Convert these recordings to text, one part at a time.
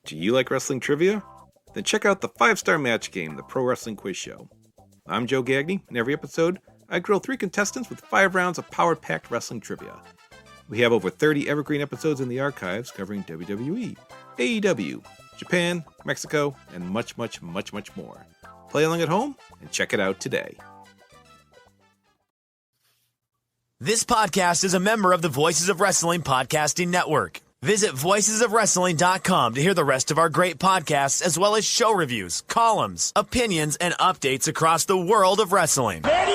Do you like wrestling trivia? Then check out the 5-Star Match Game, the Pro Wrestling Quiz Show. I'm Joe Gagney, and every episode, I grill 3 contestants with 5 rounds of power-packed wrestling trivia. We have over 30 evergreen episodes in the archives covering WWE, AEW, Japan, Mexico, and much, much, much, much more. Play along at home and check it out today. This podcast is a member of the Voices of Wrestling Podcasting Network. Visit voicesofwrestling.com to hear the rest of our great podcasts, as well as show reviews, columns, opinions, and updates across the world of wrestling. Thank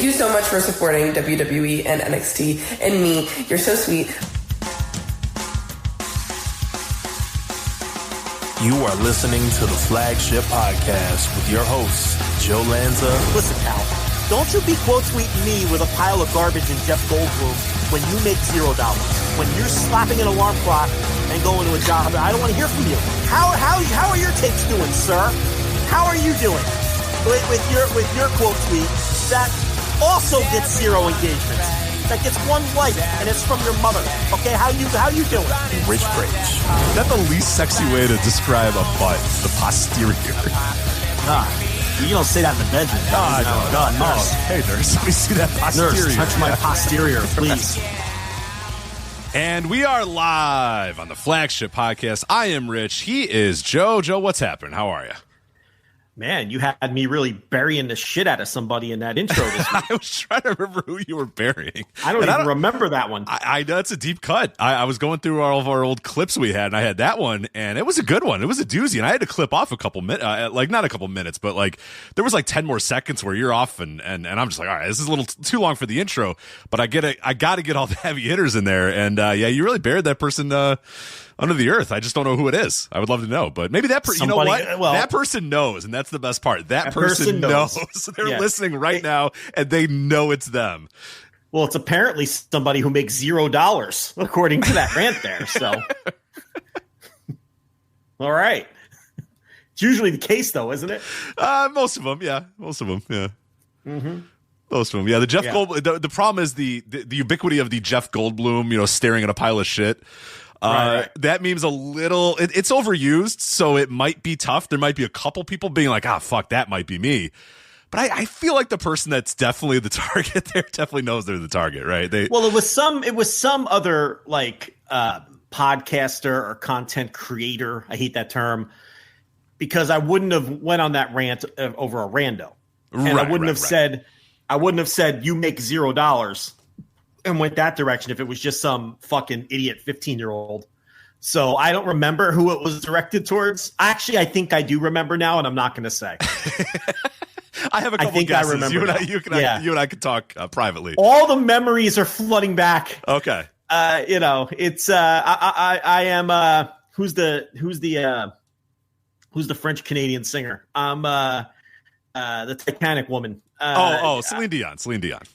you so much for supporting WWE and NXT and me. You're so sweet. You are listening to the Flagship Podcast with your hosts, Joe Lanza. Listen, pal, don't you be quote tweeting me with a pile of garbage and Jeff Goldblum when you make $0. When you're slapping an alarm clock and going to a job, I don't want to hear from you. How are your takes doing, sir? How are you doing with your quote tweet that also gets 0 engagement? That gets 1 like, and it's from your mother. Okay, how you doing? Rich Rich. Is that the least sexy way to describe a butt? The posterior. You don't say that in the bedroom. Oh, God, nurse. Hey, nurse, let me see that posterior. Nurse, touch my posterior, please. And we are live on the Flagship Podcast. I am Rich. He is Joe. Joe, what's happening? How are you? Man, you had me really burying the shit out of somebody in that intro this week. I was trying to remember who you were burying. I don't even remember that one. I know it's a deep cut. I was going through all of our old clips we had, and I had that one, and it was a good one. It was a doozy, and I had to clip off a couple minutes, not a couple minutes, but there was 10 more seconds where you're off, and I'm just like, all right, this is a little too long for the intro, but I got to get all the heavy hitters in there, and you really buried that person under the earth. I just don't know who it is. I would love to know, but maybe that person, you know what? Well, that person knows, and that's the best part. That person knows. They're listening right now, and they know it's them. Well, it's apparently somebody who makes $0, according to that rant there. So, all right. It's usually the case, though, isn't it? Most of them, yeah. Mm-hmm. Most of them, yeah. The Jeff Goldblum. The problem is the ubiquity of the Jeff Goldblum, staring at a pile of shit. Right. That meme's a little, it's overused, so it might be tough. There might be a couple people being like, fuck, that might be me. But I feel like the person that's definitely the target there definitely knows they're the target, right? It was some other podcaster or content creator. I hate that term because I wouldn't have went on that rant over a rando. And I wouldn't have said you make $0 and went that direction if it was just some fucking idiot 15-year-old. So I don't remember who it was directed towards. Actually, I think I do remember now, and I'm not going to say. I have a couple guesses. I remember you and I could talk privately. All the memories are flooding back. Okay. It's I am who's the French Canadian singer? I'm the Titanic woman. Celine Dion.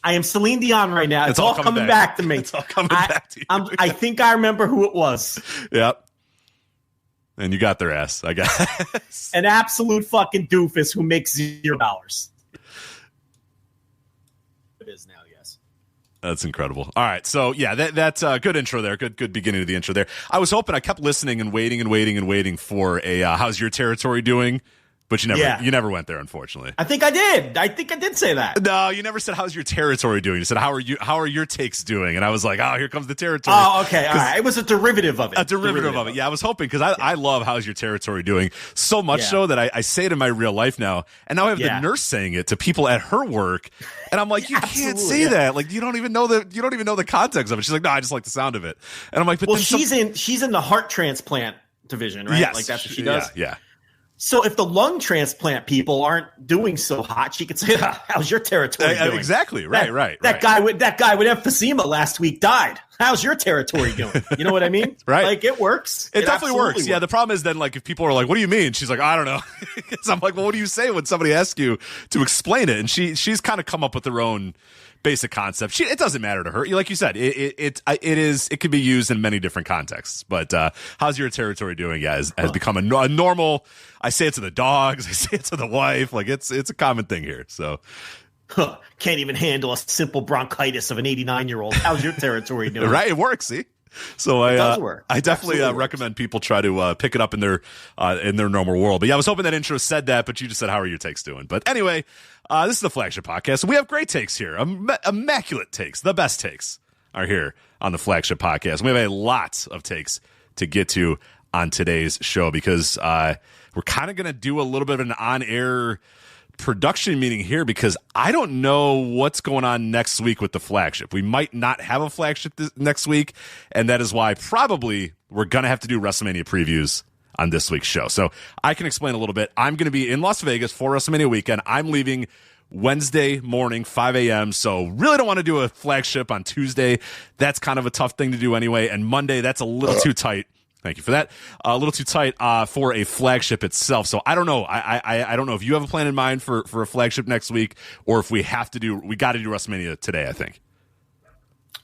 I am Celine Dion right now. It's all coming back to me. It's all coming back to you. I think I remember who it was. Yep. And you got their ass, I guess. An absolute fucking doofus who makes $0. It is now, yes. That's incredible. All right, so yeah, that's a good intro there. Good beginning of the intro there. I was hoping, I kept listening and waiting for a how's your territory doing? But you never went there, unfortunately. I think I did say that. No, you never said how's your territory doing. You said how are your takes doing? And I was like, here comes the territory. Oh, okay, all right. It was a derivative of it. A derivative of it. Yeah, I was hoping because I love how's your territory doing so much so that I say it in my real life now, and now I have the nurse saying it to people at her work, and I'm like, you can't say that. Like you don't even know the context of it. She's like, no, I just like the sound of it, and I'm like, but she's in the heart transplant division, right? Yes, like that's what she does. Yeah. So if the lung transplant people aren't doing so hot, she could say, how's your territory doing? Exactly. Right. That guy with emphysema last week died. How's your territory doing? You know what I mean? Right. Like it works. It definitely works. Yeah. The problem is then if people are like, what do you mean? She's like, I don't know. So I'm like, well, what do you say when somebody asks you to explain it? And she's kind of come up with her own basic concept. It doesn't matter to her. Like you said, it can be used in many different contexts. But how's your territory doing? Yeah, has become a normal. I say it to the dogs. I say it to the wife. Like it's a common thing here. So can't even handle a simple bronchitis of an 89-year-old. How's your territory doing? Right, it works. See. So it does work. I definitely recommend people try to pick it up in their normal world. But yeah, I was hoping that intro said that, but you just said, how are your takes doing? But anyway, this is the Flagship Podcast. We have great takes here. Immaculate takes. The best takes are here on the Flagship Podcast. We have a lot of takes to get to on today's show because we're kind of going to do a little bit of an on-air production meeting here because I don't know what's going on next week with the Flagship. We might not have a Flagship next week, and that is why probably we're going to have to do WrestleMania previews on this week's show. So I can explain a little bit. I'm going to be in Las Vegas for WrestleMania weekend. I'm leaving Wednesday morning, 5 a.m., so really don't want to do a Flagship on Tuesday. That's kind of a tough thing to do anyway, and Monday, that's a little too tight. Thank you for that. A little too tight for a Flagship itself. So I don't know. I don't know if you have a plan in mind for a Flagship next week, or if we got to do WrestleMania today, I think.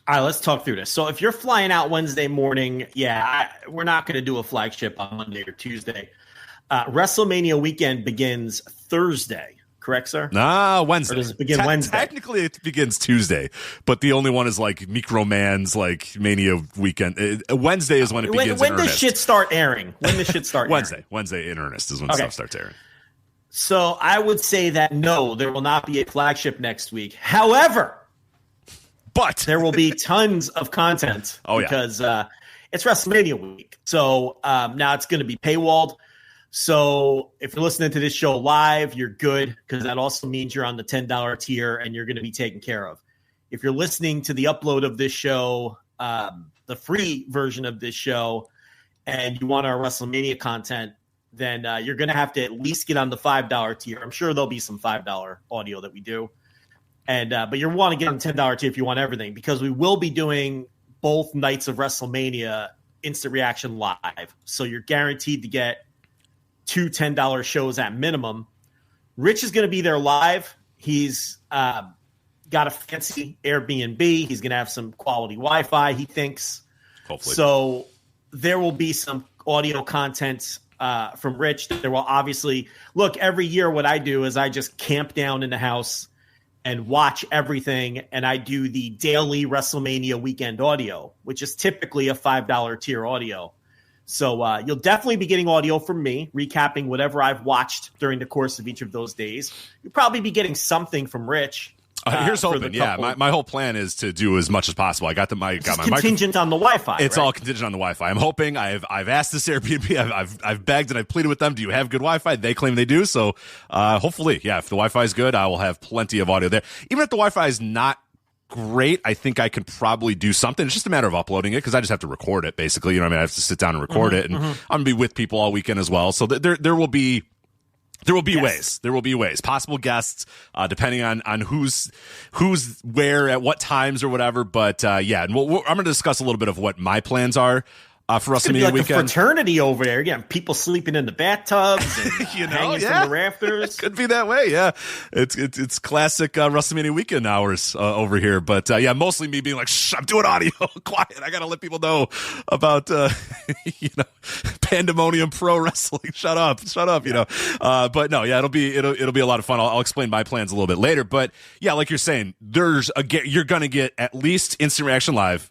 All right, let's talk through this. So if you're flying out Wednesday morning, we're not going to do a Flagship on Monday or Tuesday. WrestleMania weekend begins Thursday. Correct, sir? Nah, Wednesday. Or does it begin Wednesday? Technically, it begins Tuesday, but the only one is like Microman's like Mania weekend. Wednesday is when it begins. When does shit start airing? When does shit start airing? Wednesday in earnest is when stuff starts airing. So I would say that no, there will not be a Flagship next week. However, but there will be tons of content because it's WrestleMania week. So now it's going to be paywalled. So if you're listening to this show live, you're good because that also means you're on the $10 tier and you're going to be taken care of. If you're listening to the upload of this show, the free version of this show, and you want our WrestleMania content, then you're going to have to at least get on the $5 tier. I'm sure there'll be some $5 audio that we do. And but you want to get on the $10 tier if you want everything because we will be doing both nights of WrestleMania instant reaction live. So you're guaranteed to get 2 $10 shows at minimum. Rich is going to be there live. He's got a fancy Airbnb. He's going to have some quality Wi-Fi, he thinks. Hopefully. So there will be some audio content from Rich. There will obviously look every year. What I do is I just camp down in the house and watch everything. And I do the daily WrestleMania weekend audio, which is typically a $5 tier audio. So you'll definitely be getting audio from me, recapping whatever I've watched during the course of each of those days. You'll probably be getting something from Rich. Here's hoping. Yeah, my whole plan is to do as much as possible. I got my contingent on the Wi-Fi. It's all contingent on the Wi-Fi. I'm hoping. I've asked this Airbnb. I've begged and I've pleaded with them. Do you have good Wi-Fi? They claim they do. So hopefully, if the Wi-Fi is good, I will have plenty of audio there. Even if the Wi-Fi is not great, I think I could probably do something. It's just a matter of uploading it because I just have to record it. Basically, you know what I mean? I have to sit down and record it, and I'm gonna be with people all weekend as well. So there will be. There will be ways. There will be ways. Possible guests, depending on who's where at what times or whatever. But and I'm going to discuss a little bit of what my plans are for WrestleMania weekend. A fraternity over there. Yeah, people sleeping in the bathtubs and hanging from the rafters. It could be that way. Yeah, it's classic WrestleMania weekend hours over here. But mostly me being like, shh, I'm doing audio, quiet. I got to let people know about Pandemonium Pro Wrestling. Shut up. But no, it'll be a lot of fun. I'll explain my plans a little bit later. But yeah, like you're saying, you're gonna get at least Instant Reaction Live.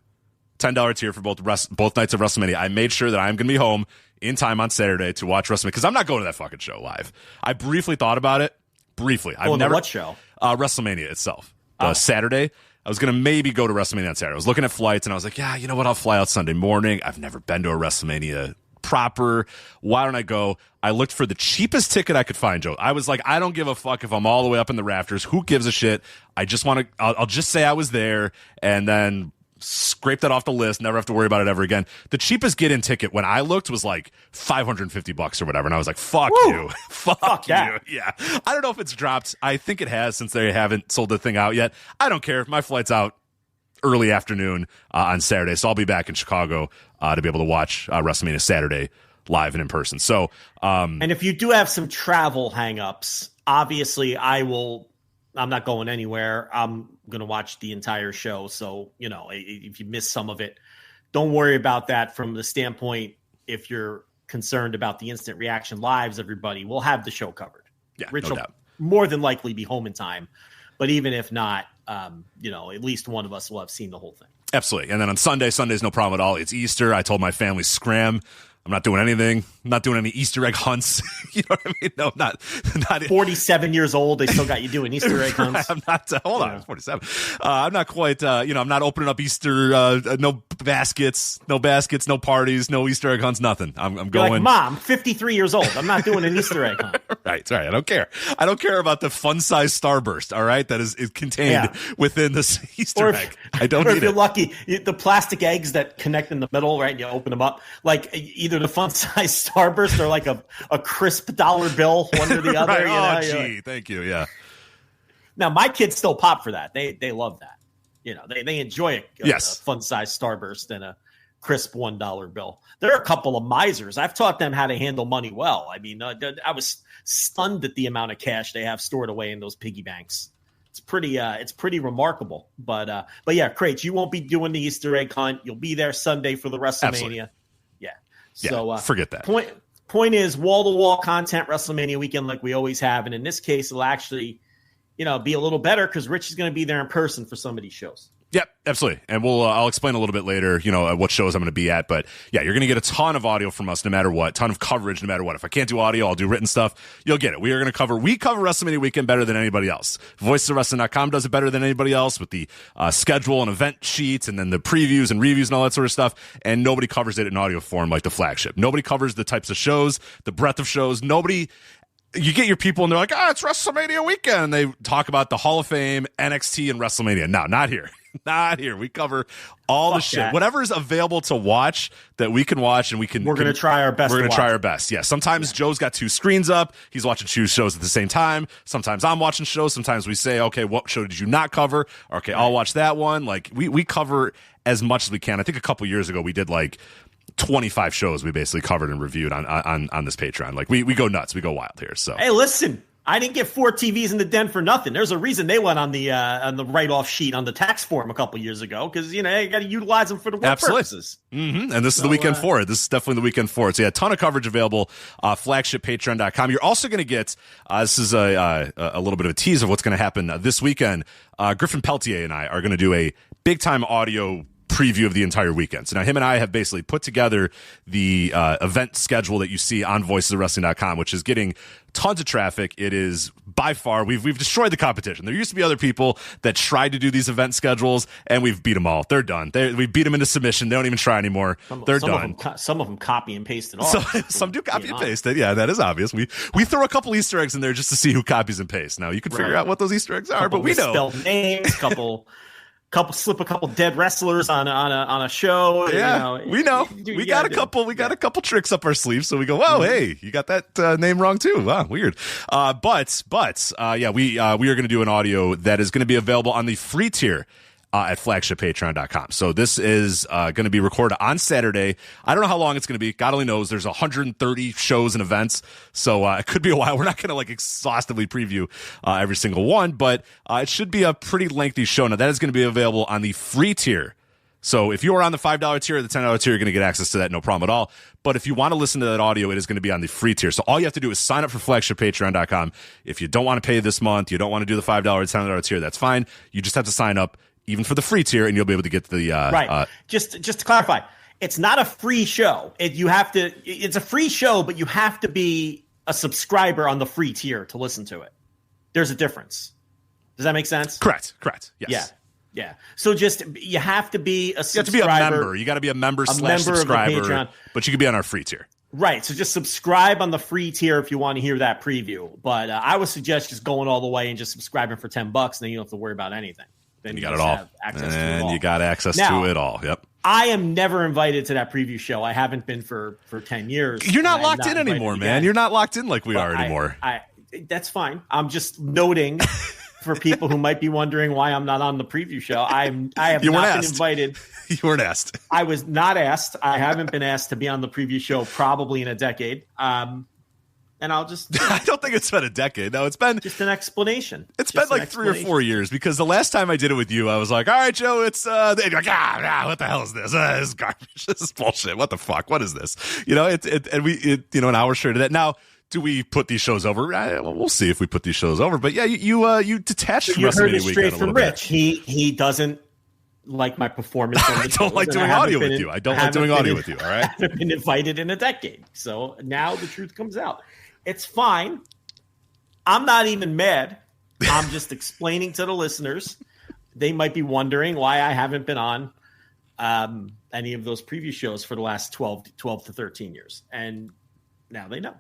$10 tier for both nights of WrestleMania. I made sure that I'm going to be home in time on Saturday to watch WrestleMania because I'm not going to that fucking show live. I briefly thought about it. I've never. What show? WrestleMania itself. Saturday. I was going to maybe go to WrestleMania on Saturday. I was looking at flights and I was like, yeah, you know what? I'll fly out Sunday morning. I've never been to a WrestleMania proper. Why don't I go? I looked for the cheapest ticket I could find, Joe. I was like, I don't give a fuck if I'm all the way up in the rafters. Who gives a shit? I just want to. I'll just say I was there and then scrape that off the list, never have to worry about it ever again. The cheapest get-in ticket when I looked was like $550 or whatever, and I was like, fuck you. Fuck you. Yeah. I don't know if it's dropped. I think it has since they haven't sold the thing out yet. I don't care. My flight's out early afternoon on Saturday, so I'll be back in Chicago to be able to watch WrestleMania Saturday live and in person. So, and if you do have some travel hangups, obviously I'm not going anywhere. I'm going to watch the entire show. So, if you miss some of it, don't worry about that from the standpoint. If you're concerned about the instant reaction lives, everybody will have the show covered. Yeah, Rich no will doubt. More than likely be home in time. But even if not, at least one of us will have seen the whole thing. Absolutely. And then on Sunday's no problem at all. It's Easter. I told my family, scram. I'm not doing anything. I'm not doing any Easter egg hunts. You know what I mean? No, not 47 years old. They still got you doing Easter egg hunts. I'm not, hold on, 47. I'm not quite, I'm not opening up Easter, no baskets, no parties, no Easter egg hunts, nothing. I'm going. Like, Mom, 53 years old. I'm not doing an Easter egg hunt. Right. I don't care. I don't care about the fun size starburst. All right. That is contained within this Easter egg. I don't need it. If you're lucky, the plastic eggs that connect in the middle, right? You open them up, like either the fun size starburst or like a crisp dollar bill, one or the other. Right. You know? Gee, thank you. Yeah. Now my kids still pop for that. They love that. You know, they enjoy a fun size starburst and a crisp $1 bill. There are a couple of misers. I've taught them how to handle money well. I mean, I was stunned at the amount of cash they have stored away in those piggy banks. It's pretty remarkable. But yeah, Crates, you won't be doing the Easter egg hunt. You'll be there Sunday for the WrestleMania. Absolutely. Yeah. Yeah, So forget that. Point is wall-to-wall content WrestleMania weekend like we always have. And in this case, it'll actually, be a little better because Rich is going to be there in person for some of these shows. Yep, absolutely. And I'll explain a little bit later, what shows I'm going to be at. But yeah, you're going to get a ton of audio from us no matter what, ton of coverage no matter what. If I can't do audio, I'll do written stuff. You'll get it. We cover WrestleMania Weekend better than anybody else. VoicesOfWrestling.com does it better than anybody else with the schedule and event sheets and then the previews and reviews and all that sort of stuff. And nobody covers it in audio form like the Flagship. Nobody covers the types of shows, the breadth of shows. You get your people and they're like, it's WrestleMania Weekend. And they talk about the Hall of Fame, NXT, and WrestleMania. No, not here. Not here. We cover all the shit. Whatever is available to watch that we can watch and we're going to try our best. We're going to try our best. Yeah. Sometimes Joe's got two screens up. He's watching two shows at the same time. Sometimes I'm watching shows. Sometimes we say, okay, what show did you not cover? Okay, I'll watch that one. Like we cover as much as we can. I think a couple years ago we did like 25 shows we basically covered and reviewed on this Patreon. Like we go nuts. We go wild here. So hey, listen, I didn't get 4 TVs in the den for nothing. There's a reason they went on the write-off sheet on the tax form a couple years ago because you got to utilize them for the work purposes. Mm-hmm. And this is the weekend for it. This is definitely the weekend for it. So yeah, a ton of coverage available. FlagshipPatreon.com. You're also going to get this is a little bit of a tease of what's going to happen this weekend. Griffin Peltier and I are going to do a big time audio preview of the entire weekend. So now him and I have basically put together the event schedule that you see on voicesofwrestling.com, which is getting tons of traffic. It is by far, we've destroyed the competition. There used to be other people that tried to do these event schedules and we've beat them all. They're done. We beat them into submission. They don't even try anymore. They're done. Some of them copy and paste it off. Some do copy and paste it. Yeah, that is obvious. We throw a couple Easter eggs in there just to see who copies and pastes. Now you can figure out what those Easter eggs are, but we know. Names, slip a couple dead wrestlers on a show. Yeah, we know. We got a couple tricks up our sleeves. So we go, whoa, hey, you got that name wrong too. Wow, weird. But we are going to do an audio that is going to be available on the free tier at FlagshipPatreon.com. So this is going to be recorded on Saturday. I don't know how long it's going to be. God only knows. There's 130 shows and events. So it could be a while. We're not going to exhaustively preview every single one, but it should be a pretty lengthy show. Now that is going to be available on the free tier. So if you are on the $5 tier or the $10 tier, you're going to get access to that. No problem at all. But if you want to listen to that audio, it is going to be on the free tier. So all you have to do is sign up for FlagshipPatreon.com. If you don't want to pay this month, you don't want to do the $5 or $10 tier, that's fine. You just have to sign up even for the free tier, and you'll be able to get the right. Just to clarify, it's not a free show. It's a free show, but you have to be a subscriber on the free tier to listen to it. There's a difference. Does that make sense? Correct. Yes. Yeah. So you have to be a subscriber. You have to be a member. You got to be a member / subscriber. But you can be on our free tier. Right. So just subscribe on the free tier if you want to hear that preview. But I would suggest just going all the way and just subscribing for $10, and then you don't have to worry about anything. Then you got it all. And you got access to it all. Yep. I am never invited to that preview show. I haven't been for 10 years. You're not locked in anymore, man. You're not locked in like we are anymore. That's fine. I'm just noting for people who might be wondering why I'm not on the preview show. I have not been invited. You weren't asked. I was not asked. I haven't been asked to be on the preview show probably in a decade. And I'll just... I don't think it's been a decade. No, it's been... Just an explanation. It's been like 3 or 4 years because the last time I did it with you, I was like, all right, Joe, it's... they'd be like, what the hell is this? This is garbage. This is bullshit. What the fuck? What is this? An hour straight to that. Now, do we put these shows over? We'll see if we put these shows over. But yeah, you detached from WrestleMania Weekend a little bit. He doesn't like my performance. On the I don't like doing audio with you. I don't like doing audio with you. All right. I haven't been invited in a decade. So now the truth comes out. It's fine. I'm not even mad. I'm just explaining to the listeners. They might be wondering why I haven't been on any of those previous shows for the last 12 to 13 years. And now they know.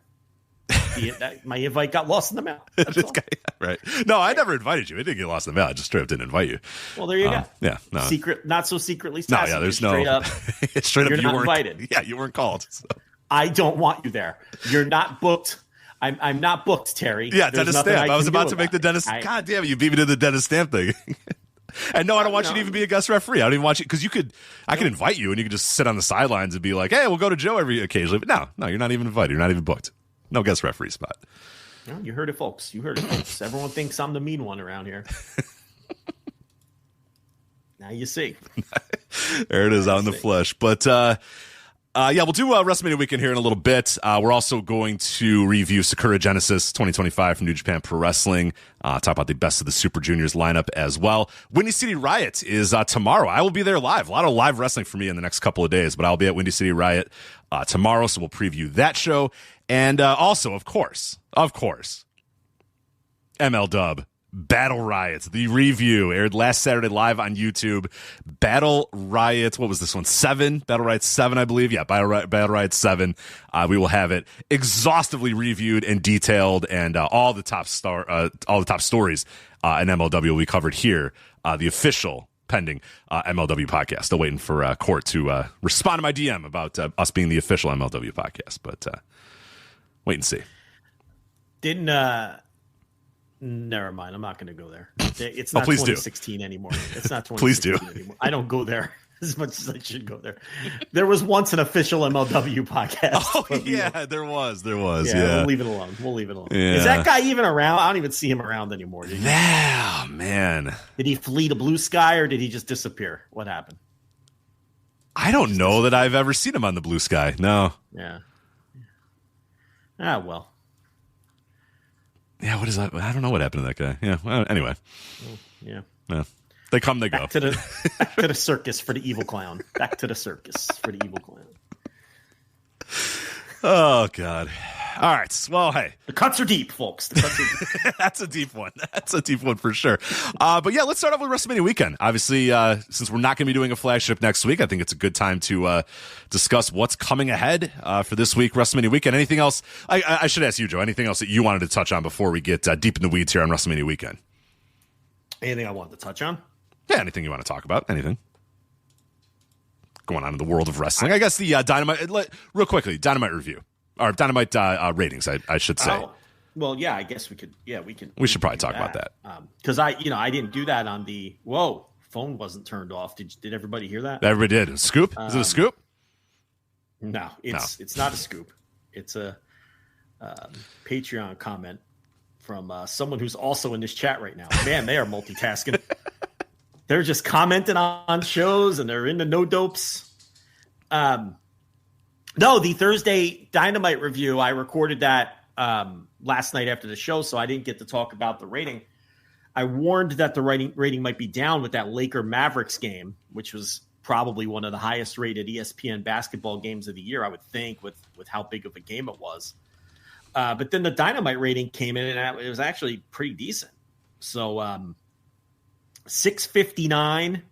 My invite got lost in the mail. Right. No, I never invited you. It didn't get lost in the mail. I just straight up didn't invite you. Well, there you go. Yeah. No. Secret, not so secretly. No, yeah, there's straight no. Up, straight up, you're you not weren't invited. Yeah, you weren't called. So. I don't want you there. You're not booked. I'm not booked, Terry. Yeah, Dennis Stamp. I was about to make the Dennis. God damn it, you beat me to the Dennis Stamp thing. And no, I don't want you to even be a guest referee. I don't even want you because I could invite you and you could just sit on the sidelines and be like, hey, we'll go to Joe every occasionally. But no, you're not even invited. You're not even booked. No guest referee spot. Well, you heard it, folks. You heard it, folks. Everyone thinks I'm the mean one around here. Now you see. There it is out in the flesh. But yeah, we'll do WrestleMania Weekend here in a little bit. We're also going to review Sakura Genesis 2025 from New Japan Pro Wrestling. Talk about the best of the Super Juniors lineup as well. Windy City Riot is tomorrow. I will be there live. A lot of live wrestling for me in the next couple of days, but I'll be at Windy City Riot tomorrow, so we'll preview that show. And also, of course, MLW Battle Riot, the review aired last Saturday live on YouTube. Battle Riot, what was this one? 7? Battle Riot 7, I believe. Yeah, Battle Riot 7. We will have it exhaustively reviewed and detailed, and all the top stories in MLW will be covered here. The official pending MLW podcast. Still waiting for Court to respond to my DM about us being the official MLW podcast, but wait and see. Never mind. I'm not going to go there. It's not 2016 anymore. It's not 2016 Please do. anymore. I don't go there as much as I should go there. There was once an official MLW podcast. Oh, yeah, there was. Yeah, we'll leave it alone. Yeah. Is that guy even around? I don't even see him around anymore. Yeah, man. Did he flee to Blue Sky or did he just disappear? What happened? I don't know that I've ever seen him on the Blue Sky. No. Yeah. Ah, well. Yeah, what is that? I don't know what happened to that guy. Yeah, well, anyway. Yeah. They come, they go. Back to the circus for the evil clown. Back to the circus for the evil clown. Oh, God. All right. Well, hey. The cuts are deep, folks. The cuts are deep. That's a deep one. That's a deep one for sure. But yeah, let's start off with WrestleMania Weekend. Obviously, since we're not going to be doing a flagship next week, I think it's a good time to discuss what's coming ahead for this week, WrestleMania Weekend. Anything else? I should ask you, Joe, anything else that you wanted to touch on before we get deep in the weeds here on WrestleMania Weekend? Anything I wanted to touch on? Yeah, anything you want to talk about? Anything going on in the world of wrestling? I guess the Dynamite, real quickly, Dynamite review. Or Dynamite ratings, I should say. Oh, well, yeah, I guess we could. Yeah, we can. We should probably talk about that. Because I didn't do that on the. Whoa, phone wasn't turned off. Did everybody hear that? Everybody did. Scoop? Is it a scoop? No, it's not a scoop. It's a Patreon comment from someone who's also in this chat right now. Man, they are multitasking. They're just commenting on shows and they're in the no dopes. No, the Thursday Dynamite review, I recorded that last night after the show, so I didn't get to talk about the rating. I warned that the rating might be down with that Laker-Mavericks game, which was probably one of the highest rated ESPN basketball games of the year, I would think, with how big of a game it was. But then the Dynamite rating came in, and it was actually pretty decent. So 659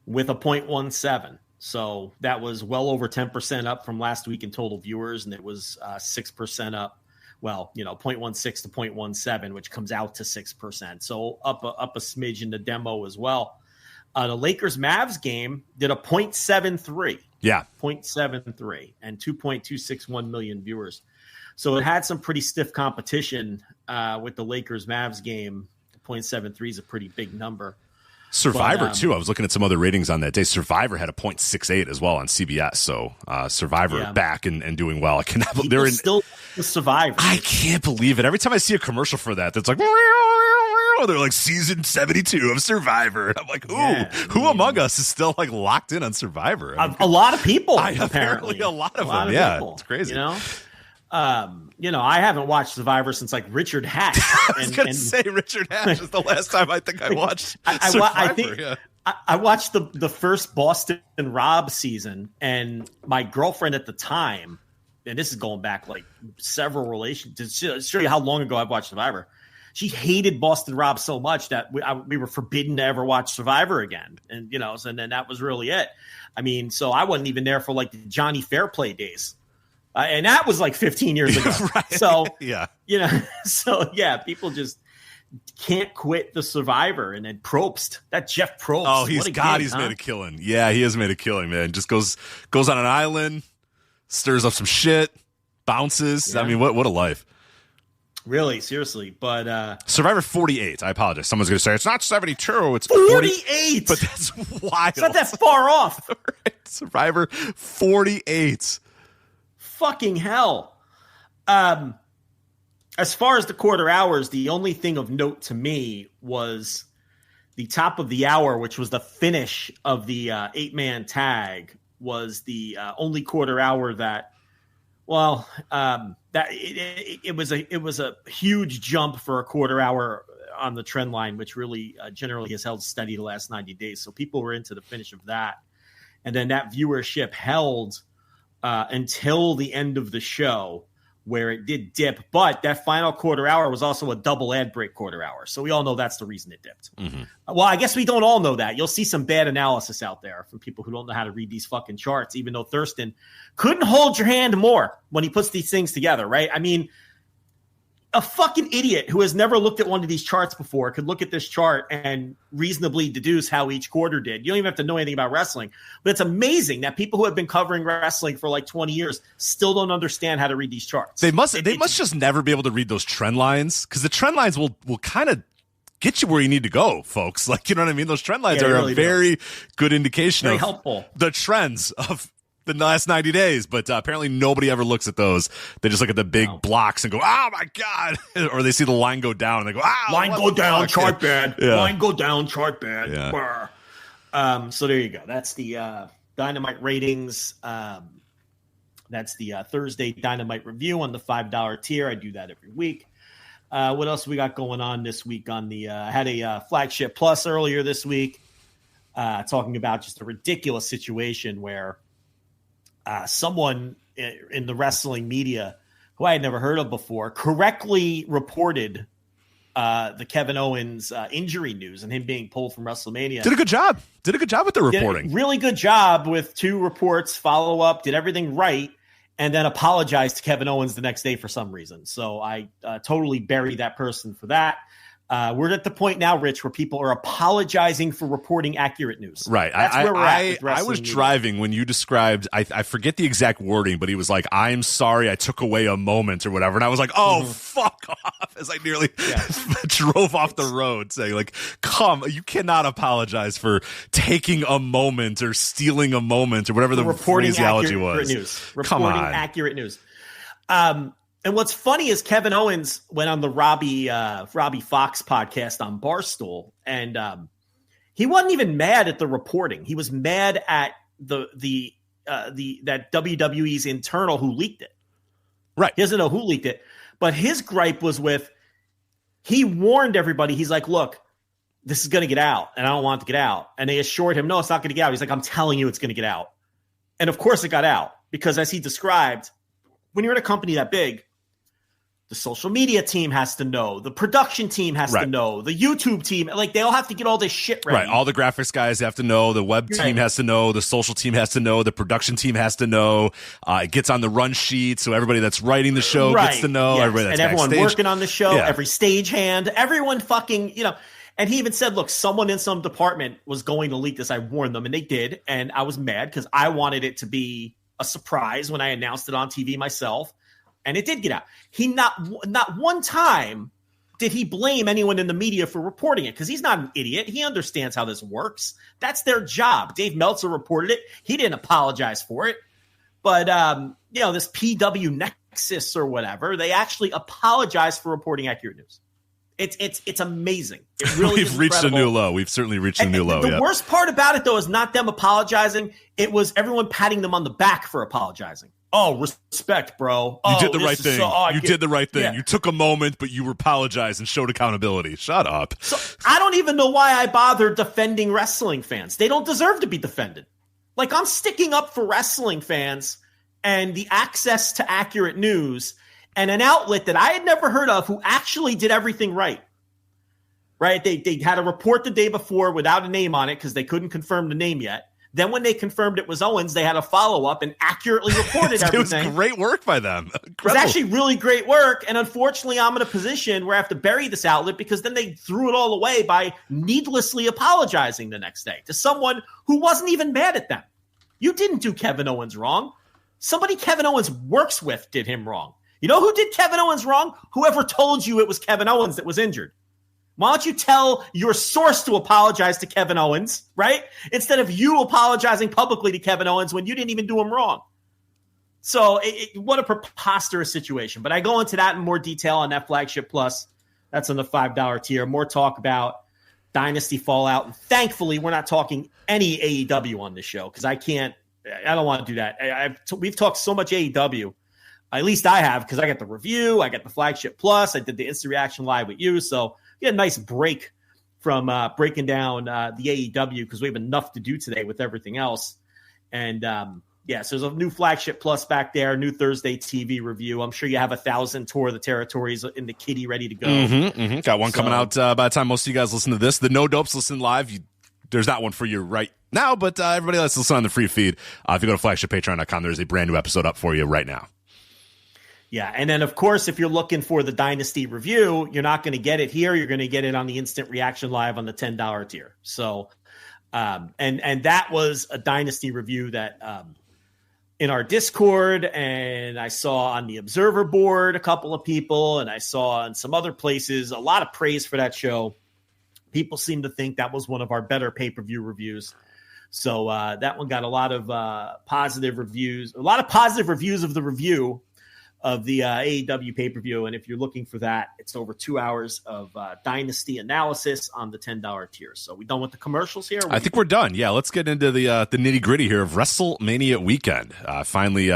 with a 0.17. So that was well over 10% up from last week in total viewers, and it was 6% up. Well, 0.16 to 0.17, which comes out to 6%. So up a smidge in the demo as well. The Lakers-Mavs game did a 0.73. Yeah. 0.73 and 2.261 million viewers. So it had some pretty stiff competition with the Lakers-Mavs game. 0.73 is a pretty big number. Survivor, too. I was looking at some other ratings on that day. Survivor had a 0.68 as well on CBS. So Survivor back and doing well. I cannot believe they're still Survivor. I can't believe it. Every time I see a commercial for that, that's like, they're like season 72 of Survivor. I'm like, who among us is still like locked in on Survivor? I mean, a lot of people, apparently. A lot of them. Yeah, people, it's crazy. I haven't watched Survivor since like Richard Hatch. I was going to say Richard Hatch is the last time I think I watched Survivor. I watched the first Boston Rob season, and my girlfriend at the time, and this is going back like several relations to show you how long ago I've watched Survivor. She hated Boston Rob so much that we were forbidden to ever watch Survivor again. And, so then that was really it. I mean, so I wasn't even there for like the Johnny Fairplay days. And that was like 15 years ago. Right. So, yeah. People just can't quit the Survivor. And then Probst, that Jeff Probst. Oh, he's made a killing. Yeah, he has made a killing, man. Just goes on an island, stirs up some shit, bounces. Yeah. I mean, what a life. Really, seriously. But Survivor 48. I apologize. Someone's going to say it's not 72. It's 48. But that's wild. It's not that far off. Right. Survivor 48. Fucking hell. As far as the quarter hours, the only thing of note to me was the top of the hour, which was the finish of the 8-man tag, was the only quarter hour that. Well, that it was a huge jump for a quarter hour on the trend line, which really generally has held steady the last 90 days. So people were into the finish of that, and then that viewership held until the end of the show, where it did dip. But that final quarter hour was also a double ad break quarter hour, so we all know that's the reason it dipped. Mm-hmm. Well, I guess we don't all know that. You'll see some bad analysis out there from people who don't know how to read these fucking charts, even though Thurston couldn't hold your hand more when he puts these things together, right? I mean, a fucking idiot who has never looked at one of these charts before could look at this chart and reasonably deduce how each quarter did. You don't even have to know anything about wrestling, but it's amazing that people who have been covering wrestling for like 20 years still don't understand how to read these charts. They must just never be able to read those trend lines, because the trend lines will kind of get you where you need to go, folks. Like, you know what I mean? Those trend lines are really a very good indication of helpful. The trends of the last 90 days, but apparently nobody ever looks at those. They just look at the big blocks and go, oh my God. Or they see the line go down and they go, line go down, chart bad. Yeah. Line go down, chart bad. Yeah. So there you go. That's the Dynamite ratings. That's the Thursday Dynamite review on the $5 tier. I do that every week. What else we got going on this week on the I had a Flagship Plus earlier this week talking about just a ridiculous situation where someone in the wrestling media who I had never heard of before correctly reported the Kevin Owens injury news and him being pulled from WrestleMania. Did a good job with the reporting. Really good job with 2 reports, follow up, did everything right, and then apologized to Kevin Owens the next day for some reason. So I totally buried that person for that. We're at the point now, Rich, where people are apologizing for reporting accurate news. Right. That's where we're at with I was media. driving when you described, I forget the exact wording, but he was like, I'm sorry I took away a moment or whatever. And I was like, oh, fuck off, as I nearly drove off the road saying, like, you cannot apologize for taking a moment or stealing a moment or whatever the phraseology was. Reporting accurate news. And what's funny is Kevin Owens went on the Robbie Fox podcast on Barstool, and he wasn't even mad at the reporting. He was mad at that WWE's internal who leaked it. Right. He doesn't know who leaked it, but his gripe was he warned everybody. He's like, look, this is going to get out, and I don't want it to get out. And they assured him, no, it's not going to get out. He's like, I'm telling you it's going to get out. And of course it got out, because as he described, when you're at a company that big, the social media team has to know. The production team has to know. The YouTube team, like, they all have to get all this shit ready. Right. All the graphics guys have to know. The web team has to know. The social team has to know. The production team has to know. It gets on the run sheet, so everybody that's writing the show gets to know. Yes. Everybody that's and everyone backstage working on the show, every stagehand, everyone fucking, And he even said, look, someone in some department was going to leak this. I warned them, and they did. And I was mad because I wanted it to be a surprise when I announced it on TV myself. And it did get out. He not one time did he blame anyone in the media for reporting it, because he's not an idiot. He understands how this works. That's their job. Dave Meltzer reported it. He didn't apologize for it. But, this PW Nexus or whatever, they actually apologized for reporting accurate news. It's amazing. It really We've reached a new low. We've certainly reached a new low. The worst part about it, though, is not them apologizing. It was everyone patting them on the back for apologizing. Oh, respect, bro. You Oh, did the this right is thing. so- Did the right thing. Yeah. You took a moment, but you apologized and showed accountability. Shut up. So I don't even know why I bother defending wrestling fans. They don't deserve to be defended. Like, I'm sticking up for wrestling fans and the access to accurate news and an outlet that I had never heard of who actually did everything right. Right? They had a report the day before without a name on it because they couldn't confirm the name yet. Then when they confirmed it was Owens, they had a follow-up and accurately reported everything. It was great work by them. It was actually really great work. And unfortunately, I'm in a position where I have to bury this outlet because then they threw it all away by needlessly apologizing the next day to someone who wasn't even mad at them. You didn't do Kevin Owens wrong. Somebody Kevin Owens works with did him wrong. You know who did Kevin Owens wrong? Whoever told you it was Kevin Owens that was injured. Why don't you tell your source to apologize to Kevin Owens, right? Instead of you apologizing publicly to Kevin Owens when you didn't even do him wrong. So what a preposterous situation. But I go into that in more detail on that Flagship Plus. That's on the $5 tier. More talk about Dynasty Fallout. And thankfully, we're not talking any AEW on this show because I don't want to do that. We've talked so much AEW. At least I have because I got the review. I got the Flagship Plus. I did the instant reaction live with you. So we had a nice break from breaking down the AEW because we have enough to do today with everything else. And so there's a new Flagship Plus back there, new Thursday TV review. I'm sure you have 1,000 Tour of the Territories in the kitty ready to go. Got one coming out by the time most of you guys listen to this. The No Dopes listen live. There's not one for you right now, but everybody else listen on the free feed. If you go to flagshippatreon.com, there's a brand new episode up for you right now. Yeah, and then, of course, if you're looking for the Dynasty review, you're not going to get it here. You're going to get it on the Instant Reaction Live on the $10 tier. So, and that was a Dynasty review that in our Discord, and I saw on the Observer board a couple of people, and I saw in some other places a lot of praise for that show. People seem to think that was one of our better pay-per-view reviews. So that one got a lot of positive reviews, of the review of the AEW pay-per-view. And if you're looking for that, it's over 2 hours of Dynasty analysis on the $10 tier. So we done with the commercials here? I think we're done. Yeah, let's get into the nitty-gritty here of WrestleMania Weekend. Finally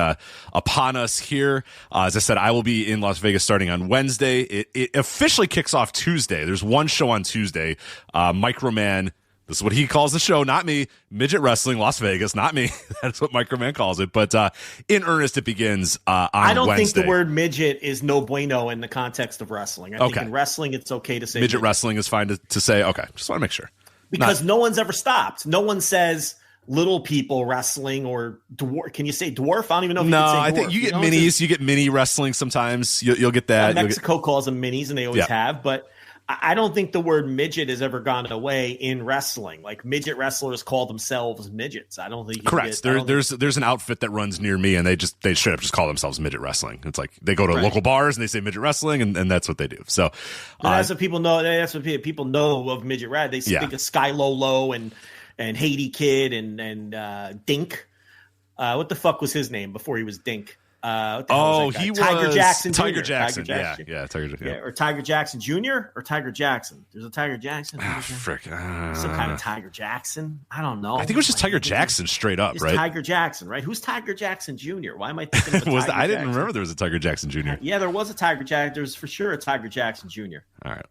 upon us here. As I said, I will be in Las Vegas starting on Wednesday. It officially kicks off Tuesday. There's one show on Tuesday. Microman, this is what he calls the show, not me. Midget Wrestling Las Vegas, not me. That's what Microman calls it. But in earnest, it begins on Wednesday. I don't think the word midget is no bueno in the context of wrestling. I think in wrestling, it's okay to say midget wrestling is fine to say. Okay, just want to make sure. Because no one's ever stopped. No one says little people wrestling or dwarf. Can you say dwarf? I don't even know if you can say dwarf. I think you get minis. You get mini wrestling sometimes. You'll get that. Mexico calls them minis, and they always have. But I don't think the word midget has ever gone away in wrestling. Like midget wrestlers call themselves midgets. I don't think. Correct. There's an outfit that runs near me, and they straight up just call themselves midget wrestling. It's like they go to local bars and they say midget wrestling, and that's what they do. So that's what people know. That's what people know of midget wrestling. They think of Sky Lolo and Haiti Kid and Dink. What the fuck was his name before he was Dink? He was Tiger Jackson. Tiger Jackson. Yeah, Tiger Jackson. Yeah, or Tiger Jackson Jr. or Tiger Jackson. There's a Tiger Jackson. Frick. Some kind of Tiger Jackson. I don't know. I think it was just Tiger Jackson straight up, right? Tiger Jackson, right? Who's Tiger Jackson Jr.? Why am I thinking of Tiger I didn't remember there was a Tiger Jackson Jr. Yeah, there was a Tiger Jackson. There's for sure a Tiger Jackson Jr. All right,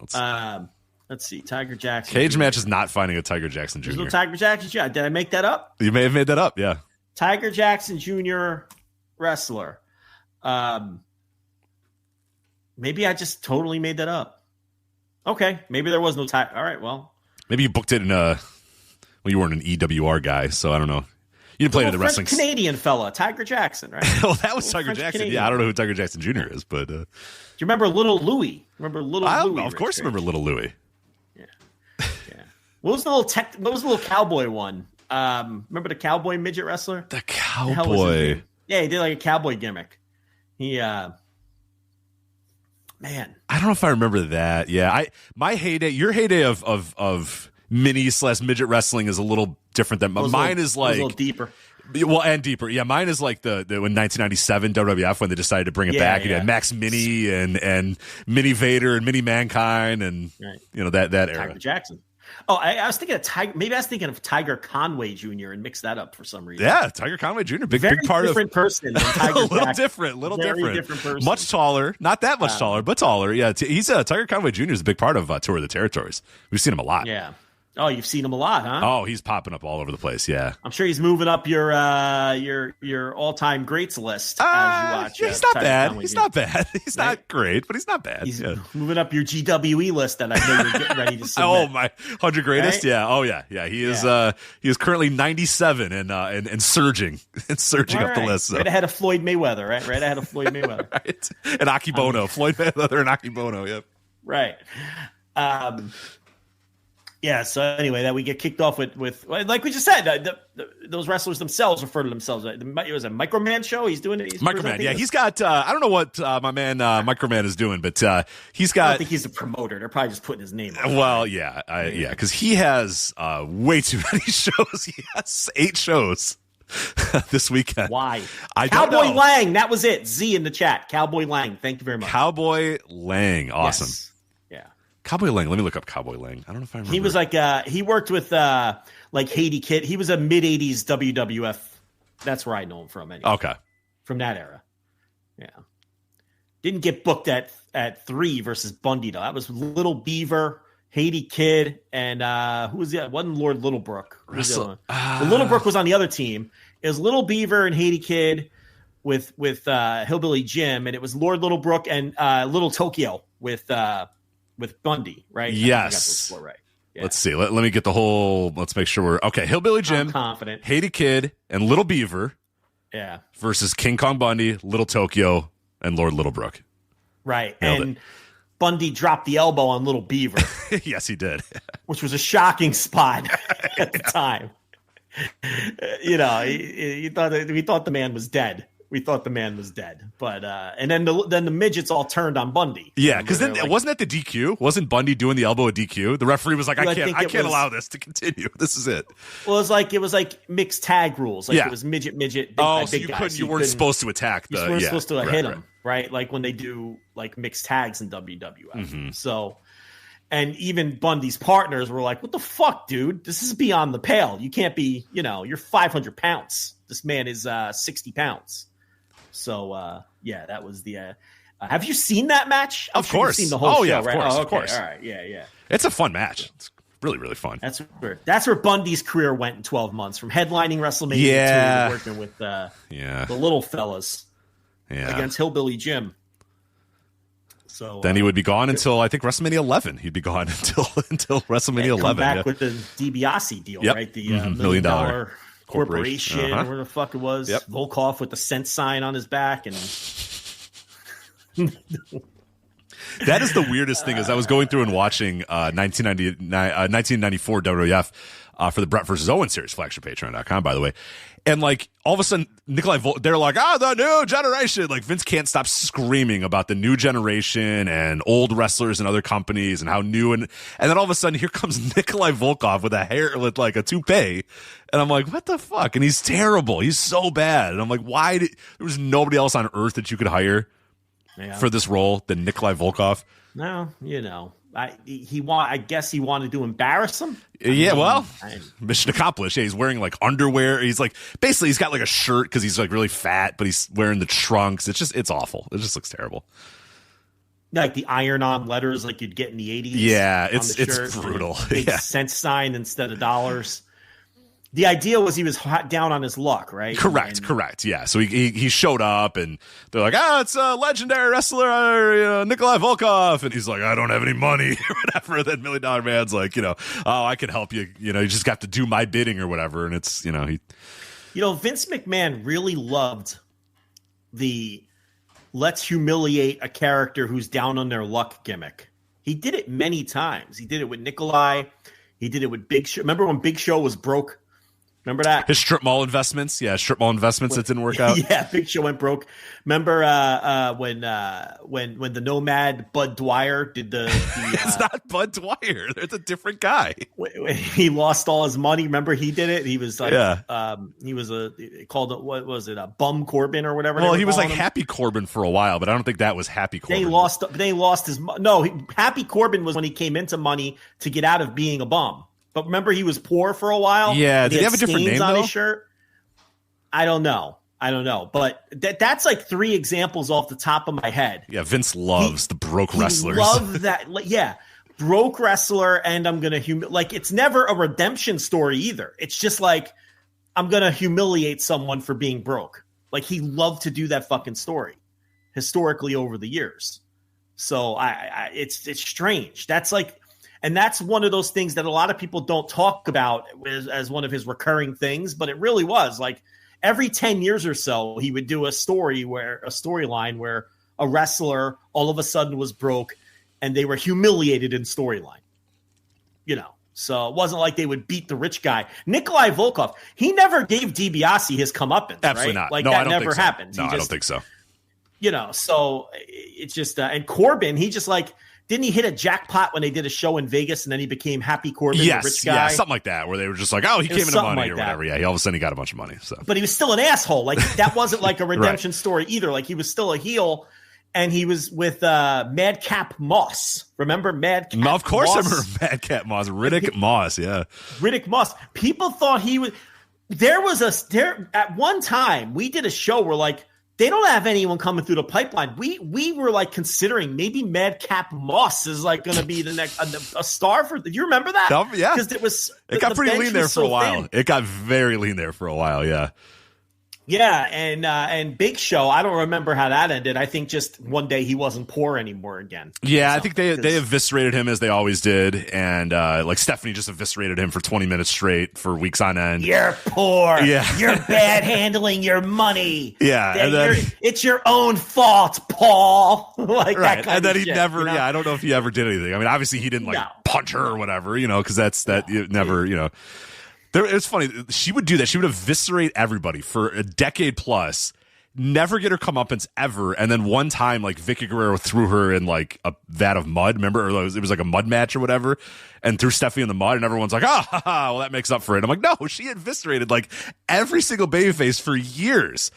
let's see. Tiger Jackson. Cage match is not finding a Tiger Jackson Jr. There's no Tiger Jackson Jr. Did I make that up? You may have made that up, yeah. Tiger Jackson Jr. wrestler. Maybe I just totally made that up. Okay, maybe there was no time. All right, well, maybe you booked it in you weren't an EWR guy, so I don't know. You didn't play in the wrestling. Canadian fella, Tiger Jackson, right? Well, that was Tiger Jackson. Canadian. Yeah, I don't know who Tiger Jackson Jr. is, but do you remember Little Louie? Louie? Of course, I remember Little Louie. Yeah. What was the little cowboy one? Remember the cowboy midget wrestler? The cowboy. Yeah, he did like a cowboy gimmick. Man, I don't know if I remember that. Yeah, my heyday, your heyday of mini / midget wrestling is a little different than mine. Is like a little deeper. Well, and deeper. Yeah, mine is like the when 1997 WWF when they decided to bring it back. You had Max Mini and Mini Vader and Mini Mankind and that era. Tiger Jackson. Oh, I was thinking of Tiger. Maybe I was thinking of Tiger Conway Jr. and mixed that up for some reason. Yeah, Tiger Conway Jr. Big part of different person. Than Tiger little Jack. different person. Much taller, not that much taller, but taller. Yeah, he's Tiger Conway Jr. is a big part of Tour of the Territories. We've seen him a lot. Yeah. Oh, you've seen him a lot, huh? Oh, he's popping up all over the place. Yeah, I'm sure he's moving up your all-time greats list as you watch. Yeah, he's not bad. He's not bad. He's not great, but he's not bad. He's moving up your GWE list that I know you're getting ready to submit. Oh, my 100 greatest. Right? Yeah. Oh yeah. Yeah. He is currently 97 and surging up the list. So. Right ahead of Floyd Mayweather. Right ahead of Floyd Mayweather. Right. And Akibono. Floyd Mayweather and Akibono. Yep. Right. Yeah, so anyway, that we get kicked off with like we just said, those wrestlers themselves refer to themselves. It was a Microman show. He's doing it. Microman, yeah. He's got, I don't know what my man Microman is doing, but he's got. I don't think he's the promoter. They're probably just putting his name on. Well, yeah, because he has way too many shows. He has 8 shows this weekend. Why? Cowboy Lang, that was it. Z in the chat. Cowboy Lang, thank you very much. Cowboy Lang, awesome. Yes. Cowboy Lang. Let me look up Cowboy Lang. I don't know if I remember. He was like he worked with like Haiti Kid. He was a mid-'80s WWF. That's where I know him from. Anyway. Okay. From that era. Yeah. Didn't get booked at 3 versus Bundy though. That was Little Beaver, Haiti Kid, and who was the wasn't Lord Littlebrook. Littlebrook was on the other team. It was Little Beaver and Haiti Kid with Hillbilly Jim, and it was Lord Littlebrook and Little Tokyo with Bundy, right? Yes. Right. Yeah. Let's see. Let me get the whole. Let's make sure we're okay. Hillbilly Jim, I'm confident. Haiti Kid, and Little Beaver. Yeah. Versus King Kong Bundy, Little Tokyo, and Lord Littlebrook. Right. Nailed and Bundy dropped the elbow on Little Beaver. Yes, he did. Which was a shocking spot at the time. You know, we thought the man was dead. We thought the man was dead, but and then the midgets all turned on Bundy. Yeah, because then wasn't that the DQ? Wasn't Bundy doing the elbow at DQ? The referee was like, I can't allow this to continue. This is it. Well, it was like mixed tag rules. Like it was midget, big guy, big guy. You weren't supposed to attack. You weren't supposed to hit him, right? Like when they do like mixed tags in WWF. Mm-hmm. So, and even Bundy's partners were like, "What the fuck, dude? This is beyond the pale. You can't be. You're 500 pounds. This man is 60 pounds." So, that was the. Have you seen that match? Of course. You've seen the whole show, of right? course, okay. of course. All right, yeah. It's a fun match. It's really, really fun. That's where Bundy's career went in 12 months, from headlining WrestleMania to working with the little fellas against Hillbilly Jim. So then he would be gone until I think WrestleMania 11. He'd be gone until WrestleMania 11. Come back with the DiBiase deal, right? The $1 million corporation, where the fuck it was. Yep. Volkov with the cent sign on his back, and that is the weirdest thing. As I was going through and watching 1994 WWF for the Brett versus Owen series, flagship.patreon.com, by the way, and like all of a sudden they're like, the new generation. Like Vince can't stop screaming about the new generation and old wrestlers and other companies and how new and then all of a sudden here comes Nikolai Volkov with with like a toupee. And I'm like, what the fuck? And he's terrible. He's so bad. And I'm like, there was nobody else on earth that you could hire for this role than Nikolai Volkov? No, I guess he wanted to embarrass him. Mission accomplished. Yeah, he's wearing like underwear. He's like, basically he's got like a shirt because he's like really fat, but he's wearing the trunks. It's awful. It just looks terrible. Like the iron-on letters like you'd get in the 80s. Yeah, it's brutal. Big cent sign instead of dollars. The idea was he was down on his luck, right? Correct. Yeah. So he showed up, and they're like, it's a legendary wrestler, Nikolai Volkov, and he's like, I don't have any money or whatever. Then $1 Million Man's like, I can help you. You just got to do my bidding or whatever. And it's Vince McMahon really loved the let's humiliate a character who's down on their luck gimmick. He did it many times. He did it with Nikolai. He did it with Big Show. Remember when Big Show was broke? Remember that? His strip mall investments. Yeah, strip mall investments that didn't work out. Yeah, Big Show went broke. Remember when the Nomad Bud Dwyer did the it's not Bud Dwyer. It's a different guy. When he lost all his money. Remember he did it? He was like, he was what was it? A bum Corbin or whatever. Well, he was like Happy Corbin for a while, but I don't think that was Happy Corbin. They lost his Happy Corbin was when he came into money to get out of being a bum. But remember, he was poor for a while. Yeah, did he have a different name on though? His shirt? I don't know. But that's like 3 examples off the top of my head. Yeah, Vince loves the broke wrestlers. Love that. Yeah, broke wrestler, and I'm gonna like. It's never a redemption story either. It's just like I'm gonna humiliate someone for being broke. Like he loved to do that fucking story historically over the years. So it's strange. That's like. And that's one of those things that a lot of people don't talk about as one of his recurring things, but it really was like every 10 years or so, he would do a storyline where a wrestler all of a sudden was broke and they were humiliated in storyline, so it wasn't like they would beat the rich guy. Nikolai Volkov, he never gave DiBiase his comeuppance. Absolutely right? not. Like no, that never happened. No, I don't think so. So it's just, and Corbin, he just like, didn't he hit a jackpot when they did a show in Vegas and then he became Happy Corbin, the rich guy? Yeah, something like that, where they were just like, oh, he came into money or whatever. Yeah, all of a sudden he got a bunch of money. So, but he was still an asshole. Like that wasn't like a redemption story either. Like he was still a heel, and he was with Madcap Moss. Remember Madcap Moss? Of course, I remember Madcap Moss. Riddick Moss, yeah. Riddick Moss. People thought he was. There at one time we did a show where like. They don't have anyone coming through the pipeline. We were like considering maybe Madcap Moss is like going to be the next a star for. Do you remember that? Yeah, because it got pretty lean there for a while. It got very lean there for a while. Yeah. Yeah, and Big Show, I don't remember how that ended. I think just one day he wasn't poor anymore again. Yeah, I think they eviscerated him as they always did, and like Stephanie just eviscerated him for 20 minutes straight for weeks on end. You're poor. Yeah. You're bad handling your money. Yeah, and then, it's your own fault, Paul. Like right, that kind and then of he shit, never. Yeah, I don't know if he ever did anything. I mean, obviously he didn't punch her or whatever, because never. It's funny. She would do that. She would eviscerate everybody for a decade plus, never get her comeuppance ever. And then one time, like Vicky Guerrero threw her in like a vat of mud. Remember, or it was like a mud match or whatever, and threw Stephanie in the mud, and everyone's like, well, that makes up for it. I'm like, no, she eviscerated like every single babyface for years.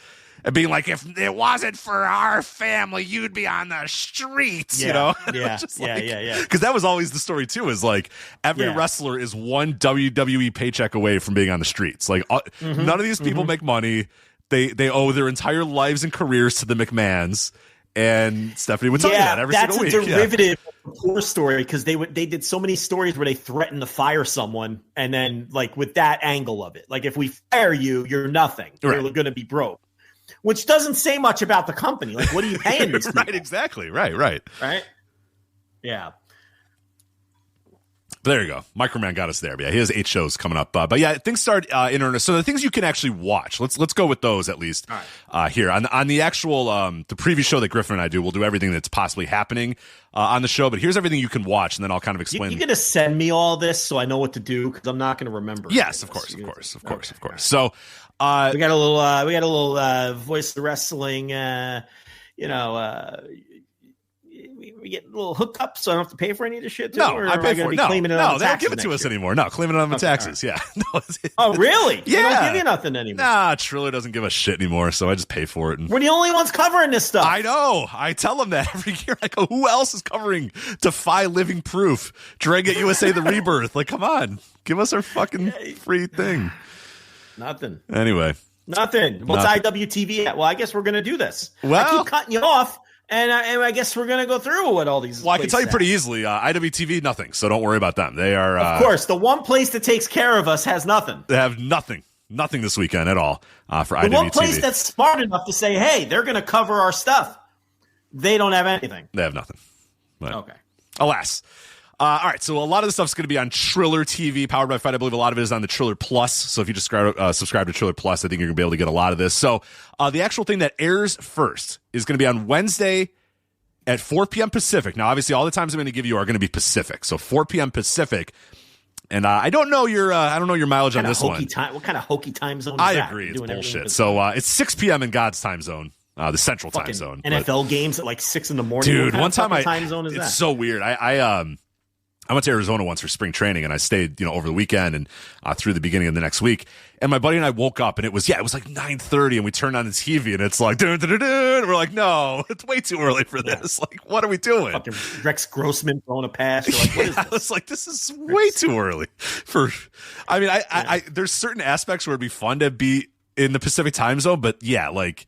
And being like, if it wasn't for our family, you'd be on the streets, Yeah. Because that was always the story, too, is like every wrestler is one WWE paycheck away from being on the streets. Like, none of these people make money. They owe their entire lives and careers to the McMahons. And Stephanie would tell you that every single week. That's a derivative of the poor story, because they did so many stories where they threatened to fire someone, and then, like, with that angle of it. Like, if we fire you, you're nothing. You're going to be broke. Which doesn't say much about the company. Like, what are you paying these people? Right, exactly. Right. Yeah. There you go. Microman got us there. But yeah, he has 8 shows coming up. But yeah, things start in earnest. So the things you can actually watch. Let's go with those at least. All right. Here on the actual the preview show that Griffin and I do. We'll do everything that's possibly happening on the show. But here's everything you can watch, and then I'll kind of explain. You're gonna send me all this so I know what to do, because I'm not gonna remember. Yes, of course. So we got a little Voice of Wrestling. We get a little hookup, so I don't have to pay for any of this shit too? No, or I pay for it. No, they don't give it to us anymore. No, claiming it on the taxes. Right. Yeah. No, oh, really? Yeah. They don't give you nothing anymore. Nah, Triller doesn't give a shit anymore, so I just pay for it. And we're the only ones covering this stuff. I know. I tell them that every year. I go, who else is covering Defy Living Proof? Drag at USA The Rebirth. Like, come on. Give us our fucking free thing. Nothing. Anyway. Nothing. What's IWTV at? Well, I guess we're going to do this. Well, I keep cutting you off. And I guess we're going to go through what all these. Well, I can tell you pretty easily. IWTV, nothing. So don't worry about them. They are. Of course, the one place that takes care of us has nothing. They have nothing this weekend at all for IWTV. The one place that's smart enough to say, "Hey, they're going to cover our stuff." They don't have anything. They have nothing. But, okay. Alas. All right, so a lot of the stuff's going to be on Triller TV, powered by Fight. I believe a lot of it is on the Triller Plus. So if you just subscribe to Triller Plus, I think you're going to be able to get a lot of this. So the actual thing that airs first is going to be on Wednesday at 4 p.m. Pacific. Now, obviously, all the times I'm going to give you are going to be Pacific. So 4 p.m. Pacific And I don't know your mileage on this one. What kind of hokey time zone is I that? agree. It's bullshit. So it's 6 p.m. in God's time zone, the Central time zone. NFL games at like 6 in the morning. Dude, one time time zone is that? It's so weird. I went to Arizona once for spring training, and I stayed, over the weekend and through the beginning of the next week. And my buddy and I woke up, and it was like 9:30, and we turned on the TV, and it's like, dun, dun, dun, dun, and we're like, no, it's way too early for this. Like, what are we doing? Fucking Rex Grossman throwing a pass. You're like, what is this? I was like, this is way too early for. I mean, I there's certain aspects where it'd be fun to be in the Pacific time zone, but yeah, like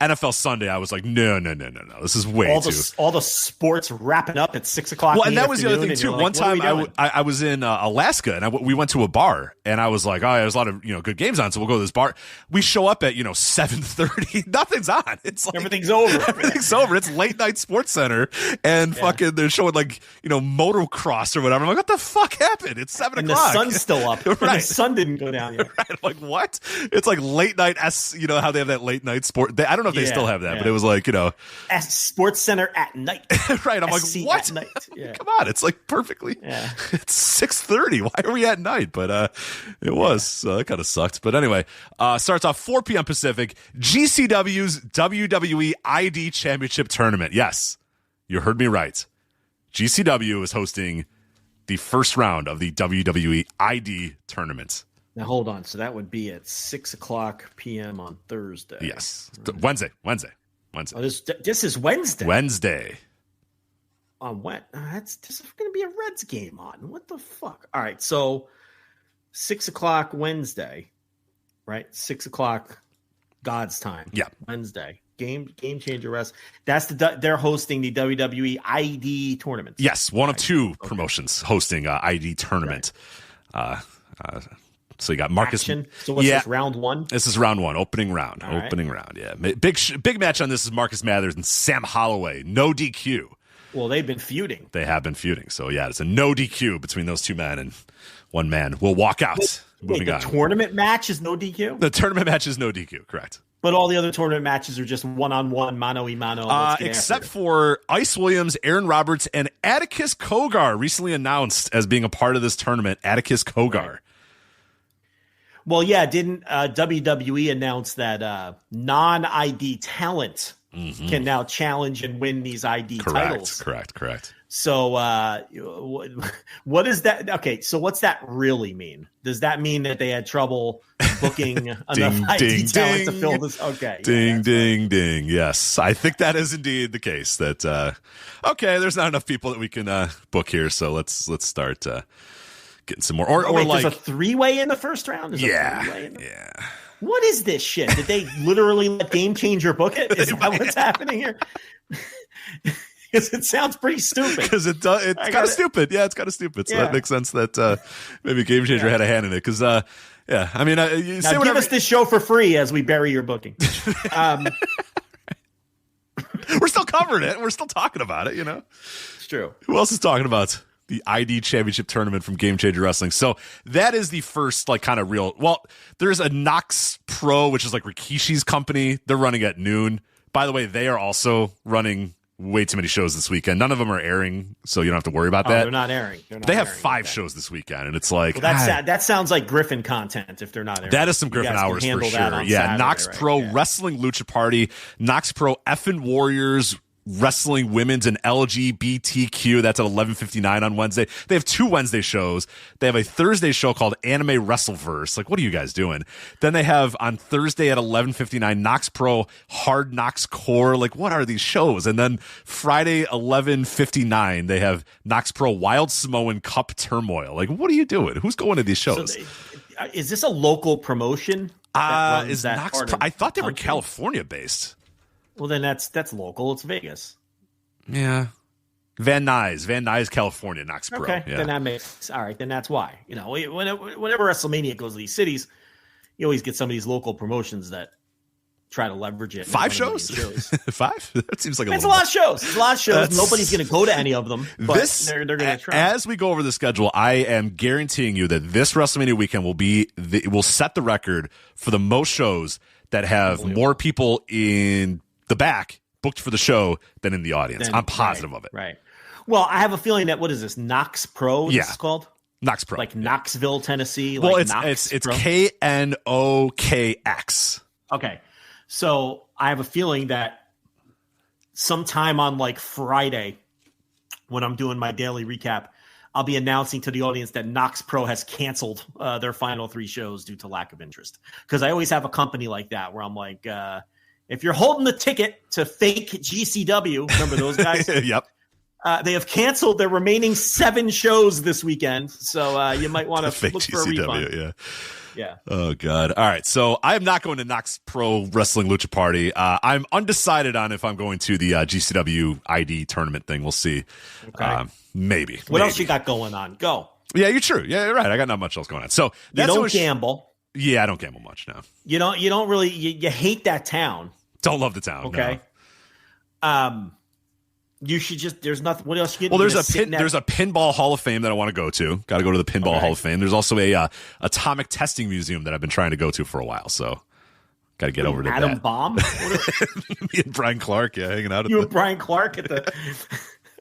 NFL Sunday, I was like, no. This is way too. All the sports wrapping up at 6 o'clock. Well, and that was the other thing too. One time I was in Alaska, and we went to a bar, and I was like, oh, there's a lot of good games on, so we'll go to this bar. We show up at 7:30, nothing's on. It's like everything's over. Everything's over. It's late night Sports Center, and fucking they're showing like motocross or whatever. I'm like, what the fuck happened? It's 7 and o'clock. The sun's still up. Right. And the sun didn't go down yet. Right. I'm like, what? It's like late night how they have that late night sport. I don't know if they still have that, but it was like, Sports Center at night. Right. I'm like, what? At night. Yeah. Come on. It's like perfectly. Yeah. It's 6:30. Why are we at night? But it was. So that kind of sucked. But anyway, starts off 4 p.m. Pacific, GCW's WWE ID Championship Tournament. Yes, you heard me right. GCW is hosting the first round of the WWE ID Tournament. Now, hold on. So that would be at 6 o'clock p.m. on Thursday. Yes. Wednesday. Oh, this is Wednesday. Wednesday. On what? This is going to be a Reds game on. What the fuck? All right. So 6 o'clock Wednesday, right? 6 o'clock God's time. Yeah. Wednesday. Game Changer Rest. They're hosting the WWE ID tournament. Yes. One of two promotions hosting ID tournament. Right. So you got Marcus. Action. So what's this, round one? This is round one, opening round. All opening round, yeah. Big match on this is Marcus Mathers and Sam Holloway. No DQ. Well, they've been feuding. They have been feuding. So, yeah, it's a no DQ between those two men, and one man will walk out. Moving on. The tournament match is no DQ? The tournament match is no DQ, correct. But all the other tournament matches are just one-on-one, mano-y-mano. Except for Ice Williams, Aaron Roberts, and Atticus Kogar, recently announced as being a part of this tournament. Atticus Kogar. Right. Well, yeah, didn't WWE announce that non-ID talent can now challenge and win these ID titles? Correct. So what is that? Okay, so what's that really mean? Does that mean that they had trouble booking enough ID talent to fill this? Okay. Ding. Yes, I think that is indeed the case. That okay, there's not enough people that we can book here, so let's start getting some more. Or like there's a 3-way in the first round? Yeah. What is this shit? Did they literally let Game Changer book it? Is that what's happening here? Because it sounds pretty stupid. Because it's kind of stupid. Yeah, it's kind of stupid. So that makes sense that maybe Game Changer had a hand in it. Because I mean, you now give us this show for free as we bury your booking. We're still covering it. We're still talking about it. It's true. Who else is talking about the ID Championship Tournament from Game Changer Wrestling? So that is the first kind of real. Well, there's a Nox Pro, which is like Rikishi's company. They're running at noon. By the way, they are also running way too many shows this weekend. None of them are airing, so you don't have to worry about that. They're not airing. They have 5 shows this weekend, and it's like that sounds like Griffin content if they're not airing. That is some Griffin hours for sure. Yeah, Nox Pro Wrestling Lucha Party, Nox Pro Effin' Warriors Wrestling Women's and LGBTQ. That's at 11:59 on Wednesday. They have 2 Wednesday shows. They have a Thursday show called Anime Wrestleverse. Like, what are you guys doing? Then they have on Thursday at 11:59 Nox Pro Hard Nox Core. Like, what are these shows? And then Friday 11:59 they have Nox Pro Wild Samoan Cup Turmoil. Like, what are you doing? Who's going to these shows? So is this a local promotion? Is Nox Pro? I thought they were California based. Well, then that's local. It's Vegas. Yeah. Van Nuys, California, Nox Pro. Okay, then that makes all right. Then that's why. Whenever WrestleMania goes to these cities, you always get some of these local promotions that try to leverage it. 5 shows? 5? That seems like it's a lot of shows. It's a lot of shows. Nobody's going to go to any of them, but they're going to try. As we go over the schedule, I am guaranteeing you that this WrestleMania weekend will set the record for the most shows that have more people in the back booked for the show than in the audience. I'm positive of it. Right. Well, I have a feeling that what is this, Nox Pro? This is called? Knox Pro. Like Knoxville, Tennessee? Well, like it's Pro? KNOKX. Okay. So I have a feeling that sometime on like Friday, when I'm doing my daily recap, I'll be announcing to the audience that Knox Pro has canceled their final 3 shows due to lack of interest. Because I always have a company like that where I'm like, if you're holding the ticket to fake GCW, remember those guys? Yep. They have canceled their remaining 7 shows this weekend. So you might want to look GCW, for a refund. Yeah. Yeah. Oh, God. All right. So I am not going to Knox Pro Wrestling Lucha Party. I'm undecided on if I'm going to the GCW ID tournament thing. We'll see. Okay. Maybe. What else you got going on? Go. Yeah, you're true. Yeah, you're right. I got not much else going on. So You don't gamble. Yeah, I don't gamble much now. You don't really, you hate that town. Don't love the town. Okay. No. You should just, there's nothing, what else you Well, there's a pinball Hall of Fame that I want to go to. Got to go to the Pinball Hall of Fame. There's also a atomic testing museum that I've been trying to go to for a while. So got to get over to Atom that. Bomb? Me and Brian Clark, hanging out at You and Brian Clark at the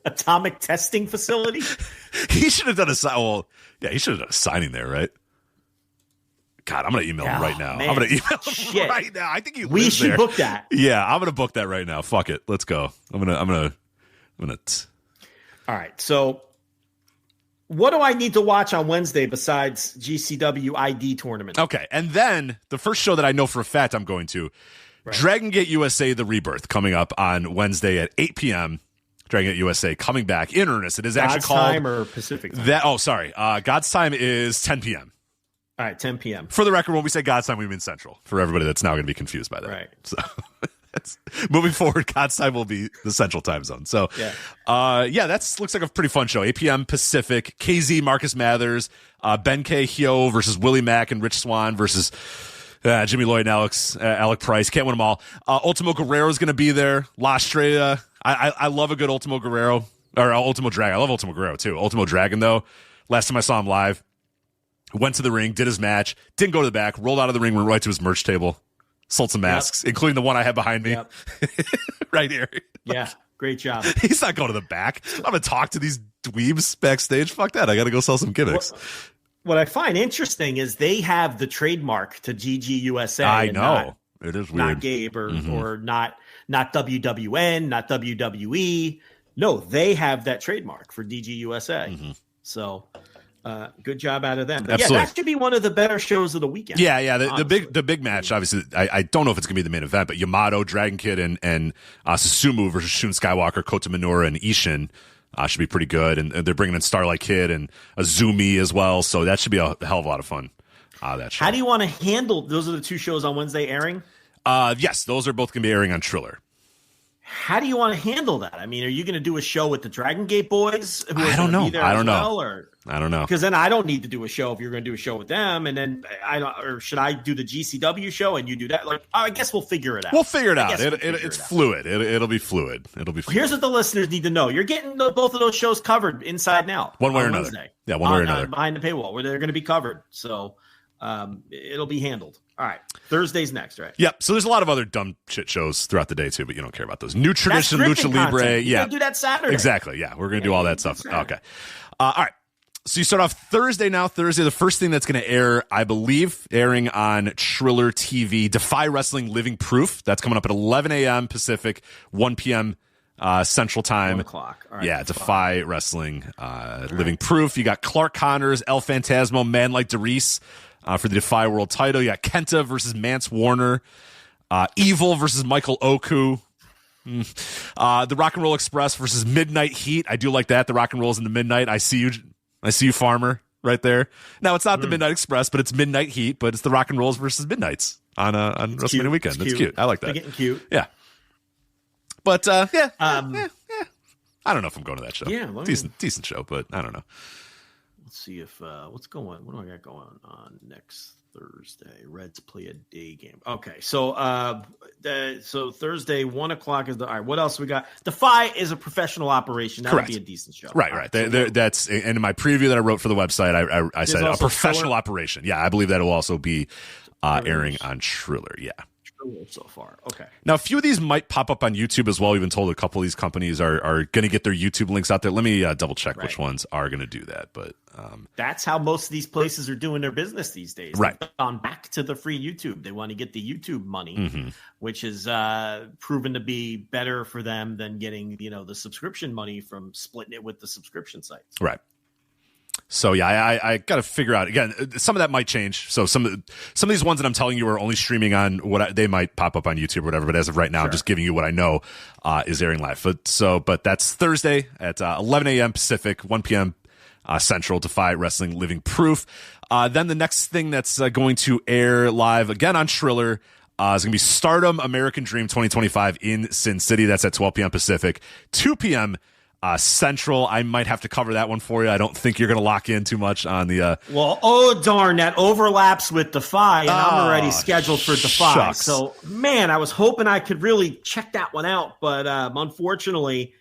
atomic testing facility? He should have done he should have done a signing there, right? God, I'm going to email him right now. Man. I'm going to email him right now. I think we should there. book that. Yeah, I'm going to book that right now. Fuck it. Let's go. I'm going to All right. So what do I need to watch on Wednesday besides GCW ID tournament? Okay. And then the first show that I know for a fact I'm going to, Dragon Gate USA The Rebirth, coming up on Wednesday at 8 p.m. Dragon Gate USA coming back in earnest. It is actually God's called time or Pacific time? Sorry. God's time is 10 p.m. All right, 10 p.m. For the record, when we say God's time, we mean Central. For everybody that's now going to be confused by that. Right. So moving forward, God's time will be the Central time zone. So, that looks like a pretty fun show. 8 p.m. Pacific. KZ, Marcus Mathers, Ben K. Hyo versus Willie Mack and Rich Swann versus Jimmy Lloyd and Alec Price. Can't win them all. Ultimo Guerrero is going to be there. La Estrella. I love a good Ultimo Guerrero. Or Ultimo Dragon. I love Ultimo Guerrero, too. Ultimo Dragon, though, last time I saw him live, went to the ring, did his match, didn't go to the back, rolled out of the ring, went right to his merch table, sold some masks, including the one I have behind me right here. Yeah, great job. He's not going to the back. I'm going to talk to these dweebs backstage. Fuck that. I got to go sell some gimmicks. What I find interesting is they have the trademark to GGUSA. I know. It is weird. Not Gabe or not WWN, not WWE. No, they have that trademark for DGUSA. Mm-hmm. So good job out of them. But Absolutely. Yeah, that should be one of the better shows of the weekend. Yeah. The big match, obviously, I don't know if it's going to be the main event, but Yamato, Dragon Kid, and Susumu versus Shun Skywalker, Kota Minoura, and Ishin should be pretty good. And they're bringing in Starlight Kid and Azumi as well. So that should be a hell of a lot of fun. That show. How do you want to handle, those are the 2 shows on Wednesday airing? Yes, those are both going to be airing on Triller. How do you want to handle that? I mean, are you going to do a show with the Dragon Gate boys? I don't know. I don't know. I don't know. Because then I don't need to do a show if you're going to do a show with them. And then or should I do the GCW show and you do that? Like, I guess we'll figure it out. We'll figure it out. It's fluid. It'll be fluid. Here's what the listeners need to know. You're getting both of those shows covered inside and out. One way or another. Wednesday. Yeah, one way or another. Behind the paywall where they're going to be covered. So it'll be handled. All right. Thursday's next, right? Yep. So there's a lot of other dumb shit shows throughout the day too, but you don't care about those. New Tradition, Lucha Libre. Content. Yeah. We'll do that Saturday. Exactly. Yeah. We're going to do all that stuff. Okay. All right. So you start off Thursday now. Thursday, the first thing that's going to air, I believe, airing on Triller TV, Defy Wrestling Living Proof. That's coming up at 11 a.m. Pacific, 1 p.m. Central Time. 1 o'clock. All right, yeah, Defy Wrestling Living Proof. You got Clark Connors, El Phantasmo, Man Like DeReese for the Defy World title. You got Kenta versus Mance Warner. Evil versus Michael Oku. The Rock and Roll Express versus Midnight Heat. I do like that. The Rock and Roll's in the midnight. I see you, Farmer, right there. Now, it's not the Midnight Express, but it's Midnight Heat, but it's the Rock and Rolls versus Midnights on WrestleMania Weekend. That's cute. I like that. They're getting cute. Yeah. But, I don't know if I'm going to that show. Yeah. Decent show, but I don't know. Let's see if, what do I got going on next Thursday? Reds play a day game. Okay. So, so Thursday, 1 o'clock is all right. What else we got? Defy is a professional operation. That would be a decent show. Right. That's, and in my preview that I wrote for the website, I said a professional operation. Yeah. I believe that will also be airing on Triller. Yeah. so far. Okay. Now, a few of these might pop up on YouTube as well. We've been told a couple of these companies are going to get their YouTube links out there. Let me double check which ones are going to do that. But that's how most of these places are doing their business these days. Right. They've gone back to the free YouTube. They want to get the YouTube money, which is proven to be better for them than getting, the subscription money from splitting it with the subscription sites. Right. So yeah, I got to figure out again. Some of that might change. So some of these ones that I'm telling you are only streaming on they might pop up on YouTube or whatever. But as of right now, I'm just giving you what I know is airing live. But that's Thursday at 11 a.m. Pacific, 1 p.m. Central. Defy Wrestling Living Proof. Then the next thing that's going to air live again on Triller. Is going to be Stardom American Dream 2025 in Sin City. That's at 12 p.m. Pacific, 2 p.m. Central. I might have to cover that one for you. I don't think you're going to lock in too much on the. Well, darn, that overlaps with Defy, and I'm already scheduled for Defy. Shucks. So, man, I was hoping I could really check that one out, but unfortunately,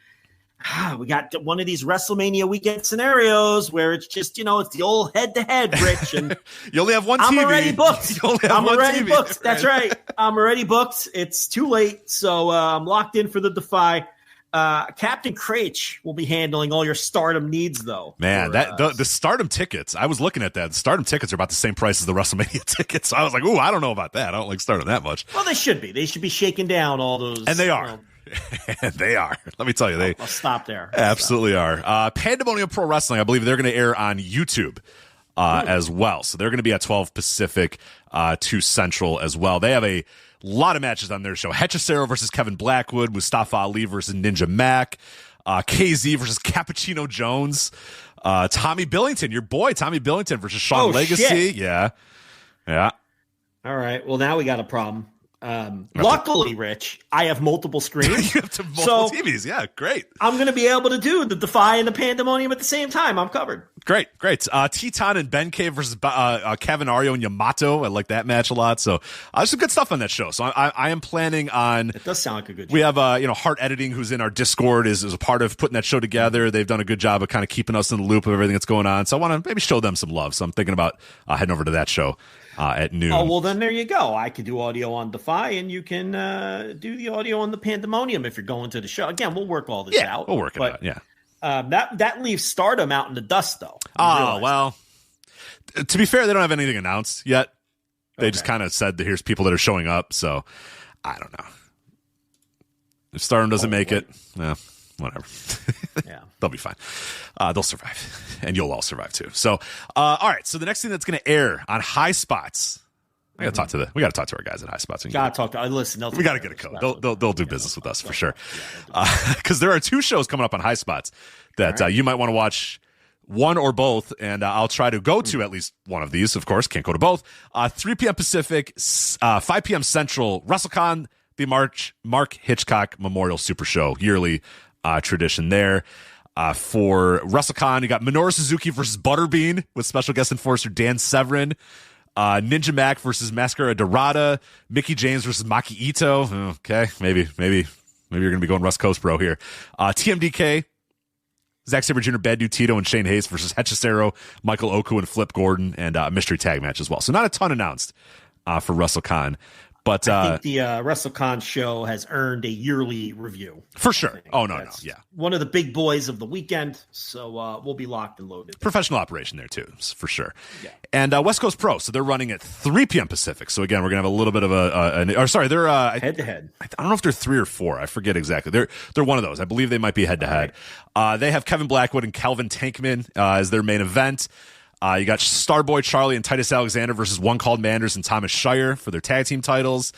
we got one of these WrestleMania weekend scenarios where it's just, it's the old head-to-head, Rich. And you only have one TV. I'm already booked. I'm already booked. That's right. I'm already booked. It's too late, so I'm locked in for the Defy. Captain Craich will be handling all your Stardom needs, though. Man, the Stardom tickets, I was looking at that. The Stardom tickets are about the same price as the WrestleMania tickets. So I was like, ooh, I don't know about that. I don't like Stardom that much. Well, they should be. They should be shaking down all those. And they are. And they are. Let me tell you, I'll stop there. Absolutely are. Pandemonium Pro Wrestling, I believe they're going to air on YouTube as well. So they're going to be at 12 Pacific, 2 Central as well. They have a lot of matches on their show. Hechicero versus Kevin Blackwood, Mustafa Ali versus Ninja Mac, KZ versus Cappuccino Jones, Tommy Billington, your boy Tommy Billington versus Sean Legacy. Shit. Yeah. All right. Well, now we got a problem. Luckily, Rich, I have multiple screens. You have multiple TVs. Yeah, great. I'm going to be able to do the Defy and the Pandemonium at the same time. I'm covered. Great. Teton and Benkei versus Cavanario and Yamato. I like that match a lot. So there's some good stuff on that show. So I am planning on. It does sound like a good show. We have Heart Editing, who's in our Discord, is a part of putting that show together. They've done a good job of kind of keeping us in the loop of everything that's going on. So I want to maybe show them some love. So I'm thinking about heading over to that show at noon. Oh, well, then there you go. I could do audio on Defy, and you can do the audio on the Pandemonium if you're going to the show. Again, we'll work all this out. We'll work it out, yeah. That leaves Stardom out in the dust, though. Oh, well, to be fair, they don't have anything announced yet. They just kind of said that here's people that are showing up, so I don't know. If Stardom doesn't make it, whatever. Yeah. They'll be fine. They'll survive, and you'll all survive too. So, all right. So the next thing that's going to air on High Spots, we got to talk to our guys at High Spots. Listen, we got to get a code. They'll do business with us for sure. Because there are 2 shows coming up on High Spots that you might want to watch. One or both, and I'll try to go to at least one of these. Of course, can't go to both. 3 p.m. Pacific, 5 p.m. Central. WrestleCon, the Mark Hitchcock Memorial Super Show, yearly tradition there. For WrestleCon, you got Minoru Suzuki versus Butterbean with special guest enforcer Dan Severin. Ninja Mac versus Mascara Dorada. Mickey James versus Maki Ito. Okay, maybe you're going to be going West Coast Bro here. TMDK. Zack Sabre Jr., Bad Dude Tito, and Shane Hayes versus Hechicero, Michael Oku, and Flip Gordon, and a mystery tag match as well. So not a ton announced for WrestleCon. But I think the WrestleCon show has earned a yearly review. For sure. Oh, no. Yeah. One of the big boys of the weekend. So we'll be locked and loaded. Professional operation there, too, for sure. Yeah. And West Coast Pro. So they're running at 3 p.m. Pacific. So, again, we're going to have a little bit of they're head-to-head. I don't know if they're 3 or 4. I forget exactly. They're one of those. I believe they might be head-to-head. Right. They have Kevin Blackwood and Calvin Tankman as their main event. You got Starboy Charlie and Titus Alexander versus One Called Manders and Thomas Shire for their tag team titles.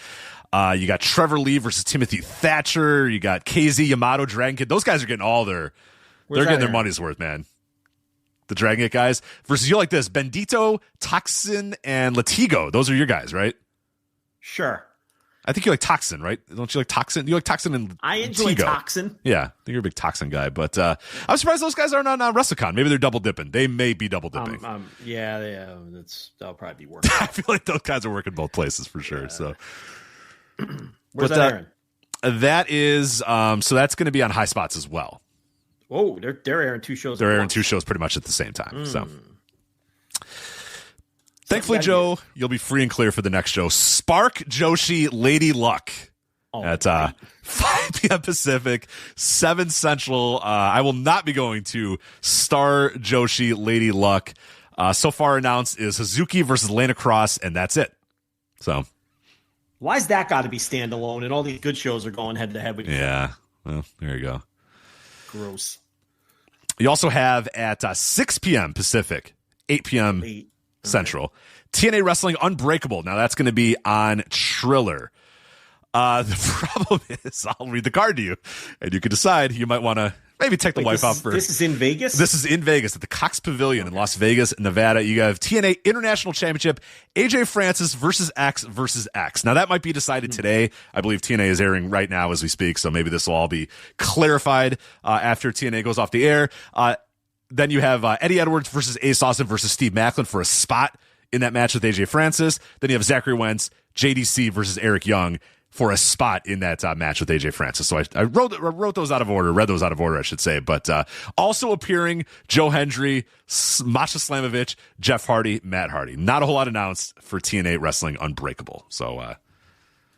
You got Trevor Lee versus Timothy Thatcher. You got KZ, Yamato, Dragon Kid. Those guys are getting they're getting their money's worth, man. The Dragon Kid guys versus you like this: Bendito, Toxin, and Latigo. Those are your guys, right? Sure. I think you like Toxin, right? Don't you like Toxin? You like Toxin and I enjoy Latigo. Toxin. Yeah, I think you're a big Toxin guy. But I'm surprised those guys aren't on WrestleCon. Maybe they're double dipping. They may be double dipping. That'll probably be working. I feel like those guys are working both places for sure. So. Where's that airing? That is so that's going to be on High Spots as well. Oh, they're airing 2 shows. They're airing 2 shows pretty much at the same time. So Thankfully, Joe, you'll be free and clear for the next show. Spark Joshi Lady Luck at 5 p.m. Pacific, 7 Central. I will not be going to Star Joshi Lady Luck. So far announced is Hazuki versus Lana Cross, and that's it. So, why's that got to be standalone? And all these good shows are going head to head with. Yeah, well, there you go. Gross. You also have at 6 p.m. Pacific, 8 p.m. Central, TNA Wrestling Unbreakable. Now that's going to be on Triller. The problem is, I'll read the card to you, and you can decide. You might want to maybe take the wife off for. This is in Vegas? This is in Vegas at the Cox Pavilion in Las Vegas, Nevada. You have TNA International Championship, AJ Francis versus X. Now that might be decided today. I believe TNA is airing right now as we speak, so maybe this will all be clarified after TNA goes off the air. Then you have Eddie Edwards versus Ace Austin versus Steve Macklin for a spot in that match with AJ Francis. Then you have Zachary Wentz, JDC versus Eric Young for a spot in that match with AJ Francis. So I wrote those out of order, read those out of order, I should say. But also appearing, Joe Hendry, Masha Slamovich, Jeff Hardy, Matt Hardy. Not a whole lot announced for TNA Wrestling Unbreakable. So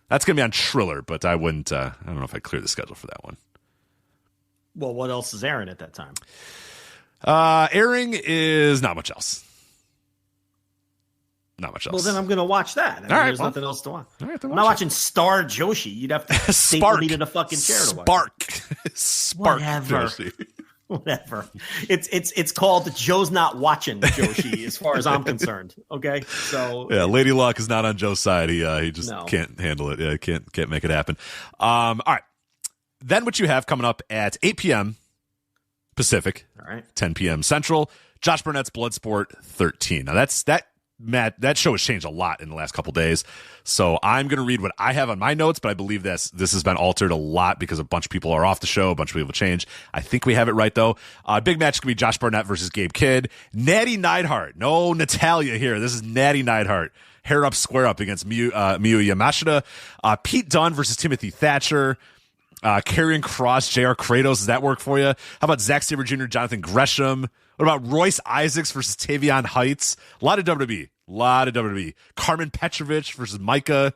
that's going to be on Triller, but I wouldn't, I don't know if I'd clear the schedule for that one. Well, what else is airing at that time? Airing is not much else. Not much else. Well, then I'm going to watch that. There's nothing else to watch. All right, I'm not watching Star Joshi. You'd have to Spark. needed a fucking chair to watch. Spark. Whatever. Joshi. Whatever. It's called Joe's Not Watching Joshi, as far as I'm concerned. Okay, so yeah, Lady Luck is not on Joe's side. He just can't handle it. Yeah, can't make it happen. All right. Then what you have coming up at 8 p.m. Pacific, all right, 10 p.m. Central, Josh Burnett's Bloodsport 13. Now that show has changed a lot in the last couple days. So I'm going to read what I have on my notes, but I believe this has been altered a lot because a bunch of people are off the show. A bunch of people change. I think we have it right, though. Big match could be Josh Barnett versus Gabe Kidd. Natty Neidhart. No Natalia here. This is Natty Neidhart. Hair up, square up against Miyu Yamashita. Pete Dunne versus Timothy Thatcher. Karrion Kross, JR Kratos. Does that work for you? How about Zack Sabre Jr., Jonathan Gresham? What about Royce Isaacs versus Tavion Heights? A lot of WWE. Carmen Petrovich versus Micah.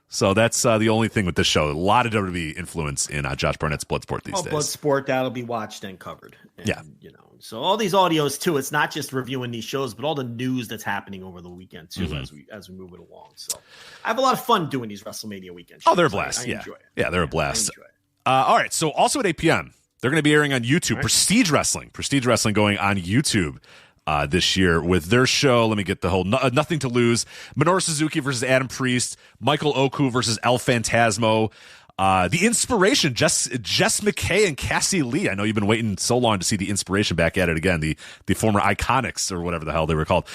So that's the only thing with this show. A lot of WWE influence in Josh Barnett's Bloodsport these days. Bloodsport, that'll be watched and covered. And, yeah. So all these audios too. It's not just reviewing these shows, but all the news that's happening over the weekend too, as we move it along. So I have a lot of fun doing these WrestleMania weekend shows. Oh, they're a blast. I enjoy it. Yeah, they're a blast. All right. So also at 8 p.m., they're going to be airing on YouTube. Right. Prestige Wrestling going on YouTube this year with their show. Let me get the whole Nothing to Lose. Minoru Suzuki versus Adam Priest. Michael Oku versus El Phantasmo. The Inspiration, Jess McKay and Cassie Lee. I know you've been waiting so long to see The Inspiration back at it again. The former Iconics or whatever the hell they were called.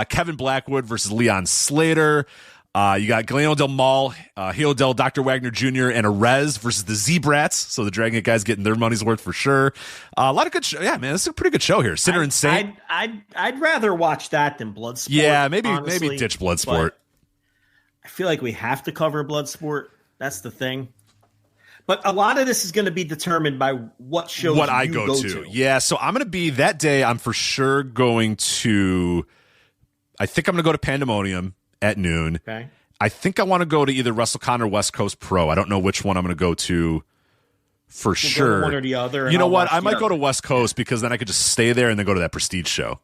Kevin Blackwood versus Leon Slater. You got Galeno Del Mal, Hilo Del Dr. Wagner Jr. and Arez versus the Z-Brats. So the Dragon Gate guys getting their money's worth for sure. A lot of good show. Yeah, man, this is a pretty good show here. Sinner and Saint. I'd rather watch that than Bloodsport. Yeah, maybe ditch Bloodsport. I feel like we have to cover Bloodsport. That's the thing. But a lot of this is going to be determined by what shows I go to. Yeah, so I'm going to be that day. I'm for sure going to. I think I'm going to go to Pandemonium at noon. Okay. I think I want to go to either WrestleCon or West Coast Pro. I don't know which one I'm going to go to for sure. Go to one or the other. You know what? I might go to West Coast because then I could just stay there and then go to that Prestige show.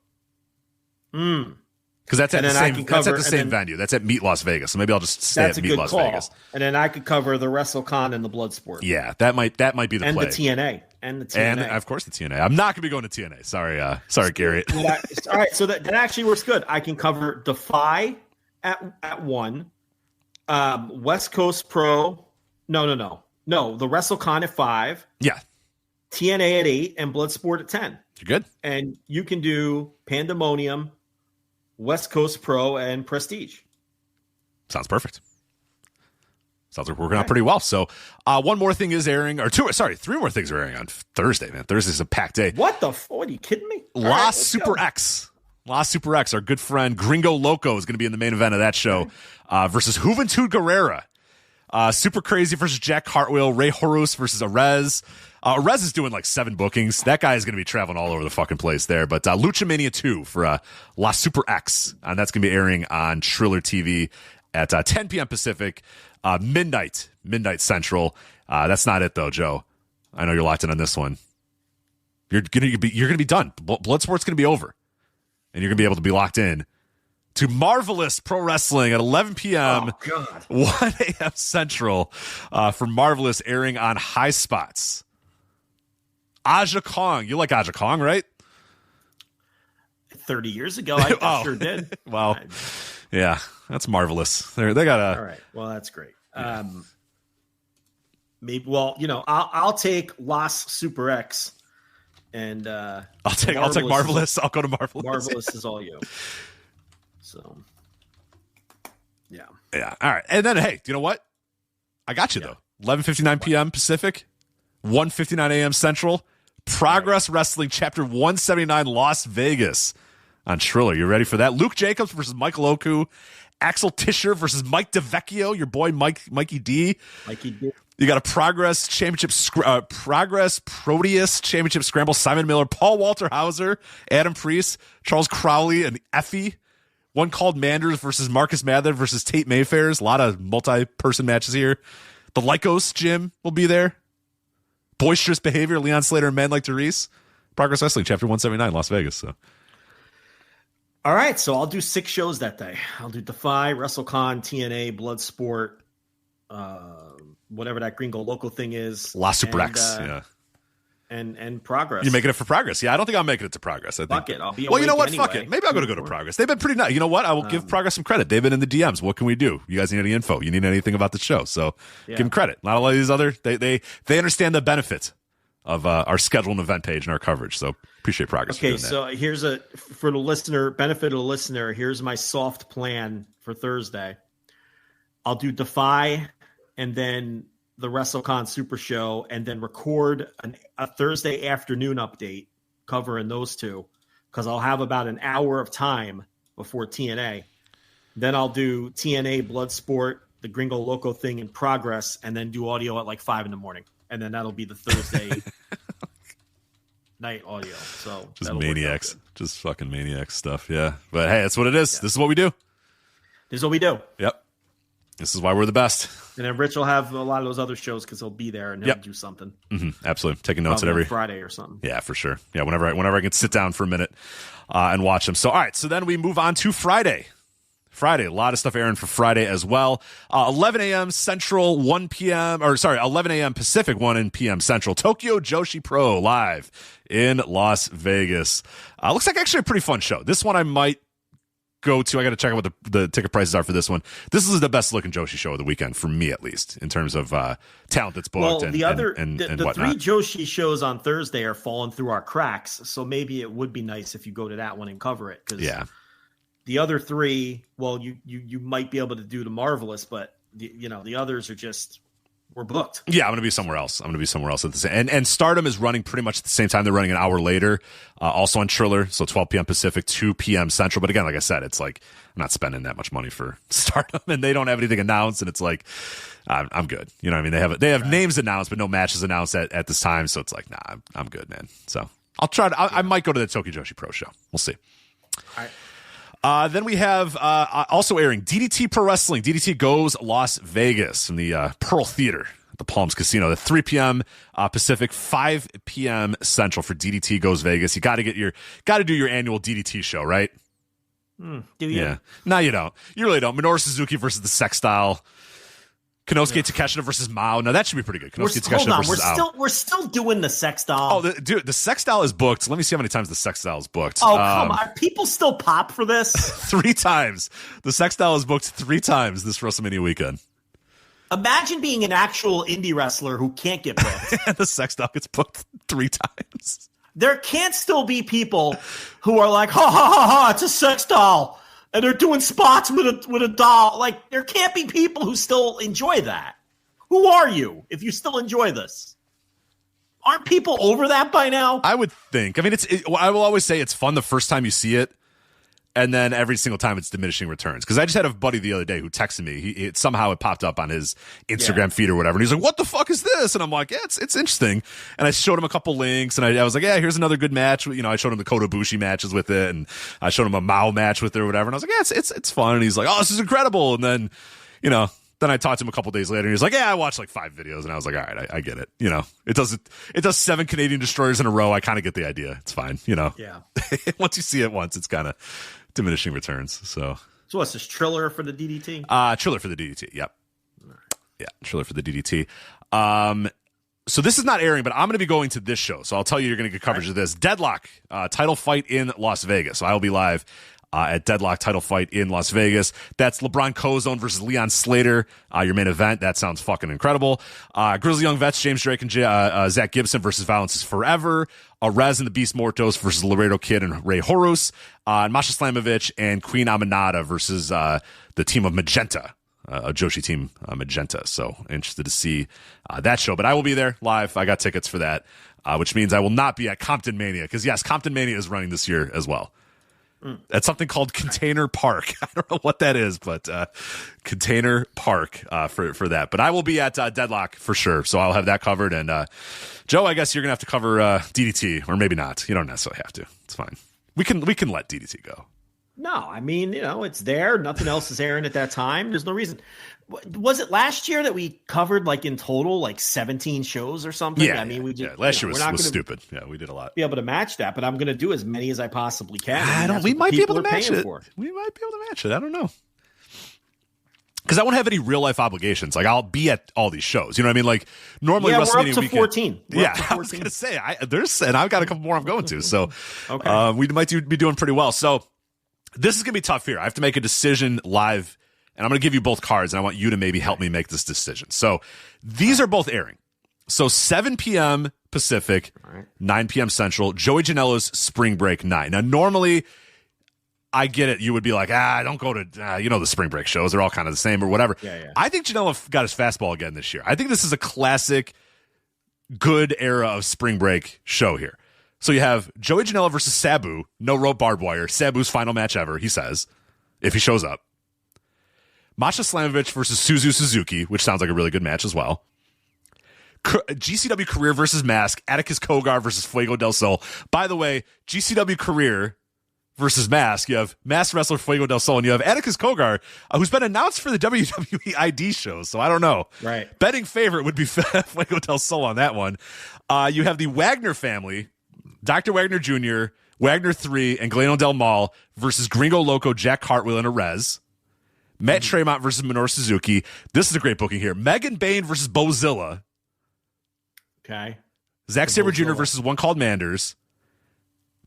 Because that's at the same venue. That's at Meet Las Vegas. So maybe I'll just stay at Meet Las Vegas. And then I could cover the WrestleCon and the Bloodsport. Yeah, that might be the play. And the TNA. And of course the TNA. I'm not going to be going to TNA. Sorry, Garrett. All right, so that actually works good. I can cover Defy at 1, West Coast Pro. No, the WrestleCon at 5. Yeah. TNA at 8 and Bloodsport at 10. You're good. And you can do Pandemonium, West Coast Pro, and Prestige. Sounds perfect. Sounds like we're working out pretty well. So one more thing is airing, or three more things are airing on Thursday, man. Thursday's a packed day. What are you kidding me? La Super X, our good friend Gringo Loco is going to be in the main event of that show versus Juventud Guerrera. Super Crazy versus Jack Cartwheel. Ray Horus versus Arez. Rez is doing like 7 bookings. That guy is going to be traveling all over the fucking place there. But Lucha Mania 2 for La Super X. And that's going to be airing on Triller TV at 10 p.m. Pacific, midnight Central. That's not it, though, Joe. I know you're locked in on this one. You're gonna be done. Bloodsport's gonna be over, and you're gonna be able to be locked in to Marvelous Pro Wrestling at 11 p.m. 1 a.m. Central for Marvelous, airing on High Spots. Aja Kong, you like Aja Kong, right? 30 years ago, I sure did. Well, yeah, that's Marvelous. They got a. All right, well, that's great. Maybe. Well, I'll take Las Super X. And I'll take Marvelous. I'll go to Marvelous. Marvelous is all you. So, yeah. All right. And then, hey, you know what? I got you though. 11:59 p.m. Pacific, 1:59 a.m. Central. Progress Wrestling Chapter 179 Las Vegas on Triller. You ready for that? Luke Jacobs versus Michael Oku. Axel Tischer versus Mike DeVecchio. Your boy Mikey D. You got a Progress Championship, Progress Proteus Championship Scramble. Simon Miller, Paul Walter Hauser, Adam Priest, Charles Crowley, and Effie. One called Manders versus Marcus Mather versus Tate Mayfairs. A lot of multi-person matches here. The Lycos Gym will be there. Boisterous Behavior, Leon Slater, and Men Like Therese. Progress Wrestling, Chapter 179, Las Vegas. So. All right, so I'll do 6 shows that day. I'll do Defy, WrestleCon, TNA, Bloodsport, whatever that Gringo Local thing is. La Super X, yeah. And Progress. You're making it for Progress. Yeah, I don't think I'm making it to Progress. I think. Fuck it. I'll be well, you know what? Anyway. Fuck it. Maybe I'll go to Progress. They've been pretty nice. You know what? I will give Progress some credit. They've been in the DMs. What can we do? You guys need any info? You need anything about the show? So give them credit. Not a lot of these other, they understand the benefit of our schedule and event page and our coverage. So appreciate Progress. Okay, so here's for the listener, benefit of the listener, here's my soft plan for Thursday. I'll do Defy and then the WrestleCon Super Show, and then record a Thursday afternoon update covering those two, because I'll have about an hour of time before TNA. Then I'll do TNA, Bloodsport, the Gringo Loco thing in Progress, and then do audio at like 5 a.m. And then that'll be the Thursday night audio. So just maniacs, just fucking maniacs stuff. Yeah, but hey, that's what it is. Yeah. This is what we do. This is what we do. Yep. This is why we're the best. And then Rich will have a lot of those other shows because he'll be there and he'll do something. Mm-hmm. Absolutely. Taking notes at every Friday or something. Yeah, for sure. Yeah, whenever I can sit down for a minute and watch them. So, all right. So then we move on to Friday. A lot of stuff airing for Friday as well. 11 a.m. Central, 11 a.m. Pacific, 1 p.m. Central. Tokyo Joshi Pro live in Las Vegas. Looks like actually a pretty fun show. This one I might go to. I got to check out what the ticket prices are for this one. This is the best looking Joshi show of the weekend for me, at least, in terms of talent that's booked. Well, the 3 Joshi shows on Thursday are falling through our cracks, so maybe it would be nice if you go to that one and cover it. Because the other 3, well, you might be able to do the Marvelous, but the others are just. We're booked. Yeah, I'm going to be somewhere else. at the same. And Stardom is running pretty much at the same time. They're running an hour later, also on Triller, so 12 p.m. Pacific, 2 p.m. Central. But again, like I said, it's like I'm not spending that much money for Stardom, and they don't have anything announced, and it's like I'm good. You know what I mean? They have names announced, but no matches announced at this time, so it's like, nah, I'm good, man. So I'll try to. I might go to the Tokyo Joshi Pro show. We'll see. All right. Then we have also airing DDT Pro Wrestling. DDT Goes Las Vegas from the Pearl Theater at the Palms Casino. At 3 p.m. Pacific, 5 p.m. Central for DDT Goes Vegas. You got to do your annual DDT show, right? Do you? Yeah. No, you don't. You really don't. Minoru Suzuki versus the Sextile. Konosuke Takeshita versus Mao. No, that should be pretty good. Konosuke Takeshita versus Ao. We're still doing the Sextile. Oh, the Sextile is booked. Let me see how many times the Sextile is booked. Oh, come on. People still pop for this? 3 times. The Sextile is booked 3 times this WrestleMania weekend. Imagine being an actual indie wrestler who can't get booked. The Sextile gets booked 3 times. There can't still be people who are like, ha, ha, ha, ha, it's a Sextile. And they're doing spots with a doll. Like, there can't be people who still enjoy that. Who are you if you still enjoy this? Aren't people over that by now? I would think. I mean, I will always say it's fun the first time you see it. And then every single time it's diminishing returns. Because I just had a buddy the other day who texted me. Somehow it popped up on his Instagram feed or whatever. And he's like, what the fuck is this? And I'm like, yeah, it's interesting. And I showed him a couple links. And I was like, yeah, here's another good match. I showed him the Kota Ibushi matches with it. And I showed him a Mao match with it or whatever. And I was like, yeah, it's fun. And he's like, oh, this is incredible. And then, then I talked to him a couple days later. And he was like, yeah, I watched like 5 videos. And I was like, all right, I get it. It does 7 Canadian destroyers in a row. I kind of get the idea. It's fine. Yeah. Once you see it once, it's kind of diminishing returns. So what's this, Triller for the DDT? Triller for the DDT. Yep. Yeah, Triller for the DDT. So this is not airing, but I'm going to be going to this show. So I'll tell you, you're going to get coverage of this. Deadlock, title fight in Las Vegas. So I will be live at Deadlock title fight in Las Vegas. That's LeBron Cozone versus Leon Slater, your main event. That sounds fucking incredible. Grizzly Young Vets, James Drake and Zach Gibson versus Violence is Forever. Rez and the Beast Mortos versus Laredo Kid and Ray Horus. And Masha Slamovich and Queen Aminata versus the team of Magenta. A Joshi team, Magenta. So interested to see that show. But I will be there live. I got tickets for that, which means I will not be at Compton Mania. Because, yes, Compton Mania is running this year as well. That's something called Container Park. I don't know what that is, but Container Park for that. But I will be at Deadlock for sure, so I'll have that covered. And Joe, I guess you're gonna have to cover DDT, or maybe not. You don't necessarily have to. It's fine. We can let DDT go. No, I mean, it's there. Nothing else is airing at that time. There's no reason. Was it last year that we covered like in total like 17 shows or something? Yeah, I mean, we did. Last year was stupid. Yeah, we did a lot. Be able to match that, but I'm going to do as many as I possibly can. We might be able to match it. We might be able to match it. I don't know. Because I won't have any real life obligations. Like I'll be at all these shows. You know what I mean? Like normally WrestleMania we're up to weekend, 14. I was going to say and I've got a couple more I'm going to. So okay. We might be doing pretty well. So this is going to be tough here. I have to make a decision live. And I'm going to give you both cards, and I want you to maybe help me make this decision. So these are both airing. So 7 p.m. Pacific, 9 p.m. Central, Joey Janela's Spring Break 9. Now, normally, I get it. You would be like, don't go to, the Spring Break shows. They're all kind of the same or whatever. Yeah. I think Janela got his fastball again this year. I think this is a classic, good era of Spring Break show here. So you have Joey Janela versus Sabu, no rope barbed wire. Sabu's final match ever, he says, if he shows up. Masha Slamovich versus Suzu Suzuki, which sounds like a really good match as well. GCW Career versus Mask, Atticus Kogar versus Fuego del Sol. By the way, GCW Career versus Mask, you have Masked Wrestler Fuego del Sol, and you have Atticus Kogar, who's been announced for the WWE ID shows, so I don't know. Right. Betting favorite would be Fuego del Sol on that one. You have the Wagner family, Dr. Wagner Jr., Wagner 3, and Galeno Del Mal versus Gringo Loco, Jack Cartwheel, and Arez. Matt Tremont versus Minoru Suzuki. This is a great booking here. Megan Bain versus Bozilla. Okay. Zack Sabre Jr. versus One Called Manders.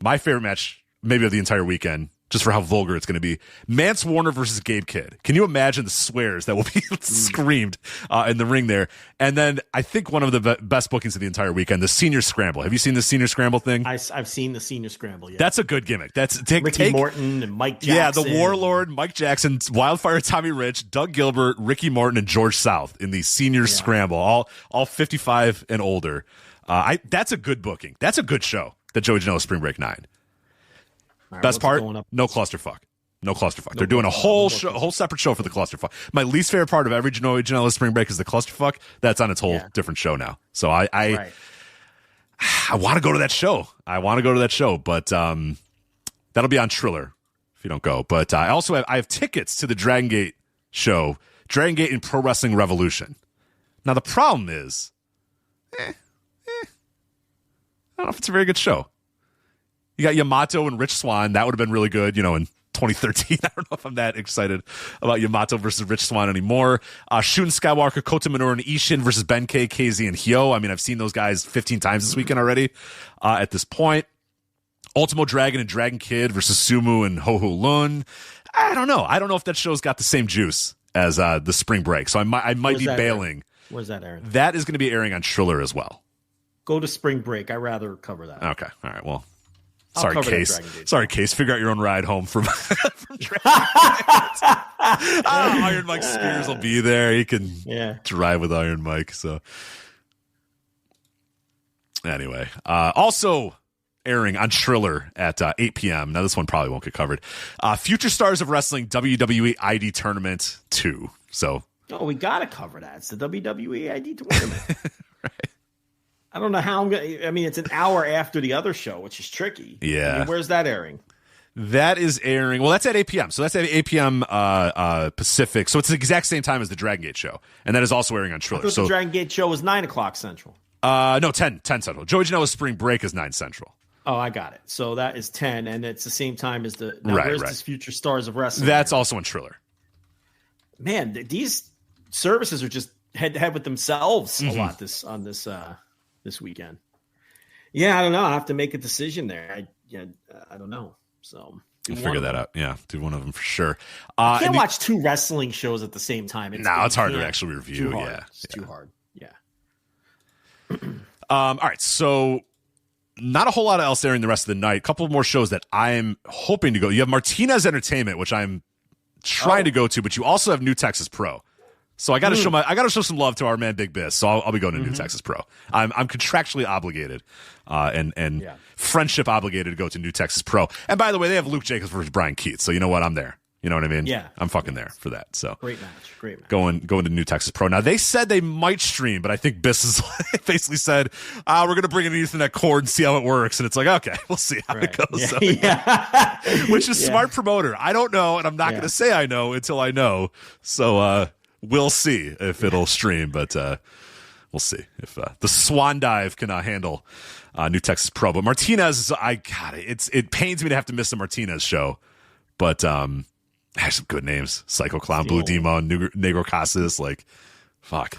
My favorite match, maybe of the entire weekend, just for how vulgar it's going to be. Mance Warner versus Gabe Kidd. Can you imagine the swears that will be screamed in the ring there? And then I think one of the best bookings of the entire weekend, the Senior Scramble. Have you seen the Senior Scramble thing? I've seen the Senior Scramble, yeah. That's a good gimmick. That's Ricky Morton and Mike Jackson. Yeah, the Warlord, Mike Jackson, Wildfire Tommy Rich, Doug Gilbert, Ricky Morton, and George South in the Senior Scramble, all 55 and older. That's a good booking. That's a good show, the Joey Janela Spring Break 9. Right, best part, no clusterfuck. No clusterfuck. They're doing a whole separate show for the clusterfuck. My least favorite part of every Joey Janela Spring Break is the clusterfuck. That's on its whole different show now. So I want to go to that show. But that'll be on Triller if you don't go. But I also have tickets to the Dragon Gate show, Dragon Gate and Pro Wrestling Revolution. Now the problem is, I don't know if it's a very good show. You got Yamato and Rich Swann. That would have been really good, in 2013. I don't know if I'm that excited about Yamato versus Rich Swann anymore. Shun Skywalker, Kota Minoru, and Ishin versus Ben K, KZ, and Hyo. I mean, I've seen those guys 15 times this weekend already at this point. Ultimo Dragon and Dragon Kid versus Sumu and Ho Ho Lun. I don't know. I don't know if that show's got the same juice as the Spring Break. So I might be bailing. Where's that airing? That is going to be airing on Triller as well. Go to Spring Break. I'd rather cover that. Okay. All right. Well, sorry, Case. Sorry, Case. Figure out your own ride home from Dragon Gate. Iron Mike Spears will be there. He can drive with Iron Mike. So anyway, also airing on Triller at 8 p.m. Now, this one probably won't get covered. Future Stars of Wrestling WWE ID Tournament 2. So, we got to cover that. It's the WWE ID Tournament. right. I don't know how I'm going to. I mean, it's an hour after the other show, which is tricky. Yeah. I mean, where's that airing? That is airing. Well, that's at 8 p.m. So that's at 8 p.m. Pacific. So it's the exact same time as the Dragon Gate show. And that is also airing on Triller. So the Dragon Gate show was 9 o'clock Central. No, 10 Central. Joey Janela's Spring Break is 9 Central. Oh, I got it. So that is 10, and it's the same time as the. Now, right, where's right. this Future Stars of Wrestling? That's also on Triller. Man, these services are just head to head with themselves a lot this weekend. Yeah, I don't know. I have to make a decision there. I don't know. So we'll figure that out. Yeah, do one of them for sure. I can't watch two wrestling shows at the same time. It's hard to actually review. It's too hard. Yeah. All right, so not a whole lot else airing the rest of the night. A couple more shows that I'm hoping to go. You have Martinez Entertainment, which I'm trying to go to, but you also have New Texas Pro. So I got to show some love to our man Big Biz. So I'll be going to New Texas Pro. I'm contractually obligated, and friendship obligated to go to New Texas Pro. And by the way, they have Luke Jacobs versus Brian Keith. So you know what? I'm there. You know what I mean? Yeah, I'm fucking there for that. So great match. Going to New Texas Pro. Now they said they might stream, but I think Biss is basically said we're going to bring in an Ethernet cord and see how it works. And it's like, okay, we'll see how it goes. Yeah. So, which is smart promoter. I don't know, and I'm not going to say I know until I know. So we'll see if it'll stream, but we'll see if the Swan Dive can handle New Texas Pro. But Martinez, it pains me to have to miss the Martinez show, but has some good names: Psycho Clown, Blue Demon, Negro Casas. Like, fuck.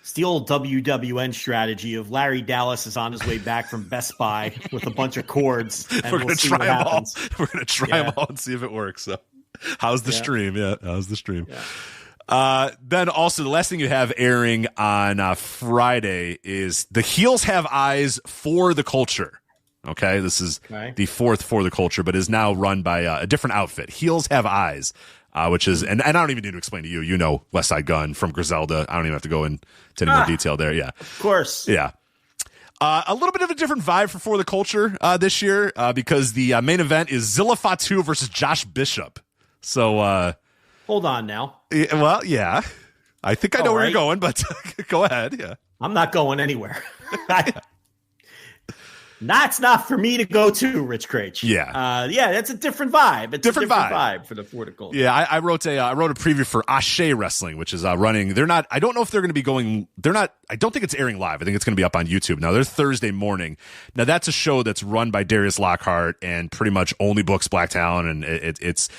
It's the old WWN strategy of Larry Dallas is on his way back from Best Buy with a bunch of cords, and we're going to try them all. We're going to try them all and see if it works. So, how's the stream? Yeah, how's the stream? Yeah. Then also the last thing you have airing on Friday is the Heels Have Eyes for the Culture. Okay, this is the fourth for the Culture, but is now run by a different outfit. Heels Have Eyes, which is, and I don't even need to explain to you. You know West Side Gun from Griselda. I don't even have to go into any more detail there. Yeah, of course. Yeah. A little bit of a different vibe for the Culture this year because the main event is Zilla Fatu versus Josh Bishop. So hold on now. Well, yeah. I think I know where you're going, but go ahead. Yeah. I'm not going anywhere. That's not for me to go to, Rich Craich. Yeah. That's a different vibe. It's different vibe for the Fortical. Yeah, I wrote a preview for Ashe Wrestling, which is running. They're not, I don't know if they're going to be going, I don't think it's airing live. I think it's going to be up on YouTube. Now, they're Thursday morning. Now, that's a show that's run by Darius Lockhart and pretty much only books Black Talent. And it's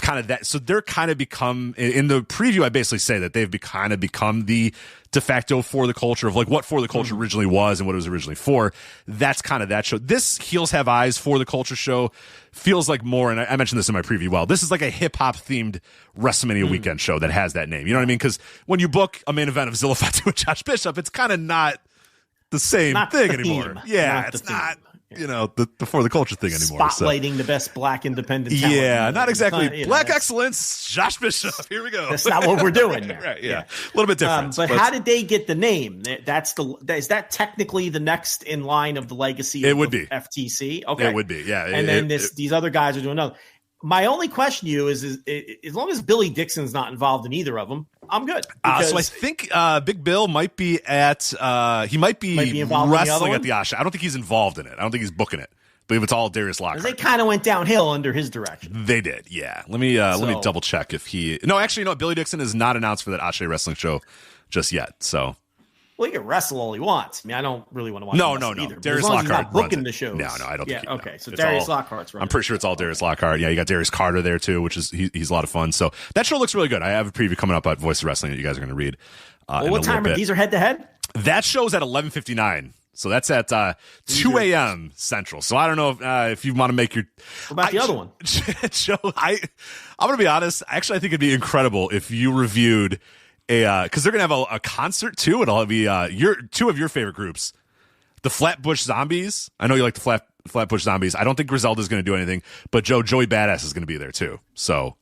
kind of that. So they're kind of become, in the preview, I basically say that they've kind of become the de facto For the Culture of like what For the Culture originally was and what it was originally for. That's kind of that show. This Heels Have Eyes For the Culture show feels like more, and I mentioned this in my preview. Well, this is like a hip hop themed WrestleMania weekend show that has that name. You know what I mean? Because when you book a main event of Zilla Fatu and Josh Bishop, it's kind of not the same thing anymore. Yeah, it's not. You know, the For the Culture thing anymore. Spotlighting the best black independent talent. Yeah, not exactly. Black excellence, Josh Bishop. Here we go. That's not what we're doing there. Right, yeah. A little bit different. But how did they get the name? Is that technically the next in line of the legacy of the FTC? Okay. It would be, yeah. And then these other guys are doing another. My only question to you is as long as Billy Dixon's not involved in either of them, I'm good. So I think Big Bill might be he might be wrestling at the Asha. I don't think he's involved in it. I don't think he's booking it. I believe it's all Darius Lockhart. They kind of went downhill under his direction. They did, yeah. Let me double check if he. No, actually, Billy Dixon is not announced for that Asha wrestling show just yet. So. Well, he can wrestle all he wants. I mean, I don't really want to watch No. either. Darius Lockhart not booking the shows. No, I don't think. Okay, so Darius Lockhart's running. I'm pretty sure it's all Darius Lockhart. Yeah, you got Darius Carter there too, which is he's a lot of fun. So that show looks really good. I have a preview coming up at Voice of Wrestling that you guys are going to read. What time are these? Are head to head? That show's at 11:59. So that's at 2 a.m. Central. So I don't know if you want to make your. What about the other one? Joe, I'm going to be honest. Actually, I think it'd be incredible if you reviewed because they're going to have a concert too. It'll be two of your favorite groups, the Flatbush Zombies. I know you like the Flatbush Zombies. I don't think Griselda's going to do anything, but Joey Badass is going to be there too. So.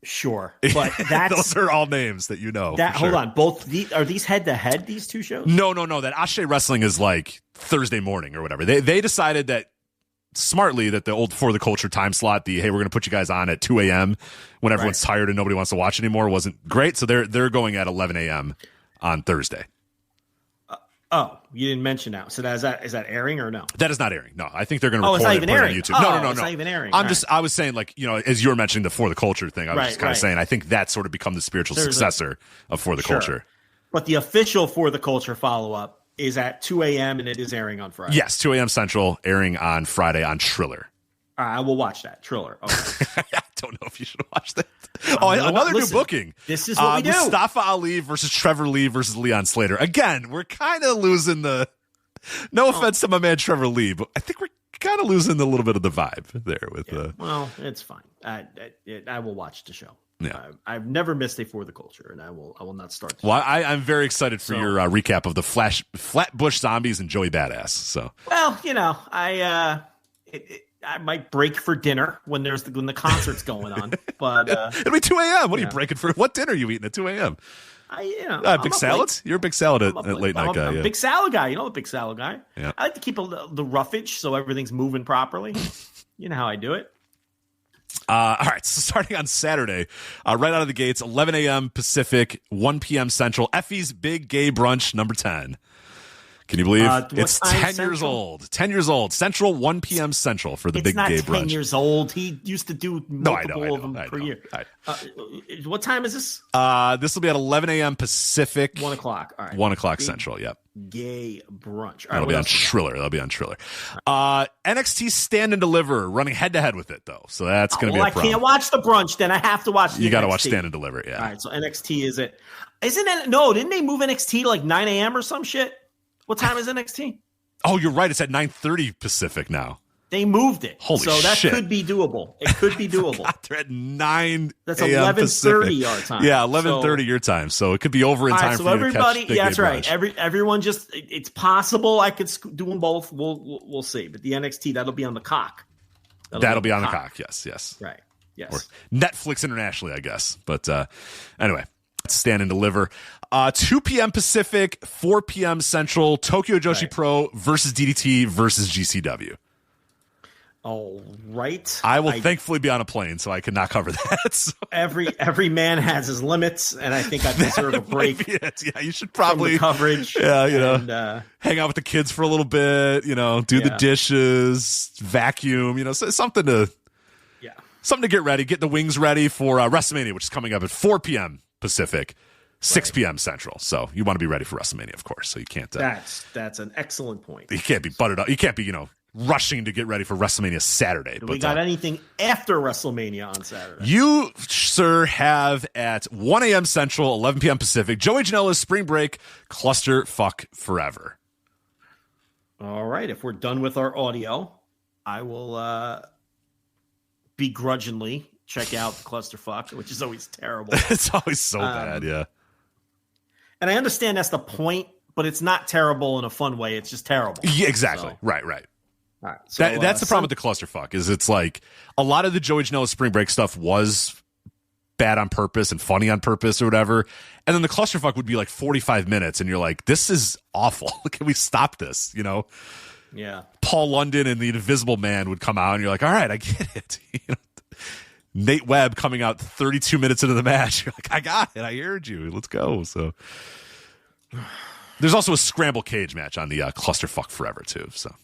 Sure, but that's those are all names that you know. Hold on, are these head to head? These two shows? No. That Ashe Wrestling is like Thursday morning or whatever. They decided that smartly that the old For the Culture time slot, hey, we're going to put you guys on at 2 a.m. when everyone's tired and nobody wants to watch anymore, wasn't great. So they're going at 11 a.m. on Thursday. You didn't mention that. So is that airing or no? That is not airing. No, I think they're going to record it and put it on YouTube. No. It's not even airing. I was saying, like, as you were mentioning the For the Culture thing, I was just kind of saying, I think that's sort of become the spiritual successor of For the Culture. But the official For the Culture follow-up is at 2 a.m. and it is airing on Friday. Yes, 2 a.m. Central, airing on Friday on Triller. All right, I will watch that. Triller. Okay. I don't know if you should watch that. Another new booking. This is what we do. Mustafa Ali versus Trevor Lee versus Leon Slater. Again, we're kind of losing the... No offense to my man Trevor Lee, but I think we're kind of losing a little bit of the vibe there. Well, it's fine. I will watch the show. Yeah. I've never missed a For the Culture, and I will not start. Well, I'm very excited for your recap of the Flatbush Zombies and Joey Badass. So, well, I might break for dinner when the concert's going on, but it'll be 2 a.m. What are you breaking for? What dinner are you eating at 2 a.m.? Big salads? You're a big salad at late night guy. I'm a big salad guy. You know the big salad guy. Yeah. I like to keep the roughage so everything's moving properly. You know how I do it. All right, so starting on Saturday, right out of the gates, 11 a.m. Pacific, 1 p.m. Central, Effie's Big Gay Brunch number 10. Can you believe it's 10 years old? 10 years old. Central, 1 p.m. Central for the Big Gay Brunch. It's not 10 years old. He used to do multiple of them per year. What time is this? This will be at 11 a.m. Pacific. 1 o'clock. All right. 1 o'clock Central, yep. Gay Brunch. That'll be on Triller. NXT Stand and Deliver, running head-to-head with it, though. So that's going to be a problem. I can't watch the brunch, then I have to watch the You got to watch Stand and Deliver, yeah. All right, so NXT is it? Isn't it? No, didn't they move NXT to like 9 a.m. or some shit? What time is NXT? Oh, you're right. It's at 9:30 Pacific now. They moved it. Holy so that shit. could be doable. It could be doable. They're at 9 That's a.m. 11:30 our time. Yeah, 11:30 your time. So it could be over in time for you to catch Big that's Gay right. Brunch. Everyone just, it's possible I could do them both. We'll see. But the NXT, that'll be on the cock. That'll be on the cock. Yes. Right. Yes. Or Netflix internationally, I guess. But anyway, Stand and Deliver. 2 p.m. Pacific, 4 p.m. Central, Tokyo Joshi Pro versus DDT versus GCW. All right. I will thankfully be on a plane, so I could not cover that. So. Every man has his limits, and I think I deserve a break. Yeah, you should probably from the coverage. Yeah, hang out with the kids for a little bit. Do the dishes, vacuum. Something to get ready, get the wings ready for WrestleMania, which is coming up at 4 p.m. Pacific. 6 p.m. Central. So you want to be ready for WrestleMania, of course. So you can't. That's an excellent point. You can't be buttered up. You can't be, rushing to get ready for WrestleMania Saturday. Do we got anything after WrestleMania on Saturday? You, sir, have at 1 a.m. Central, 11 p.m. Pacific, Joey Janela's Spring Break Cluster Fuck Forever. All right. If we're done with our audio, I will begrudgingly check out the Clusterfuck, which is always terrible. It's always so bad, yeah. And I understand that's the point, but it's not terrible in a fun way. It's just terrible. Yeah, exactly. So. Right. All right. So, that's the problem with the Clusterfuck, is it's like a lot of the Joey Janela Spring Break stuff was bad on purpose and funny on purpose or whatever. And then the Clusterfuck would be like 45 minutes, and you're like, this is awful. Can we stop this? Yeah. Paul London and the Invisible Man would come out, and you're like, all right, I get it. Nate Webb coming out 32 minutes into the match. You're like, I got it. I heard you. Let's go. So there's also a scramble cage match on the Clusterfuck Forever too. So.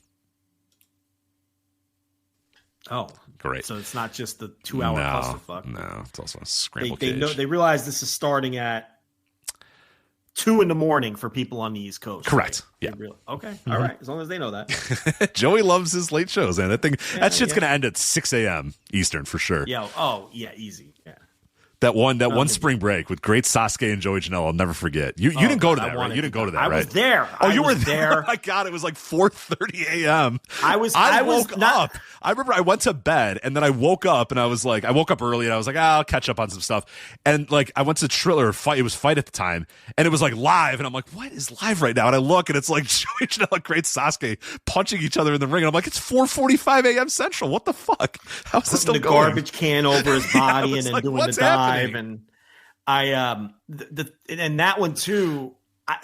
Oh, great. So it's not just the 2-hour Clusterfuck. No, it's also a scramble cage. They realize this is starting at 2 a.m. for people on the East Coast. Correct. Right? Yeah. Okay. Mm-hmm. All right. As long as they know that. Joey loves his late shows, man. That shit's going to end at 6 a.m. Eastern for sure. Yeah. Oh, yeah. Easy. Yeah. That one Spring Break with great Sasuke and Joey Janela, I'll never forget. You didn't go to that, right? You didn't go to that, right? I was there. Oh, you were there? Oh my God, it was like 4:30 a.m. I woke up. I remember I went to bed and then I woke up and I woke up early and I was like, I'll catch up on some stuff. And like I went to Triller Fight. It was Fight at the time, and it was like live. And I'm like, what is live right now? And I look and it's like Joey Janela, great Sasuke punching each other in the ring. And I'm like, it's 4:45 a.m. Central. What the fuck? How is this still the going? Garbage can over his body and then like, doing what's the dive. live, and I and that one too.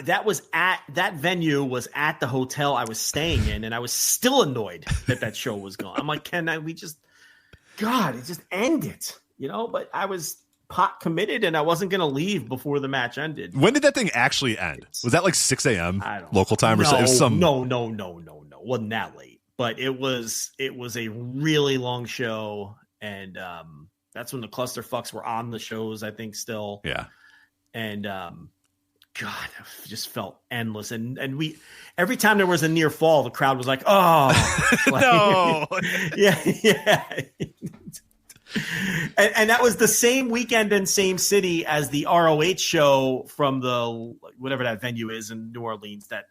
That venue was at the hotel I was staying in, and I was still annoyed that show was gone. I'm like, it just end it, But I was pot committed, and I wasn't going to leave before the match ended. When did that thing actually end? Was that like 6 a.m. local time or something? No. It wasn't that late, but it was a really long show, and that's when the clusterfucks were on the shows, I think, still. Yeah, and God, it just felt endless. And we, every time there was a near fall, the crowd was like, oh, no. yeah. And that was the same weekend and same city as the ROH show from the, whatever that venue is in New Orleans that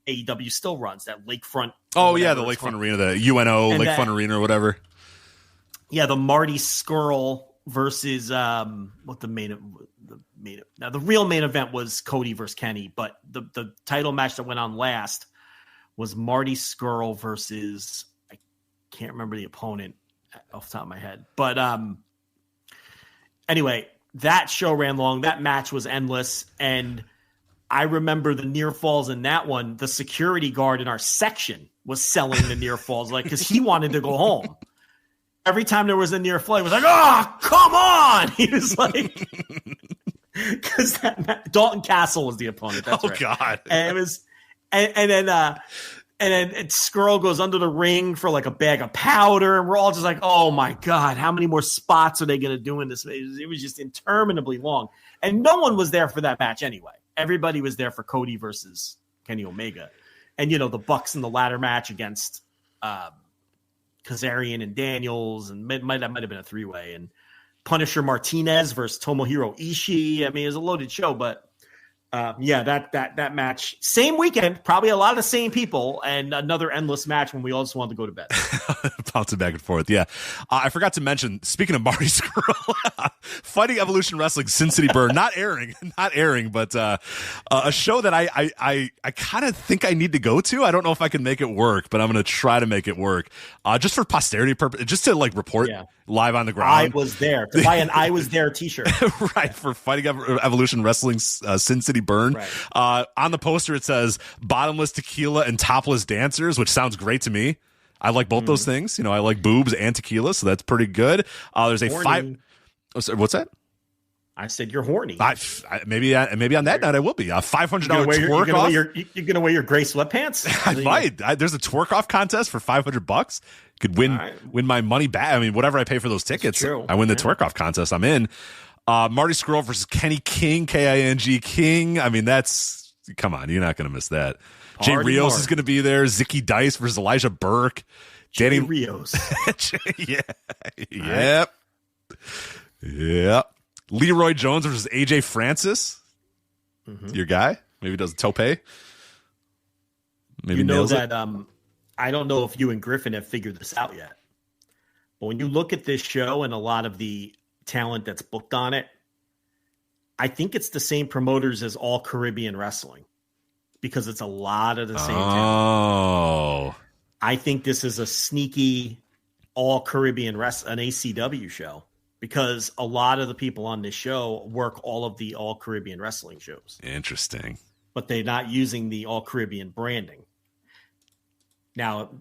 AEW still runs, that Lakefront. Oh yeah. The Lakefront Arena, the UNO and Lakefront Arena or whatever. Yeah. The Marty Scurll versus, now the real main event was Cody versus Kenny, but the title match that went on last was Marty Scurll versus, I can't remember the opponent off the top of my head, but anyway, that show ran long. That match was endless, and I remember the near falls in that one. The security guard in our section was selling the near falls, like, because he wanted to go home. Every time there was a near fall, he was like, "Oh, come on!" He was like. Because Dalton Castle was the opponent. That's right. God! And it was, and then Skrull goes under the ring for like a bag of powder, and we're all just like, "Oh my God, how many more spots are they going to do in this?" It was just interminably long, and no one was there for that match anyway. Everybody was there for Cody versus Kenny Omega, and the Bucks in the ladder match against Kazarian and Daniels, and that might have been a 3-way, and Punisher Martinez versus Tomohiro Ishii. I mean, it was a loaded show, but that match, same weekend, probably a lot of the same people, and another endless match when we all just wanted to go to bed. Bouncing back and forth. Yeah. I forgot to mention, speaking of Marty Scurll, Fighting Evolution Wrestling Sin City Burn, not airing, but a show that I kind of think I need to go to. I don't know if I can make it work, but I'm going to try to make it work. Just for posterity purpose, just to like report live on the ground. I was there to buy an I was there t-shirt. Right. For Fighting Evolution Wrestling Sin City Burn. Right. On the poster, it says bottomless tequila and topless dancers, which sounds great to me. I like both those things. I like boobs and tequila, so that's pretty good. There's a horny. What's that? I said you're horny. Maybe on that night I will be. $500 twerk off. You're gonna wear your gray sweatpants. I might. There's a twerk off contest for $500. Could win my money back. I mean, whatever I pay for those tickets, I win the twerk off contest. I'm in. Marty Scurll versus Kenny King, King King. I mean, come on, you're not gonna miss that. Jay Rios is going to be there. Zicky Dice versus Elijah Burke. Danny Rios. Yep. Leroy Jones versus AJ Francis. Your guy. Maybe does a tope. Maybe nails it. I don't know if you and Griffin have figured this out yet, but when you look at this show and a lot of the talent that's booked on it, I think it's the same promoters as All Caribbean Wrestling. Because it's a lot of the same talent. I think this is a sneaky all Caribbean an ACW show, because a lot of the people on this show work all of the all Caribbean wrestling shows. Interesting. But they're not using the all Caribbean branding. Now,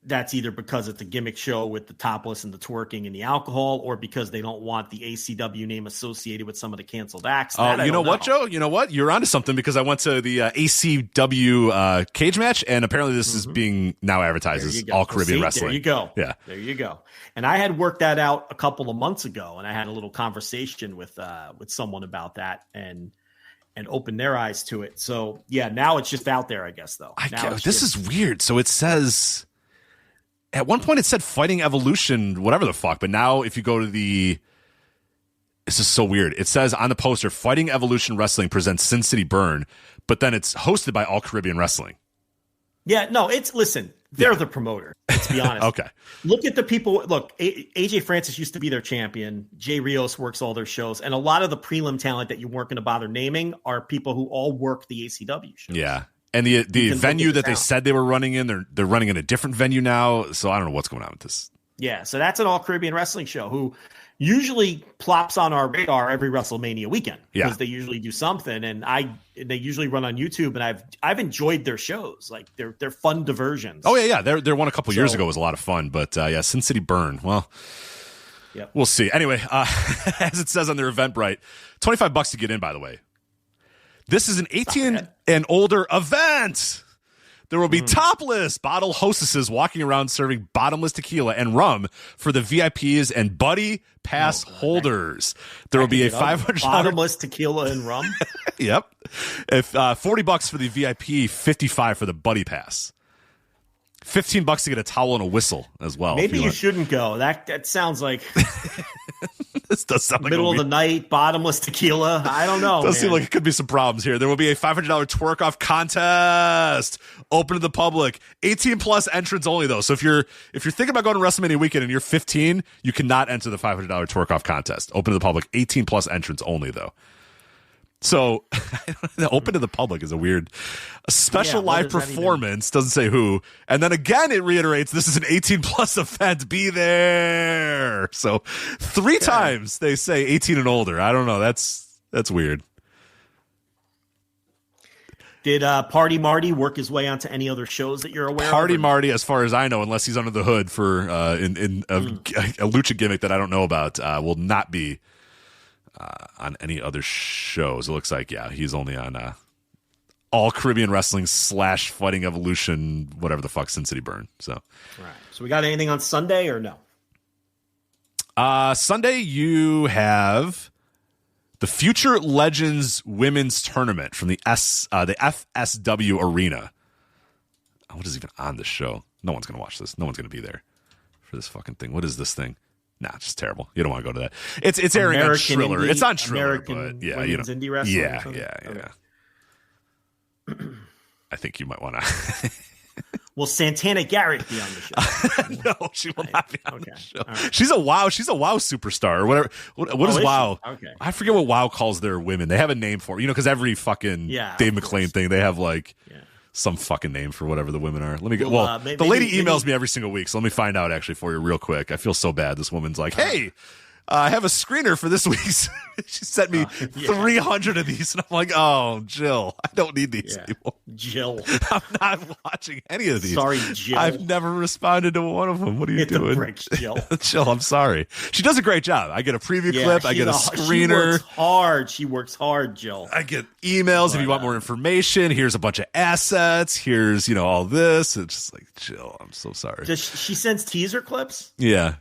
that's either because it's a gimmick show with the topless and the twerking and the alcohol, or because they don't want the ACW name associated with some of the canceled acts. You know what, Joe? You know what? You're onto something, because I went to the ACW cage match, and apparently this is being now advertised as All Caribbean Wrestling. There you go. Yeah. There you go. And I had worked that out a couple of months ago, and I had a little conversation with someone about that, and opened their eyes to it. So, yeah, now it's just out there, I guess, though. This is weird. So it says... At one point it said Fighting Evolution, whatever the fuck, but now if you go to this is so weird. It says on the poster, Fighting Evolution Wrestling presents Sin City Burn, but then it's hosted by All Caribbean Wrestling. Yeah, no, they're the promoter, let's be honest. Okay. Look at the people. Look, AJ Francis used to be their champion. Jay Rios works all their shows. And a lot of the prelim talent that you weren't going to bother naming are people who all work the ACW shows. Yeah. And the venue that they said they were running in, they're running in a different venue now. So I don't know what's going on with this. Yeah, so that's an all Caribbean wrestling show who usually plops on our radar every WrestleMania weekend because they usually do something, and they usually run on YouTube, and I've enjoyed their shows. Like they're fun diversions. Oh yeah, their one a couple years ago was a lot of fun, but Sin City Burn. Well, we'll see. Anyway, as it says on their Eventbrite, $25 to get in. By the way, this is an 18 and older event. There will be topless bottle hostesses walking around serving bottomless tequila and rum for the VIPs and buddy pass holders. There will be a $500 bottomless tequila and rum. Yep. If $40 for the VIP, $55 for the buddy pass. $15 to get a towel and a whistle as well. Maybe you shouldn't go. That sounds like this does sound like middle of the night, bottomless tequila. I don't know. Does seem like it could be some problems here. There will be a $500 twerk off contest open to the public. 18 plus entrants only though. So if you're thinking about going to WrestleMania weekend and you're 15, you cannot enter the $500 twerk off contest. Open to the public. 18 plus entrants only though. So open to the public is a special live performance. Doesn't say who. And then again, it reiterates this is an 18 plus event. Be there. So 3 times they say 18 and older. I don't know. That's weird. Did Party Marty work his way onto any other shows that you're aware of? Party Marty, as far as I know, unless he's under the hood for in a lucha gimmick that I don't know about, will not be on any other shows. It looks like, he's only on All Caribbean Wrestling / Fighting Evolution, whatever the fuck, Sin City Burn. So, right. So we got anything on Sunday or no? Sunday you have the Future Legends Women's Tournament from the FSW Arena. What is even on this show? No one's gonna watch this. No one's gonna be there for this fucking thing. What is this thing? Nah, it's just terrible. You don't want to go to that. It's airing on Triller. It's on Triller, American but indie wrestling. Yeah. Okay. I think you might want to. Will Santana Garrett be on the show? No, she will not be on the show. Right. She's a WoW super star or whatever. What is WoW? Okay. I forget what WoW calls their women. They have a name for it. Because every fucking Dave McClain thing, they have some fucking name for whatever the women are. Let me go. Well, the lady emails me every single week, so let me find out actually for you real quick. I feel so bad. This woman's like, hey, I have a screener for this week's. She sent me 300 of these, and I'm like, oh, Jill, I don't need these anymore. Jill. I'm not watching any of these. Sorry, Jill. I've never responded to one of them. What are you doing? The bricks, Jill. Jill, I'm sorry. She does a great job. I get a preview clip. I get a screener. She works hard, Jill. I get emails if you want more information. Here's a bunch of assets. Here's, all this. It's just like, Jill, I'm so sorry. She sends teaser clips? Yeah.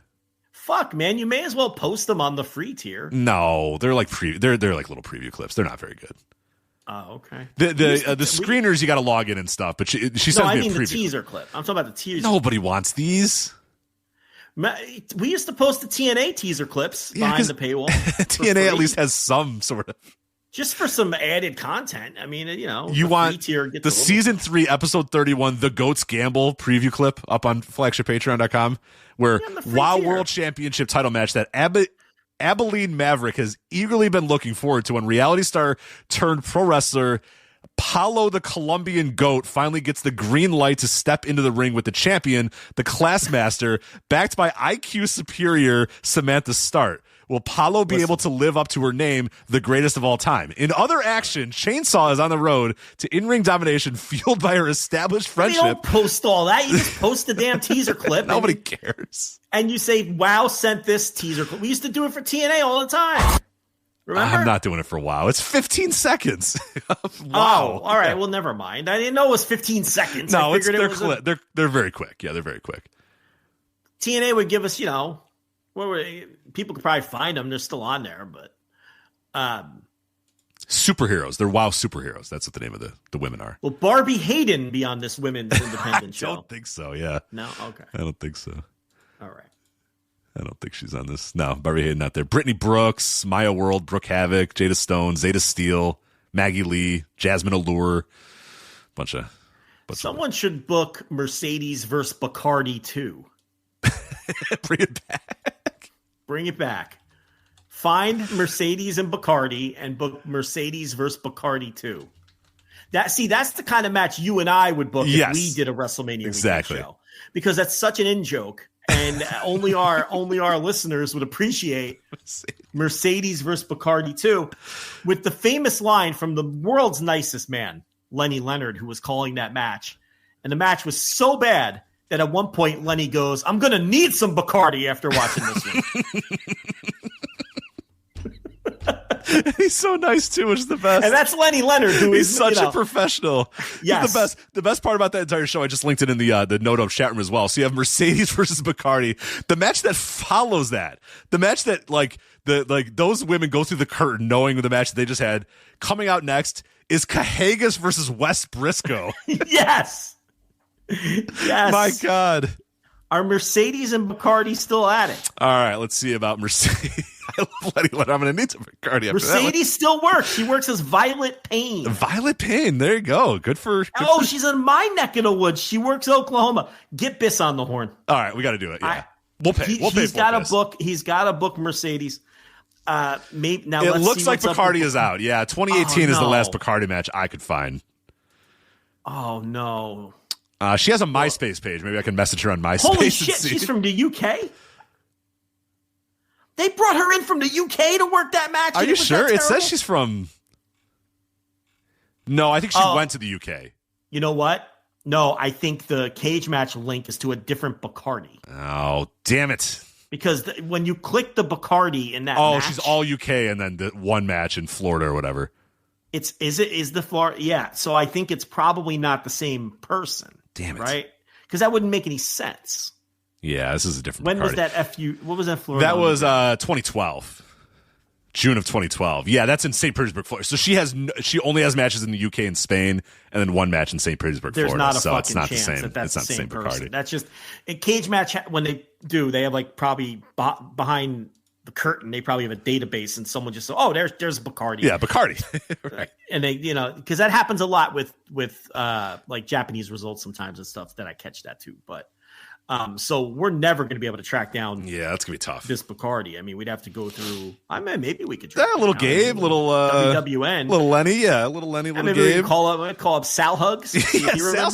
Fuck, man, you may as well post them on the free tier. No, they're like they're like little preview clips. They're not very good. Oh, okay. The screeners you got to log in and stuff, but she sends me a preview. The teaser clip. I'm talking about the teaser. Nobody wants these. We used to post the TNA teaser clips behind the paywall. TNA at least has some sort of. Just for some added content. I mean, you want tier the season 3, episode 31, The Goats Gamble preview clip up on flagshippatreon.com, where WoW World Championship title match that Abilene Maverick has eagerly been looking forward to when reality star turned pro wrestler Paulo the Colombian Goat finally gets the green light to step into the ring with the champion, the class master, backed by IQ superior Samantha Start. Will Paulo be able to live up to her name, the greatest of all time? In other action, Chainsaw is on the road to in-ring domination fueled by her established friendship. You don't post all that. You just post the damn teaser clip. Nobody cares. And you say, WoW sent this teaser clip. We used to do it for TNA all the time. Remember? I'm not doing it for WoW. It's 15 seconds. Wow. All right. Well, never mind. I didn't know it was 15 seconds. No, they're very quick. Yeah, they're very quick. TNA would give us, people could probably find them. They're still on there, but superheroes. They're WoW superheroes. That's what the name of the women are. Will Barbie Hayden be on this women's independent show? I don't think so. Yeah. No. Okay. I don't think so. All right. I don't think she's on this. No, Barbie Hayden not there. Brittany Brooks, Maya World, Brooke Havoc, Jada Stone, Zeta Steele, Maggie Lee, Jasmine Allure. Someone should book Mercedes versus Bacardi 2. Bring it back. Bring it back. Find Mercedes and Bacardi and book Mercedes versus Bacardi 2. That's the kind of match you and I would book if we did a WrestleMania Weekend show. Because that's such an in-joke. and only our listeners would appreciate Mercedes versus Bacardi 2, with the famous line from the world's nicest man, Lenny Leonard, who was calling that match. And the match was so bad that at one point Lenny goes, "I'm going to need some Bacardi after watching this one." He's so nice too, which is the best. And that's Lenny Leonard, who he's is such a professional. Yes. He's the best. The best part about that entire show, I just linked it in the No Dope chat room as well. So you have Mercedes versus Bacardi. The match that follows that, the match that those women go through the curtain knowing the match that they just had. Coming out next is Cahagas versus Wes Briscoe. Yes. Yes. My God. Are Mercedes and Bacardi still at it? All right, let's see about Mercedes. I love Lenny Leonard. I'm going to need some Bacardi after Mercedes still works. She works as Violet Payne. Violet Payne. There you go. Good for. She's in my neck of the woods. She works Oklahoma. Get Biss on the horn. All right, we got to do it. Yeah, we'll pay. He's got a book. He's got a book. Mercedes. Maybe now. It looks like Bacardi is out. Yeah, 2018 is the last Bacardi match I could find. Oh no. She has a MySpace page. Maybe I can message her on MySpace. Holy shit! She's from the UK. They brought her in from the UK to work that match. Are you sure? It says she's from. No, I think she went to the UK. You know what? No, I think the cage match link is to a different Bacardi. Oh, damn it. Because when you click the Bacardi in that match, she's all UK and then the one match in Florida or whatever. Is the Florida? Yeah. So I think it's probably not the same person. Damn it. Right? Because that wouldn't make any sense. Yeah, this is a different When Bacardi. was that what was that Florida? That was 2012. June of 2012. Yeah, that's in St. Petersburg, Florida. So she only has matches in the UK and Spain, and then one match in St. Petersburg, There's Florida. Not a so fucking it's not chance the same. that that's it's not the same person. Bacardi. That's just a cage match. When they do, they have like probably behind the curtain, they probably have a database, and someone just there's Bacardi. Yeah, Bacardi. Right. And they, because that happens a lot with like Japanese results sometimes and stuff that I catch that too. But so we're never going to be able to track down. Yeah, that's gonna be tough. This Bacardi. I mean, we'd have to go through. I mean, maybe we could. A little Gabe, little WWN, little Lenny, little Lenny, little Gabe. Call up Sal Hugs. Yeah, Sal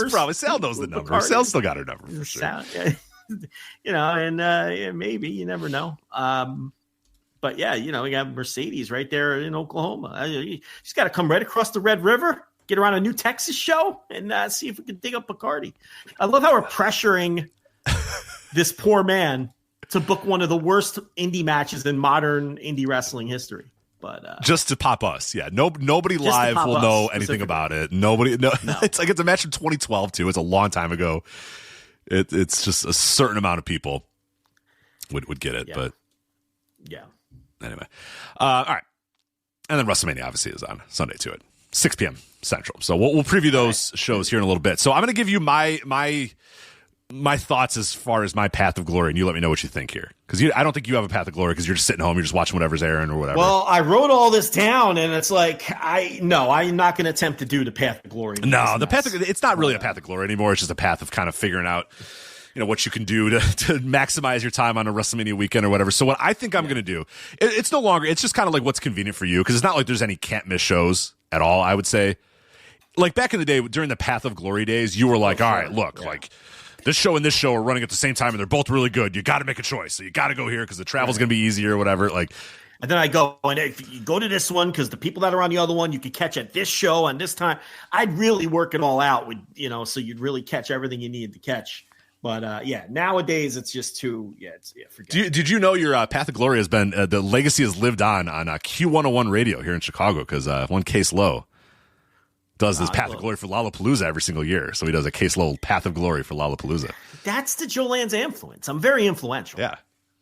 knows the number. Sal still got her number for sure. Sal, and maybe you never know. But yeah, we got Mercedes right there in Oklahoma. She's got to come right across the Red River, get her on a new Texas show, and see if we can dig up Bacardi. I love how we're pressuring this poor man to book one of the worst indie matches in modern indie wrestling history. But just to pop us, yeah. Nobody live will know anything about it. Nobody. No. It's like it's a match from 2012 too. It's a long time ago. It's just a certain amount of people would get it, but yeah. Anyway, all right, and then WrestleMania obviously is on Sunday too at 6 p.m. Central. So we'll preview those shows here in a little bit. So I'm going to give you my thoughts as far as my path of glory, and you let me know what you think here, because I don't think you have a path of glory because you're just sitting home, you're just watching whatever's airing or whatever. Well, I wrote all this down, and it's like I'm not going to attempt to do the path of glory. No, it's not really a path of glory anymore. It's just a path of kind of figuring out what you can do to maximize your time on a WrestleMania weekend or whatever. So what I think I'm going to do, it's no longer, it's just kind of like what's convenient for you, because it's not like there's any can't miss shows at all, I would say. Like back in the day, during the Path of Glory days, you were like, all right, look, like this show and this show are running at the same time and they're both really good. You got to make a choice. So you got to go here because the travel's going to be easier or whatever. Like, and then I go, and if you go to this one, because the people that are on the other one, you could catch at this show and this time. I'd really work it all out with, so you'd really catch everything you needed to catch. But nowadays it's just too, forget. Did you know your Path of Glory has been, the legacy has lived on Q101 radio here in Chicago, because one Case Lowe does this Path of Glory for Lollapalooza every single year. So he does a Case Lowe Path of Glory for Lollapalooza. That's the Joe Lanza influence. I'm very influential. Yeah.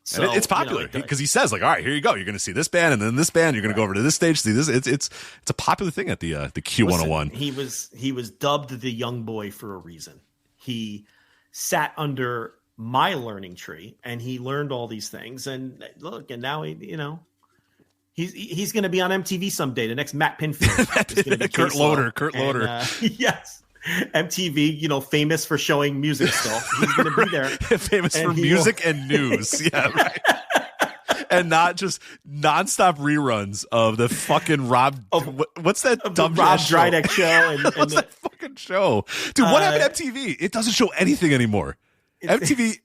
So, and it's popular because he says, like, all right, here you go. You're going to see this band and then this band. You're going to go over to this stage, see this. It's a popular thing at the Q101. Listen, he was dubbed the young boy for a reason. He sat under my learning tree and he learned all these things. And look, and now he's going to be on MTV someday. The next Matt Pinfield. Kurt Loder. Yes. MTV, famous for showing music still. He's going to be there. Famous for music and news. Yeah, right. And not just nonstop reruns of the fucking what's that dumb Rob Drydeck show? What's that fucking show? Dude, what happened to MTV? It doesn't show anything anymore. MTV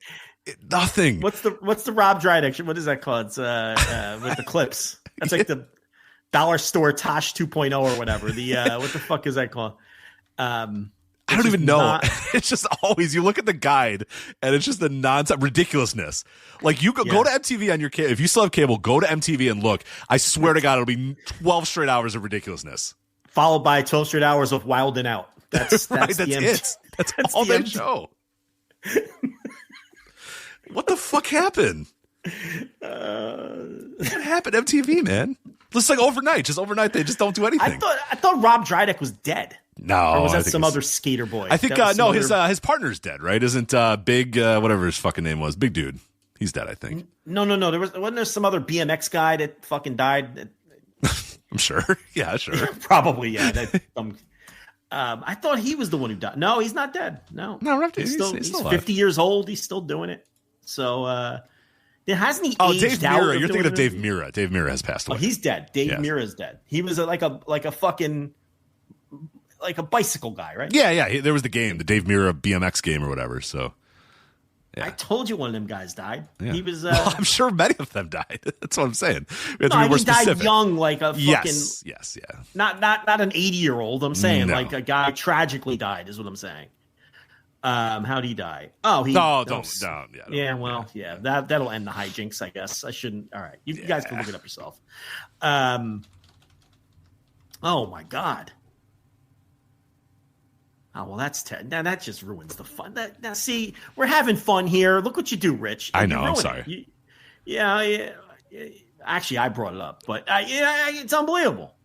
Nothing. What's the Rob Drydeck? What is that called? It's with the clips. That's like the dollar store Tosh 2.0 or whatever. The what the fuck is that called? I don't even know. It's just always, you look at the guide and it's just the nonstop ridiculousness. Like you go to MTV on your cable. If you still have cable, go to MTV and look. I swear to God, it'll be 12 straight hours of ridiculousness. Followed by 12 straight hours of Wild and Out. That's right. That's it. That's all they show. What the fuck happened? What happened to MTV, man? It's like overnight. Just overnight, they just don't do anything. I thought Rob Drydeck was dead. No, or was that some other skater boy? I think no. His partner's dead, right? Isn't Big whatever his fucking name was? Big dude. He's dead, I think. No. Wasn't there some other BMX guy that fucking died? I'm sure. Yeah, sure. Probably. Yeah. I thought he was the one who died. No, he's not dead. No. He's still 50 years old. He's still doing it. So hasn't he? Dave Mirra. You're thinking of Dave Mirra. Dave Mirra has passed away. Oh, he's dead. Dave Mirra is dead. He was like a fucking. Like a bicycle guy, right? Yeah. There was the game, the Dave Mirra BMX game or whatever. So, yeah. I told you one of them guys died. Yeah. He was. Well, I'm sure many of them died. That's what I'm saying. We have to be more specific. Died young, like a fucking. Yes, yeah. Not an 80-year-old. I'm saying like a guy tragically died is what I'm saying. How'd he die? Oh, he. No, don't. Yeah, well, yeah. That'll end the hijinks, I guess. I shouldn't. All right, you guys can look it up yourself. Oh my God. Oh, well, now that just ruins the fun. Now, see, we're having fun here. Look what you do, Rich. I know. I'm sorry. Yeah. Actually, I brought it up, but it's unbelievable.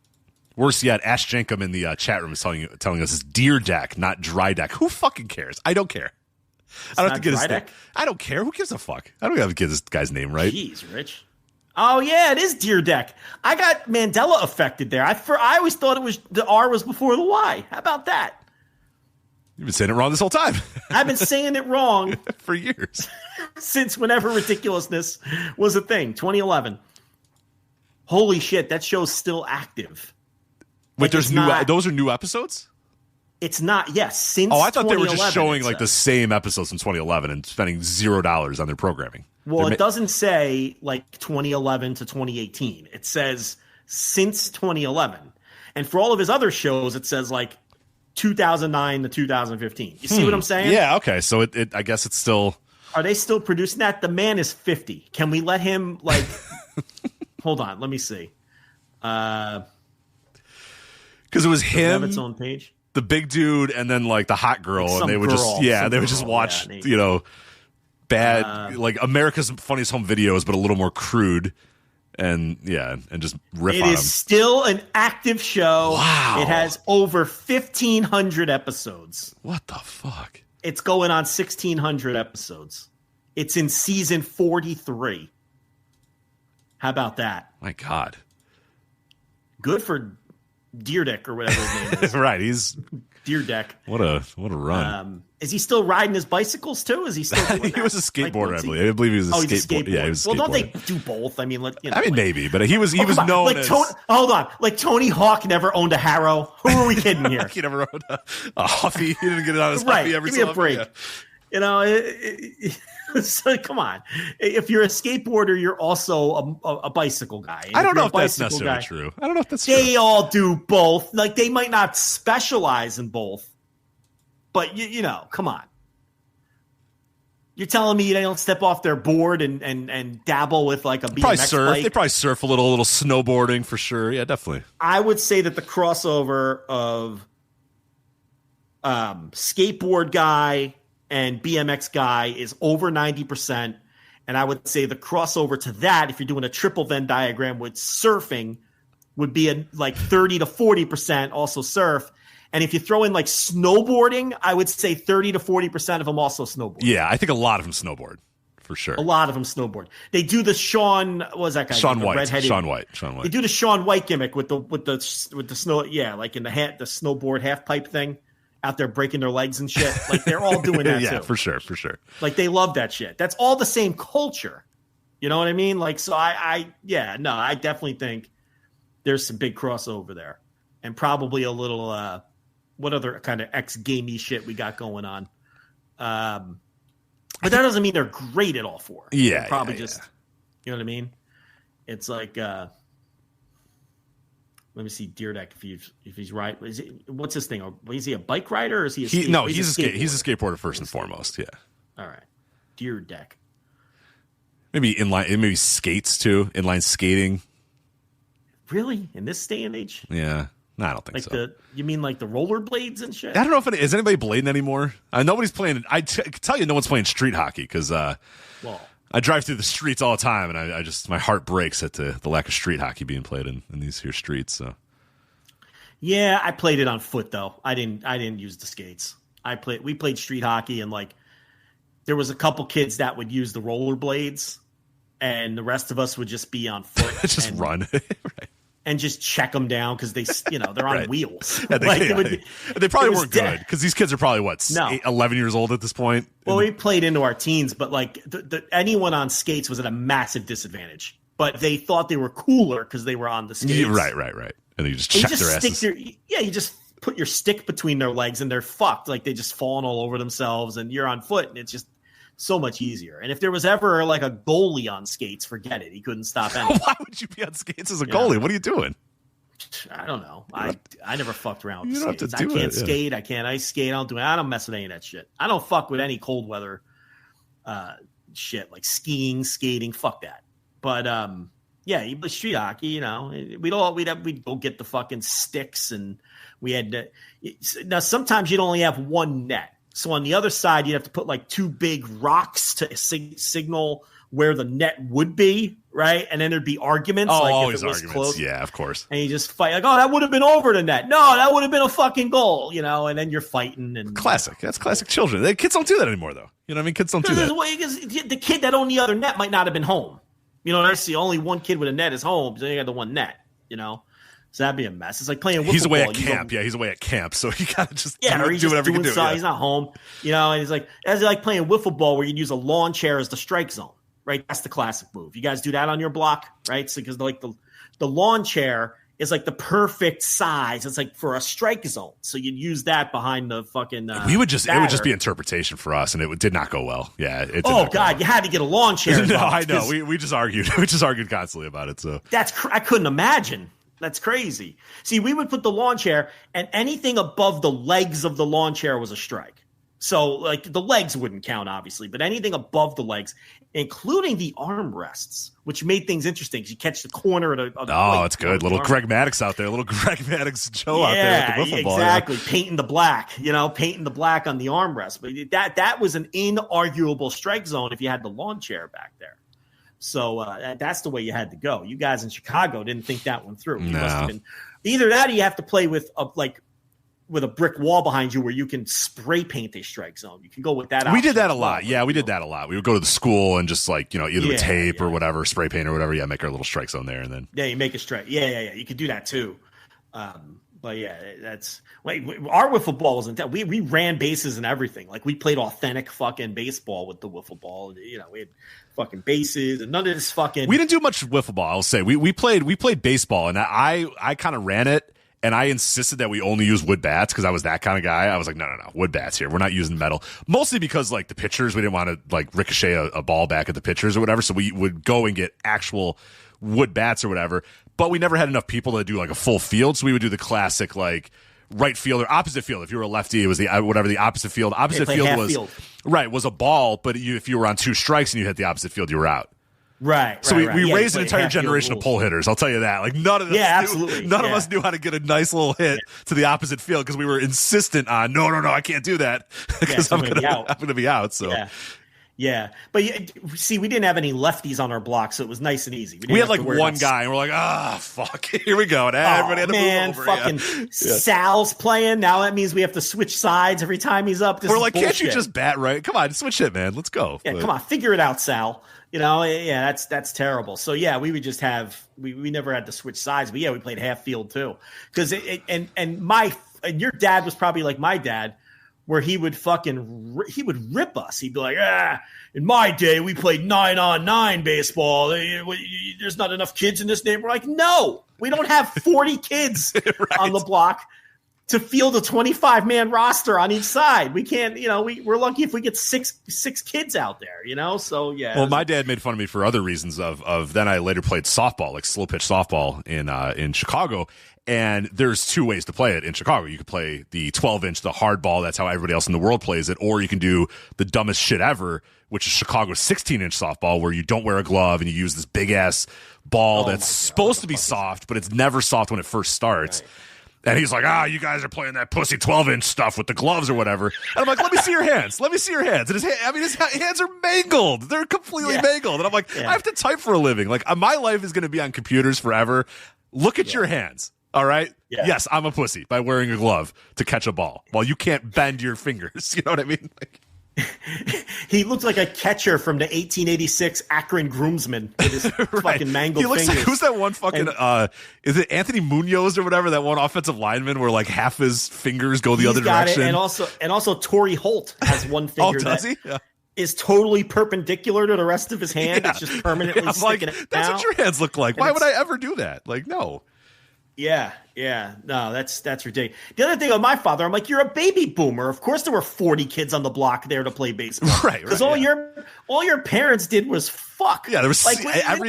Worse yet, Ash Jenkum in the chat room is telling us it's Deer Deck, not Dry Deck. Who fucking cares? I don't care. I don't have to get his name. I don't care. Who gives a fuck? I don't have to get this guy's name right. Jeez, Rich. Oh yeah, it is Deer Deck. I got Mandela affected there. I always thought it was the R was before the Y. How about that? You've been saying it wrong this whole time. I've been saying it wrong for years. Since whenever ridiculousness was a thing, 2011. Holy shit, that show's still active. Wait, those are new episodes? It's not, yes. Since I thought they were just showing like the same episodes from 2011 and spending $0 on their programming. Well, it doesn't say like 2011 to 2018. It says since 2011. And for all of his other shows, it says like 2009 to 2015. You see what I'm saying? Yeah, okay. So I guess it's still... Are they still producing that? The man is 50. Can we let him, like... Hold on, let me see. Because it was him, have its own page? the big dude, and then like the hot girl, and they would just watch, bad, like America's Funniest Home Videos, but a little more crude. And just riff on them. It is still an active show. Wow. It has over 1,500 episodes. What the fuck? It's going on 1,600 episodes. It's in season 43. How about that? My God. Good for Deer Deck or whatever his name is. Right. He's Deer Deck. What a run. Is he still riding his bicycles too? Is he still doing that? He was a skateboarder, I believe. I believe he was a skateboarder. Yeah, he was a skateboarder. Well, don't they do both? I mean, maybe, but he was known like as... hold on. Like Tony Hawk never owned a Harrow. Who are we kidding here? He never owned a Huffy. He didn't get it on his right. Huffy every Give me a break. Yeah. So come on. If you're a skateboarder, you're also a bicycle guy. And I don't know if that's necessarily true. I don't know if that's true. They all do both. Like they might not specialize in both, but you know, come on. You're telling me they don't step off their board and dabble with like a BMX bike? They probably surf a little snowboarding for sure. Yeah, definitely. I would say that the crossover of skateboard guy and BMX guy is over 90%. And I would say the crossover to that, if you're doing a triple Venn diagram with surfing, would be like 30 to 40% also surf. And if you throw in like snowboarding, I would say 30 to 40% of them also snowboard. Yeah, I think a lot of them snowboard for sure. A lot of them snowboard. They do the Sean, what was that guy? Sean White. They do the Sean White gimmick with the snow. Yeah, like in the snowboard half pipe thing out there breaking their legs and shit. Like they're all doing that yeah, too. for sure. Like they love that shit. That's all the same culture. You know what I mean? Like, so I definitely think there's some big crossover there, and probably a little. What other kind of ex-gamey shit we got going on? But that doesn't mean they're great at all four. Yeah. They're probably just, you know what I mean? It's like, let me see Deerdeck if he's right. What's his thing? Is he a bike rider or is he a skateboarder? No, he's a skateboarder first and foremost. Yeah. All right. Deerdeck. Maybe inline, maybe skates too. Inline skating. Really? In this day and age? Yeah. No, I don't think so. You mean like the rollerblades and shit? I don't know if is anybody blading anymore. Nobody's playing. I can tell you, no one's playing street hockey because I drive through the streets all the time, and I just my heart breaks at the lack of street hockey being played in these here streets. So. Yeah, I played it on foot though. I didn't use the skates. We played street hockey, and like there was a couple kids that would use the rollerblades, and the rest of us would just be on foot, just run, right. And just check them down because they, they're on wheels. Yeah, they probably weren't good because these kids are probably 11 years old at this point. Well, we played into our teens, but like anyone on skates was at a massive disadvantage. But they thought they were cooler because they were on the skates. Right. And you just check their asses. You just put your stick between their legs and they're fucked. Like they just falling all over themselves, and you're on foot, and it's just so much easier. And if there was ever like a goalie on skates, forget it. He couldn't stop anything. Why would you be on skates as a goalie? What are you doing? I don't know. I never fucked around with skates. I can't skate. I can't ice skate. I don't mess with any of that shit. I don't fuck with any cold weather shit like skiing, skating. Fuck that. But you play street hockey. We'd go get the fucking sticks, and we had to. Now sometimes you'd only have one net. So on the other side, you'd have to put like two big rocks to signal where the net would be, right? And then there'd be arguments. Oh, like always if it was arguments. Close, yeah, of course. And you just fight like, oh, that would have been over the net. No, that would have been a fucking goal, And then you're fighting. And classic. That's classic children. Kids don't do that anymore, though. You know what I mean? Kids don't do that. Because the kid that owned the other net might not have been home. That's the only one kid with a net is home. So you got the one net, So that'd be a mess. It's like playing wiffle He's away ball. at camp. He's away at camp. So you got to just do whatever you can do. Yeah. He's not home. And it's like playing wiffle ball where you use a lawn chair as the strike zone, right? That's the classic move. You guys do that on your block, right? So because like the lawn chair is like the perfect size. It's like for a strike zone. So you'd use that behind the fucking it would just be interpretation for us, and it did not go well. Yeah. You had to get a lawn chair. No, I know. We just argued. We just argued constantly about it. So I couldn't imagine. That's crazy. See, we would put the lawn chair, and anything above the legs of the lawn chair was a strike. So, like, the legs wouldn't count, obviously, but anything above the legs, including the armrests, which made things interesting. You catch the corner of the Oh, it's good. Little Greg Maddox out there. Little Greg Maddox Joe out there with the wiffle ball. Exactly. Painting the black, painting the black on the armrest. But that was an inarguable strike zone if you had the lawn chair back there. So that's the way you had to go. You guys in Chicago didn't think that one through. You must have been either that, or you have to play with a brick wall behind you where you can spray paint a strike zone. You can go with that. We did that a lot. Yeah, we did that a lot. We would go to the school and just either with tape or whatever, spray paint or whatever. Yeah, make our little strike zone there, and then you make a strike. Yeah. You could do that too. But yeah, that's our wiffle ball wasn't that. We ran bases and everything. Like we played authentic fucking baseball with the wiffle ball. We had fucking bases and none of this fucking. We didn't do much wiffle ball. I'll say we played baseball, and I kind of ran it, and I insisted that we only use wood bats because I was that kind of guy. I was like, no, wood bats here. We're not using metal. Mostly because like the pitchers, we didn't want to like ricochet a ball back at the pitchers or whatever. So we would go and get actual wood bats or whatever. But we never had enough people to do like a full field, so we would do the classic like right field or opposite field. If you were a lefty, it was the opposite field. Opposite field was a ball, but if you were on two strikes and you hit the opposite field, you were out. Right. So we raised an entire generation of pull hitters. I'll tell you that. Like none of us knew how to get a nice little hit to the opposite field because we were insistent on no, I can't do that because I'm gonna be out. So. Yeah, but see, we didn't have any lefties on our block, so it was nice and easy. We had like one guy, and we're like, fuck, here we go. And everybody had to move over. Fucking Sal's playing. Now that means we have to switch sides every time he's up. We're like, can't you just bat right? Come on, switch it, man. Let's go. Yeah, come on, figure it out, Sal. That's terrible. So yeah, we would just have we never had to switch sides, but yeah, we played half field too. Because and your dad was probably like my dad, where he would rip us. He'd be like, in my day, we played 9-on-9 baseball. There's not enough kids in this neighborhood. We're like, no, we don't have 40 kids right. on the block. to field a 25-man roster on each side. We can't, we're lucky if we get six kids out there, So yeah. Well, my dad made fun of me for other reasons. Of then I later played softball, like slow pitch softball in Chicago. And there's two ways to play it in Chicago. You could play the 12-inch, the hard ball. That's how everybody else in the world plays it. Or you can do the dumbest shit ever, which is Chicago's 16-inch softball, where you don't wear a glove and you use this big-ass ball that's supposed to be soft, but it's never soft when it first starts. Right. And he's like, you guys are playing that pussy 12-inch stuff with the gloves or whatever. And I'm like, let me see your hands. Let me see your hands. And his hands are mangled. They're completely mangled. And I'm like, I have to type for a living. Like, my life is going to be on computers forever. Look at your hands. All right. Yeah. Yes, I'm a pussy by wearing a glove to catch a ball while you can't bend your fingers. You know what I mean? Like, he looks like a catcher from the 1886 Akron Groomsmen with his fucking mangled fingers. Like, who's that one fucking, is it Anthony Munoz or whatever, that one offensive lineman where like half his fingers go the other direction? And also Torrey Holt has one finger is totally perpendicular to the rest of his hand. It's just permanently sticking out. That's what your hands look like. Why would I ever do that? Like, no. Yeah. No, that's ridiculous. The other thing on my father, I'm like, you're a baby boomer. Of course there were 40 kids on the block there to play baseball. Right. Because all your parents did was fuck. Yeah, there was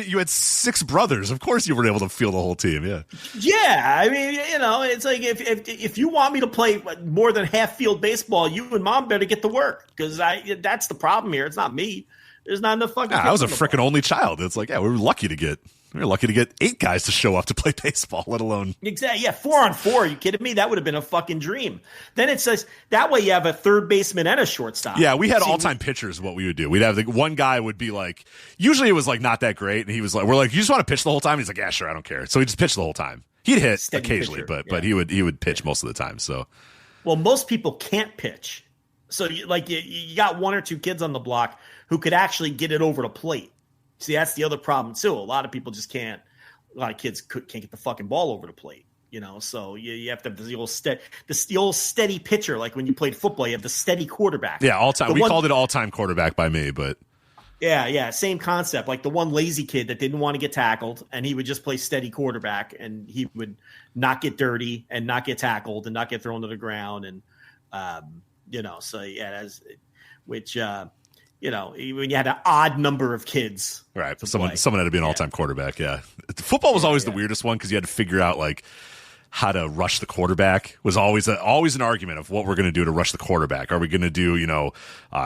you had 6 brothers. Of course you were able to field the whole team. Yeah. Yeah. I mean, it's like if you want me to play more than half field baseball, you and mom better get to work, because that's the problem here. It's not me. There's not enough fucking. I was a freaking only child. It's like, we were lucky to get 8 guys to show up to play baseball, let alone. Exactly. Yeah. 4-on-4. Are you kidding me? That would have been a fucking dream. Then it says that way you have a third baseman and a shortstop. Yeah. We had all-time pitchers. What we would do, we'd have one guy would be like, usually it was like not that great. And he was like, we're like, you just want to pitch the whole time? And he's like, yeah, sure. I don't care. So he just pitched the whole time. He'd hit steady occasionally, pitcher, but he would pitch most of the time. So, well, most people can't pitch. So you got 1 or 2 kids on the block who could actually get it over the plate. See, that's the other problem too. A lot of people just can't. A lot of kids can't get the fucking ball over the plate. So you have to have the old steady pitcher, like when you played football. You have the steady quarterback. Yeah, all time. We called it all-time quarterback by me, but yeah, same concept. Like the one lazy kid that didn't want to get tackled, and he would just play steady quarterback, and he would not get dirty and not get tackled and not get thrown to the ground, and So yeah, when you had an odd number of kids. Right. Someone had to be an all-time quarterback. Yeah. Football was always the weirdest one, because you had to figure out like how to rush the quarterback. Was always an argument of what we're going to do to rush the quarterback. Are we going to do,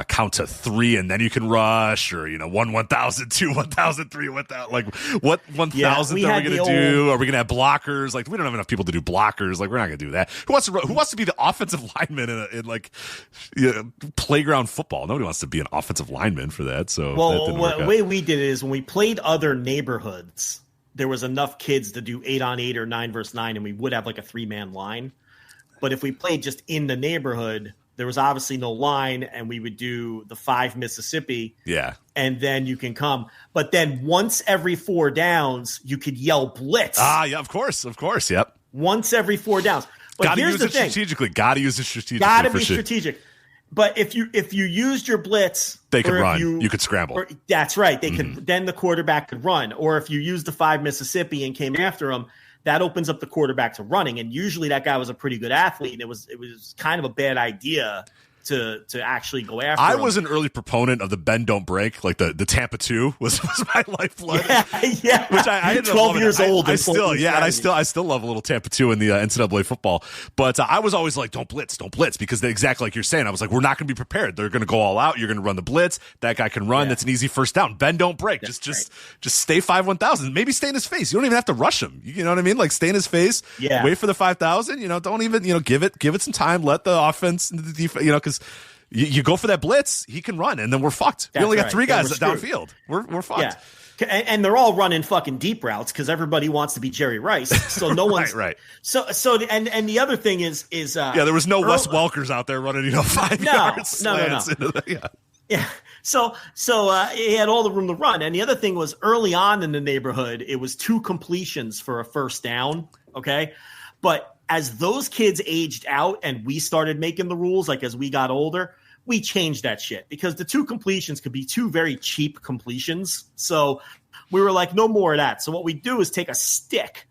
count to 3 and then you can rush, or, 1, 1,000, 2, 1,000, 3, 1,000, like what 1,000th are we going to do? Are we going to have blockers? Like, we don't have enough people to do blockers. Like, we're not going to do that. Who wants to be the offensive lineman in playground football? Nobody wants to be an offensive lineman for that. So, the way we did it is when we played other neighborhoods, there was enough kids to do 8-on-8 or 9 versus 9, and we would have like a 3-man line. But if we played just in the neighborhood, there was obviously no line, and we would do the 5 Mississippi. Yeah. And then you can come. But then once every 4 downs, you could yell blitz. Yeah, of course. Yep. Once every 4 downs. But here's the thing. Strategically. Got to use it strategically. Got to be strategic. But if you used your blitz, they could run. You could scramble. That's right. They could. Then the quarterback could run. Or if you used the 5 Mississippi and came after him, that opens up the quarterback to running. And usually that guy was a pretty good athlete, and it was kind of a bad idea to actually go after him. I was an early proponent of the bend don't break, like the Tampa 2 was my lifeblood. Yeah. Which I ended 12 years old. I still love a little Tampa 2 in the NCAA football. But I was always like, don't blitz, because exactly like you're saying, I was like, we're not going to be prepared. They're going to go all out. You're going to run the blitz. That guy can run. Yeah. That's an easy first down. Bend don't break. Just stay 5-1,000. Maybe stay in his face. You don't even have to rush him. You know what I mean? Like, stay in his face. Yeah. Wait for the 5,000. Don't even give it some time. Let the offense, the defense, because you go for that blitz, he can run, and then we're fucked. We only got 3 guys downfield. We're fucked. Yeah. And they're all running fucking deep routes because everybody wants to be Jerry Rice. So no one's right. So and the other thing is there was no Wes Welkers out there running 5 yards. No. Yeah. So he had all the room to run. And the other thing was, early on in the neighborhood, it was 2 completions for a first down. Okay. But as those kids aged out and we started making the rules, like as we got older, we changed that shit, because the 2 completions could be 2 very cheap completions. So we were like, no more of that. So what we do is take a stick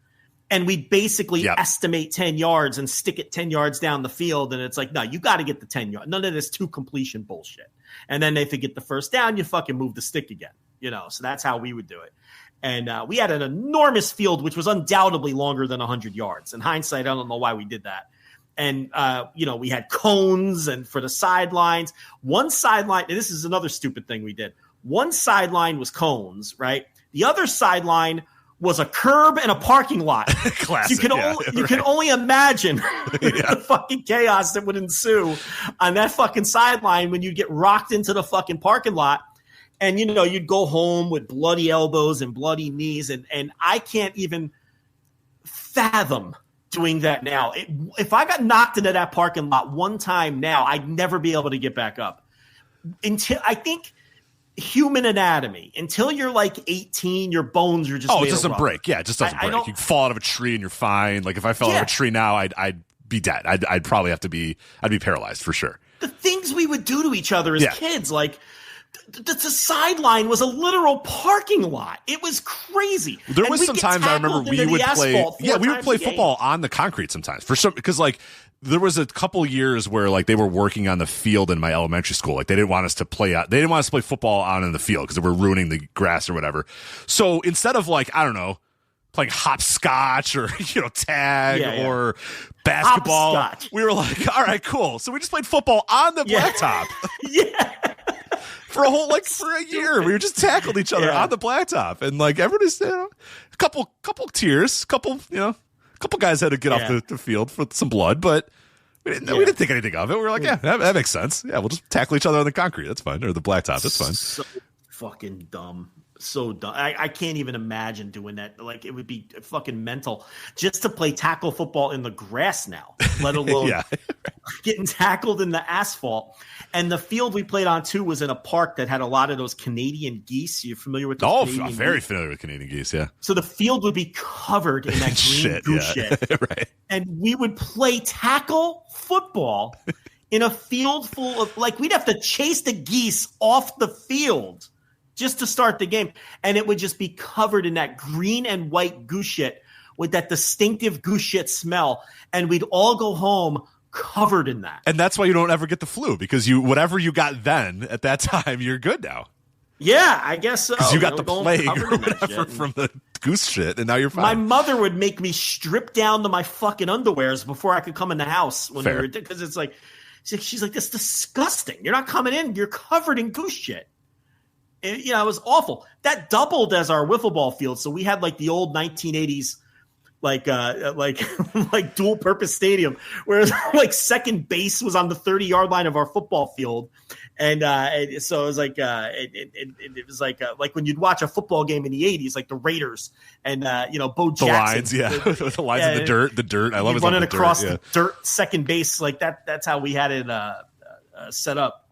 And we basically estimate 10 yards and stick it 10 yards down the field. And it's like, no, you got to get the 10 yards. None of this two completion bullshit. And then if they get the first down, you fucking move the stick again. So that's how we would do it. And we had an enormous field, which was undoubtedly longer than 100 yards. In hindsight, I don't know why we did that. And, we had cones and for the sidelines. One sideline, and this is another stupid thing we did. One sideline was cones, right? The other sideline was a curb and a parking lot. Classic. You can only imagine the fucking chaos that would ensue on that fucking sideline when you get rocked into the fucking parking lot. And, you'd go home with bloody elbows and bloody knees. And I can't even fathom doing that now. If I got knocked into that parking lot one time now, I'd never be able to get back up. I think human anatomy, until you're like 18, your bones are just it doesn't break. Yeah, it just doesn't break. You fall out of a tree and you're fine. Like if I fell out of a tree now, I'd be dead. I'd probably have to be paralyzed for sure. The things we would do to each other as kids, like the sideline was a literal parking lot. It was crazy. There was sometimes I remember we would play football on the concrete sometimes for some, because like there was a couple years where like they were working on the field in my elementary school. Like they didn't want us to play football on in the field because they were ruining the grass or whatever. So instead of like, I don't know, playing hopscotch or, tag or basketball, hopscotch. We were like, all right, cool. So we just played football on the blacktop. For a year, we were just tackled each other on the blacktop, and like everybody's, a couple tears, couple guys had to get off the field for some blood, but we didn't think anything of it. We were like, that makes sense. Yeah, we'll just tackle each other on the concrete. That's fine, or the blacktop. That's fine. So fucking dumb. So dumb. I can't even imagine doing that. Like it would be fucking mental just to play tackle football in the grass now, let alone getting tackled in the asphalt. And the field we played on too was in a park that had a lot of those Canadian geese. You're familiar with those? I'm very familiar with Canadian geese. Yeah. So the field would be covered in that green goose shit. Right. And we would play tackle football in a field full of we'd have to chase the geese off the field just to start the game. And it would just be covered in that green and white goose shit with that distinctive goose shit smell. And we'd all go home covered in that. And that's why you don't ever get the flu, because whatever you got then at that time, you're good now. Yeah, I guess so. Because you got the plague or whatever from the goose shit, and now you're fine. My mother would make me strip down to my fucking underwears before I could come in the house when we were, because it's like, she's like, that's disgusting. You're not coming in. You're covered in goose shit. And, it was awful. That doubled as our wiffle ball field. So we had like the old 1980s like dual purpose stadium, whereas like second base was on the 30-yard line of our football field. And so it was like it was like when you'd watch a football game in the 80s, like the Raiders and Bo Jackson. The lines, the lines in the dirt. I love it. Running across the dirt second base, like that. That's how we had it set up.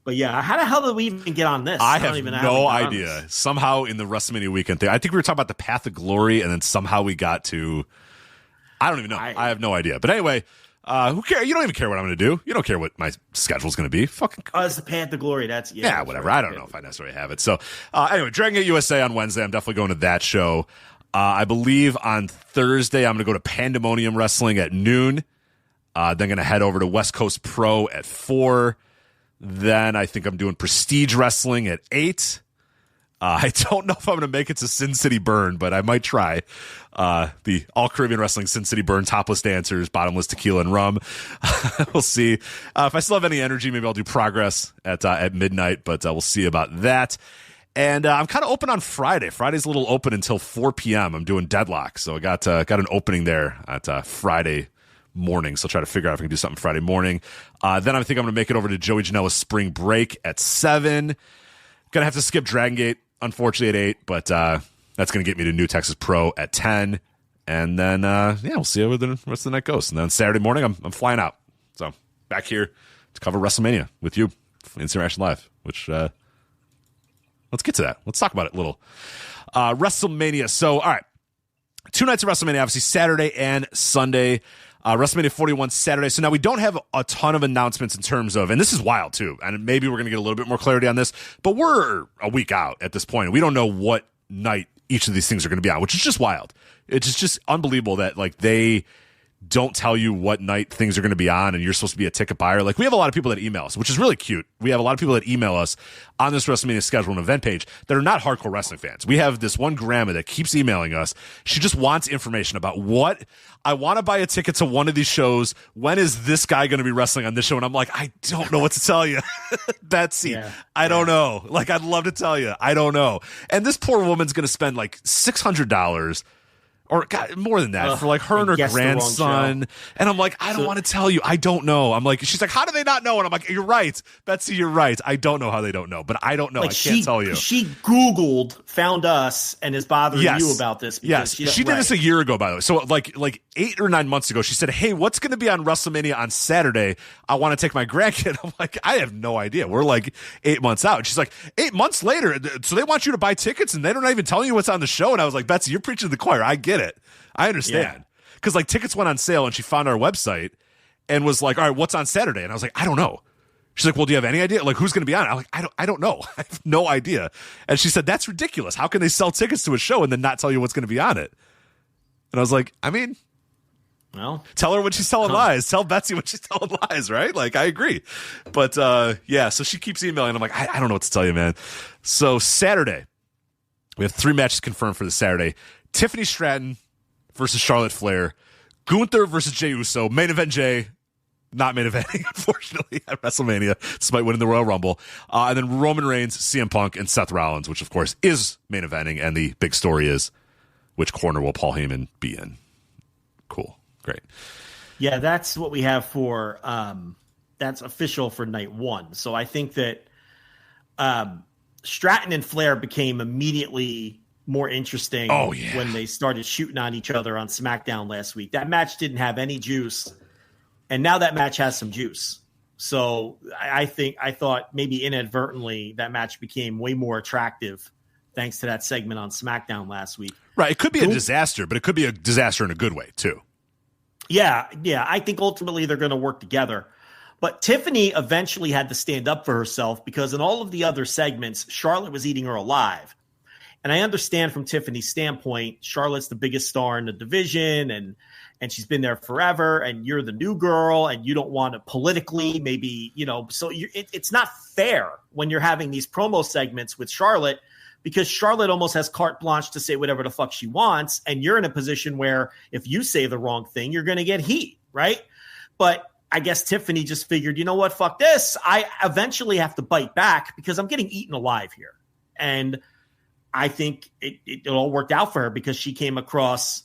But yeah, how the hell did we even get on this? I have no idea. Somehow in the WrestleMania Weekend thing, I think we were talking about the Path of Glory, and then somehow we got to, I don't even know. I have no idea. But anyway, who cares? You don't even care what I'm going to do. You don't care what my schedule's going to be. Fucking. It's the Path of Glory. That's whatever. I don't know if I necessarily have it. So anyway, Dragon Gate USA on Wednesday. I'm definitely going to that show. I believe on Thursday I'm going to go to Pandemonium Wrestling at noon. Then going to head over to West Coast Pro at 4. Then I think I'm doing Prestige Wrestling at 8. I don't know if I'm going to make it to Sin City Burn, but I might try. The All Caribbean Wrestling Sin City Burn, topless dancers, bottomless tequila and rum. We'll see. If I still have any energy, maybe I'll do Progress at midnight, but we'll see about that. And I'm kind of open on Friday. Friday's a little open until 4 p.m. I'm doing Deadlock, so I got an opening there at Friday morning, so I'll try to figure out if I can do something Friday morning. Then I think I'm going to make it over to Joey Janela's Spring Break at 7. Gonna have to skip Dragon Gate, unfortunately, at 8, but that's going to get me to New Texas Pro at 10. And then, we'll see how the rest of the night goes. And then Saturday morning, I'm flying out. So back here to cover WrestleMania with you, Instant Reaction Live, which, let's get to that. Let's talk about it a little. WrestleMania. So, all right. 2 nights of WrestleMania, obviously Saturday and Sunday. WrestleMania 41 Saturday. So now we don't have a ton of announcements in terms of, and this is wild too, and maybe we're going to get a little bit more clarity on this, but we're a week out at this point. We don't know what night each of these things are going to be on, which is just wild. It's just unbelievable that like they don't tell you what night things are going to be on and you're supposed to be a ticket buyer. Like we have a lot of people that email us, which is really cute. We have a lot of people that email us on this WrestleMania schedule and event page that are not hardcore wrestling fans. We have this one grandma that keeps emailing us. She just wants information about what I want to buy a ticket to one of these shows. When is this guy going to be wrestling on this show? And I'm like, I don't know what to tell you. Betsy, I don't know. Like, I'd love to tell you. I don't know. And this poor woman's going to spend like $600 or God, more than that for like her and her grandson. And I'm like, I don't want to tell you. I don't know. I'm like, she's like, how do they not know? And I'm like, you're right, Betsy, you're right. I don't know how they don't know, but I don't know. Like I can't tell you. She Googled, found us, and is bothering you about this. Yes, she did this a year ago, by the way. So like 8 or 9 months ago, she said, hey, what's going to be on WrestleMania on Saturday? I want to take my grandkid. I'm like, I have no idea. We're like 8 months out. She's like, 8 months later. So they want you to buy tickets and they're not even telling you what's on the show. And I was like, Betsy, you're preaching to the choir. I get it. I understand. Because like tickets went on sale and she found our website and was like, all right, what's on Saturday? And I was like, I don't know. She's like, well, do you have any idea? Like, who's going to be on it? I'm like, I don't know. I have no idea. And she said, that's ridiculous. How can they sell tickets to a show and then not tell you what's going to be on it? And I was like, I mean, well, tell her when she's telling lies. Tell Betsy when she's telling lies, right? Like, I agree. But, so she keeps emailing. I'm like, I don't know what to tell you, man. So Saturday, we have 3 matches confirmed for the Saturday. Tiffany Stratton versus Charlotte Flair. Gunther versus Jey Uso. Main event Jey. Not main eventing, unfortunately, at WrestleMania, despite winning the Royal Rumble. And then Roman Reigns, CM Punk, and Seth Rollins, which, of course, is main eventing. And the big story is, which corner will Paul Heyman be in? Cool. Great. Yeah, that's what we have for that's official for night 1. So I think that Stratton and Flair became immediately more interesting when they started shooting on each other on SmackDown last week. That match didn't have any juice, and now that match has some juice. So I thought maybe inadvertently that match became way more attractive thanks to that segment on SmackDown last week. Right. It could be a disaster, but it could be a disaster in a good way too. Yeah. I think ultimately they're going to work together. But Tiffany eventually had to stand up for herself because in all of the other segments, Charlotte was eating her alive. And I understand from Tiffany's standpoint, Charlotte's the biggest star in the division and she's been there forever and you're the new girl and you don't want to politically maybe, so it's not fair when you're having these promo segments with Charlotte because Charlotte almost has carte blanche to say whatever the fuck she wants. And you're in a position where if you say the wrong thing, you're going to get heat, right? But I guess Tiffany just figured, you know what, fuck this. I eventually have to bite back because I'm getting eaten alive here. And I think it all worked out for her because she came across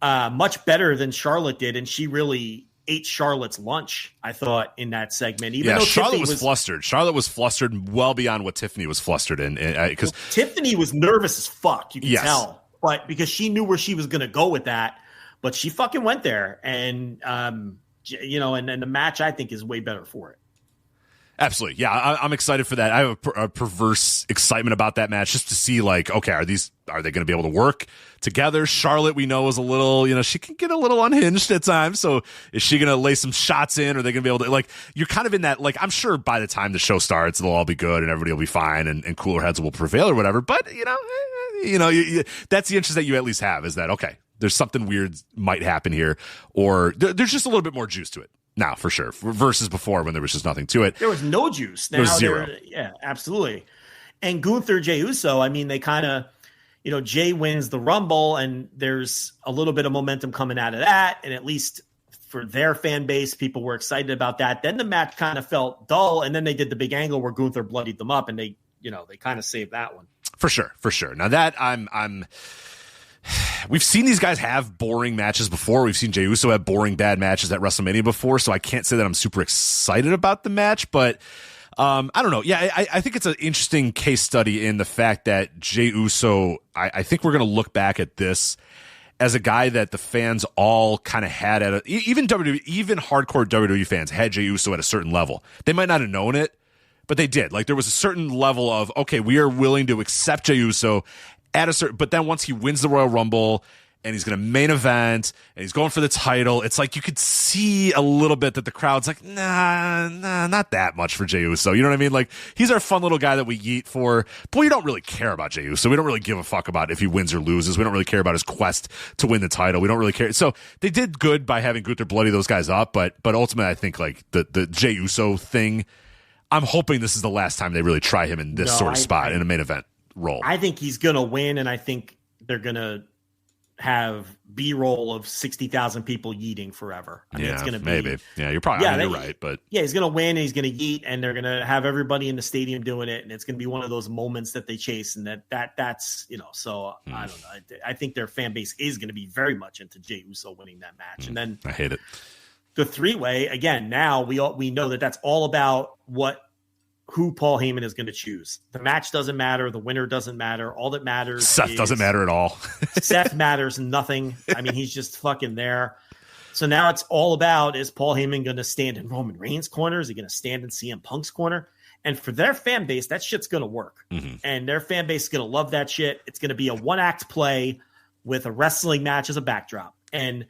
much better than Charlotte did, and she really ate Charlotte's lunch, I thought, in that segment. Even though Charlotte was flustered. Charlotte was flustered well beyond what Tiffany was flustered in. Because Tiffany was nervous as fuck, you can tell. But because she knew where she was going to go with that. But she fucking went there. And, and the match, I think, is way better for it. Absolutely. Yeah, I'm excited for that. I have a perverse excitement about that match just to see, like, okay, are they going to be able to work together? Charlotte, we know, is a little, she can get a little unhinged at times. So is she going to lay some shots in? Or are they going to be able to, like, you're kind of in that, like, I'm sure by the time the show starts, they'll all be good and everybody will be fine and cooler heads will prevail or whatever. But, that's the interest that you at least have is that, okay, there's something weird might happen here or there's just a little bit more juice to it. Now, for sure, versus before when there was just nothing to it. There was no juice. Now there was zero. Yeah, absolutely. And Gunther, Jey Uso, I mean, they kind of, Jey wins the Rumble, and there's a little bit of momentum coming out of that. And at least for their fan base, people were excited about that. Then the match kind of felt dull, and then they did the big angle where Gunther bloodied them up, and they kind of saved that one. For sure. Now that we've seen these guys have boring matches before. We've seen Jey Uso have boring, bad matches at WrestleMania before, so I can't say that I'm super excited about the match, but I don't know. Yeah, I think it's an interesting case study in the fact that Jey Uso, I think we're going to look back at this as a guy that the fans all kind of had even WWE, even hardcore WWE fans had Jey Uso at a certain level. They might not have known it, but they did. Like, there was a certain level of, okay, we are willing to accept Jey Uso at a certain, but then once he wins the Royal Rumble and he's going to main event, and he's going for the title. It's like you could see a little bit that the crowd's like, nah, not that much for Jey Uso. You know what I mean? Like, he's our fun little guy that we yeet for, but we don't really care about Jey Uso. We don't really give a fuck about if he wins or loses. We don't really care about his quest to win the title. We don't really care. So they did good by having Gunther bloody those guys up, but ultimately I think like the Jey Uso thing, I'm hoping this is the last time they really try him in this sort of spot in a main event role. I think he's going to win, and I think they're going to have B-roll of 60,000 people yeeting forever. I mean, it's going to be maybe. Yeah, you're probably you're right, but he's going to win and he's going to yeet, and they're going to have everybody in the stadium doing it, and it's going to be one of those moments that they chase, and that's So I don't know. I think their fan base is going to be very much into Jey Uso winning that match, and then I hate it. The three-way again. Now we know that that's all about who Paul Heyman is going to choose. The match doesn't matter. The winner doesn't matter. All that matters Seth doesn't matter at all. Seth matters nothing. I mean, he's just fucking there. So now it's all about, is Paul Heyman going to stand in Roman Reigns' corner? Is he going to stand in CM Punk's corner? And for their fan base, that shit's going to work. Mm-hmm. And their fan base is going to love that shit. It's going to be a one-act play with a wrestling match as a backdrop. And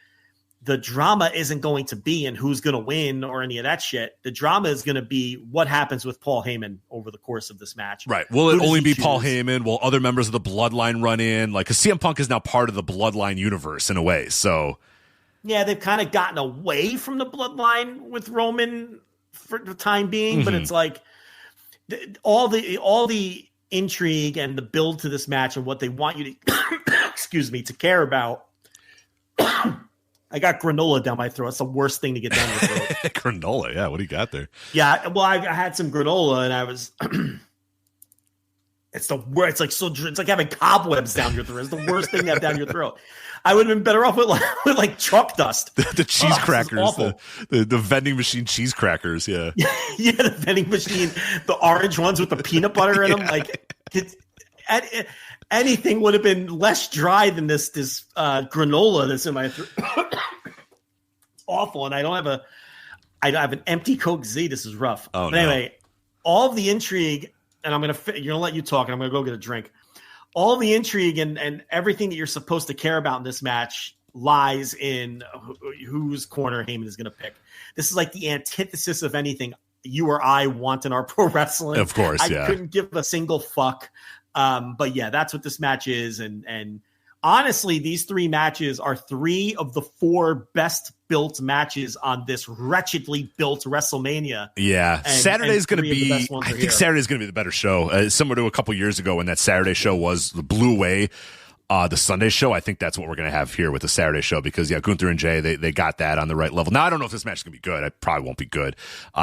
the drama isn't going to be in who's going to win or any of that shit. The drama is going to be what happens with Paul Heyman over the course of this match. Right. Will it only be Paul Heyman? Will other members of the Bloodline run in? Like, because CM Punk is now part of the Bloodline universe in a way. So, yeah, they've kind of gotten away from the Bloodline with Roman for the time being, but it's like all the intrigue and the build to this match and what they want you to, to care about. I got granola down my throat. It's the worst thing to get down your throat. Granola, yeah. What do you got there? Yeah, well, I had some granola, and I was. It's the worst. It's like having cobwebs down your throat. It's the worst thing to have down your throat. I would have been better off with chalk dust. The cheese crackers, the vending machine cheese crackers. Yeah, yeah, the vending machine, the orange ones with the peanut butter in them. Like anything would have been less dry than this granola that's in my throat. It's awful, and I have an empty Coke Z. This is rough. Oh, but anyway, all of the intrigue, and you're gonna let you talk, and I'm gonna go get a drink. All the intrigue and everything that you're supposed to care about in this match lies in whose corner Heyman is going to pick. This is like the antithesis of anything you or I want in our pro wrestling. Of course, I couldn't give a single fuck. But yeah, that's what this match is. And honestly, these three matches are three of the four best built matches on this wretchedly built WrestleMania. Yeah. Saturday's going to be, I think Saturday's going to be the better show. Similar to a couple years ago when that Saturday show blew away the Sunday show. I think that's what we're going to have here with the Saturday show because, yeah, Gunther and Jay, they got that on the right level. Now, I don't know if this match is going to be good. It probably won't be good.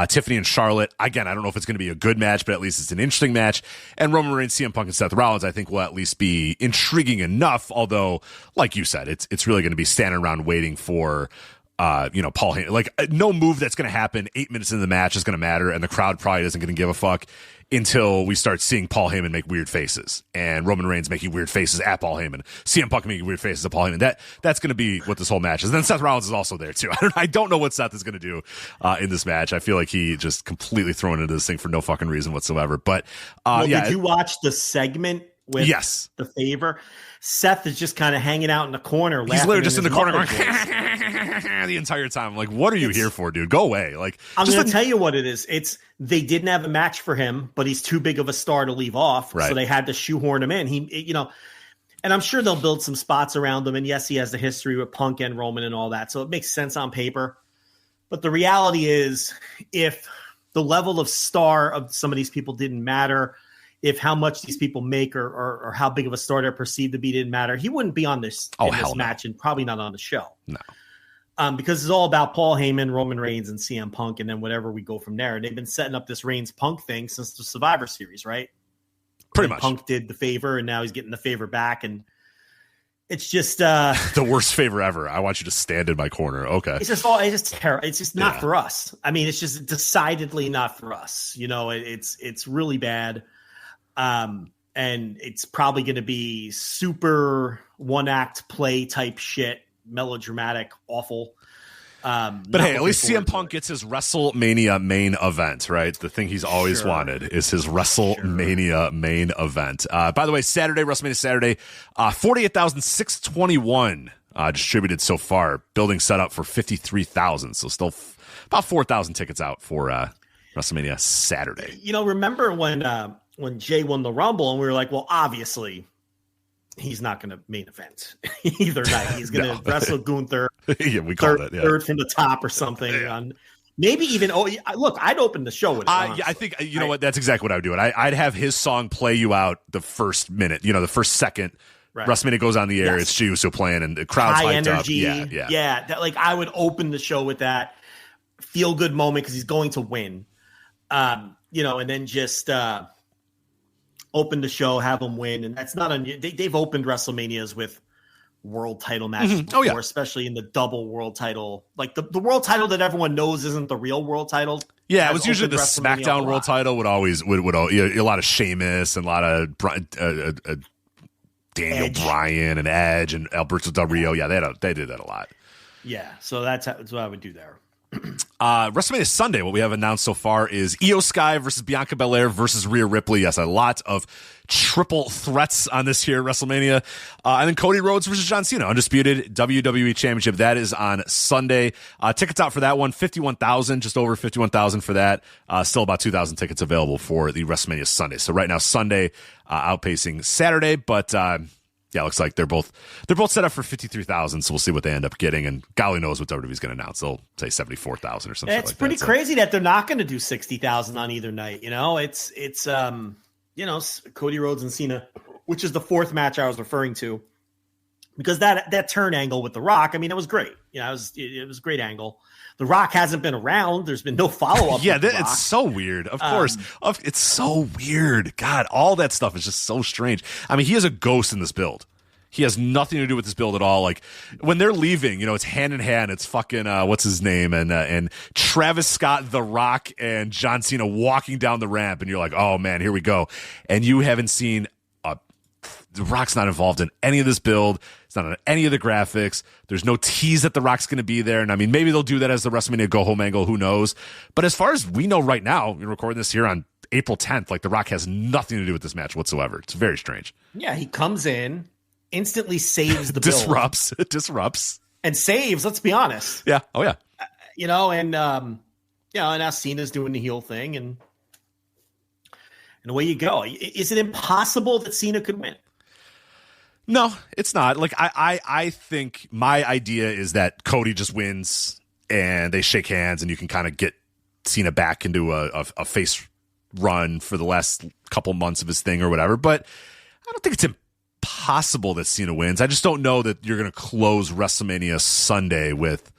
Tiffany and Charlotte, again, I don't know if it's going to be a good match, but at least it's an interesting match. And Roman Reigns, CM Punk, and Seth Rollins, I think will at least be intriguing enough, although, like you said, it's really going to be standing around waiting for Paul Heyman. Like, no move that's going to happen 8 minutes into the match is going to matter, and the crowd probably isn't going to give a fuck until we start seeing Paul Heyman make weird faces and Roman Reigns making weird faces at Paul Heyman, CM Punk making weird faces at Paul Heyman. That's going to be what this whole match is. And then Seth Rollins is also there too. I don't know what Seth is going to do in this match. I feel like he just completely thrown into this thing for no fucking reason whatsoever. But did you watch the segment with the favor? Seth is just kind of hanging out in the corner. He's literally just in the corner going the entire time. I'm like, what are you here for, dude? Go away. Like, I'm going to tell you what it is. They didn't have a match for him, but he's too big of a star to leave off. Right. So they had to shoehorn him in. And I'm sure they'll build some spots around him. And yes, he has the history with Punk and Roman and all that. So it makes sense on paper. But the reality is, if the level of star of some of these people didn't matter, if how much these people make or how big of a star they're perceived to be didn't matter, he wouldn't be on this match and probably not on the show. No. Because it's all about Paul Heyman, Roman Reigns, and CM Punk, and then whatever we go from there. And they've been setting up this Reigns-Punk thing since the Survivor Series, right? Pretty much. Punk did the favor, and now he's getting the favor back, and it's just the worst favor ever. I want you to stand in my corner. Okay. It's just terrible. It's just not for us. I mean, it's just decidedly not for us. It's really bad. And it's probably going to be super one-act play type shit. Melodramatic, awful. But hey, at least CM Punk gets his WrestleMania main event, right? The thing he's always wanted is his WrestleMania main event. By the way, WrestleMania Saturday, 48,621 distributed so far, building set up for 53,000. So still about 4,000 tickets out for WrestleMania Saturday. Remember when Jay won the Rumble and we were like, well, obviously he's not going to main event either night. He's going to wrestle Gunther. Yeah, we called it. Yeah. Third from the top or something. Yeah. Maybe even, look, I'd open the show with it. I think, you know what? That's exactly what I would do. I'd have his song play you out the first minute, the first second. Right. WrestleMania goes on the air. Yes. It's Jey Uso playing and the crowd's high hyped energy. Up. Yeah. That, I would open the show with that feel good moment because he's going to win. And then just open the show, have him win. And that's not they've opened WrestleManias with world title matches before, especially in the double world title. Like the world title that everyone knows isn't the real world title. Yeah, it was usually the SmackDown world title would a lot of Sheamus and a lot of Daniel Edge. Bryan and Edge and Alberto Del Rio. Yeah, they did that a lot. Yeah, so that's what I would do there. WrestleMania Sunday, what we have announced so far is Io Sky versus Bianca Belair versus Rhea Ripley. Yes, a lot of triple threats on this here WrestleMania. And then Cody Rhodes versus John Cena, undisputed WWE Championship. That is on Sunday. Tickets out for that one, 51,000, just over 51,000 for that. Still about 2,000 tickets available for the WrestleMania Sunday. So right now, Sunday outpacing Saturday, but yeah, looks like they're both set up for 53,000. So we'll see what they end up getting, and golly knows what WWE's going to announce. They'll say 74,000 or something. It's pretty crazy that they're not going to do 60,000 on either night. It's Cody Rhodes and Cena, which is the fourth match I was referring to, because that turn angle with The Rock. I mean, it was great. It was a great angle. The Rock hasn't been around. There's been no follow up. Yeah, it's so weird. Of course, it's so weird. God, all that stuff is just so strange. I mean, he is a ghost in this build. He has nothing to do with this build at all. Like when they're leaving, it's hand in hand. It's fucking what's his name and Travis Scott, The Rock, and John Cena walking down the ramp, and you're like, oh man, here we go. And you haven't seen The Rock's not involved in any of this build. It's not on any of the graphics. There's no tease that The Rock's going to be there. And I mean, maybe they'll do that as the WrestleMania go home angle. Who knows? But as far as we know right now, we're recording this here on April 10th. Like The Rock has nothing to do with this match whatsoever. It's very strange. Yeah, he comes in, instantly saves the build. disrupts and saves. Let's be honest. Yeah. Oh yeah. And now Cena's doing the heel thing, and away you go. Is it impossible that Cena could win? No, it's not. Like I think my idea is that Cody just wins and they shake hands, and you can kind of get Cena back into a face run for the last couple months of his thing or whatever. But I don't think it's impossible that Cena wins. I just don't know that you're going to close WrestleMania Sunday with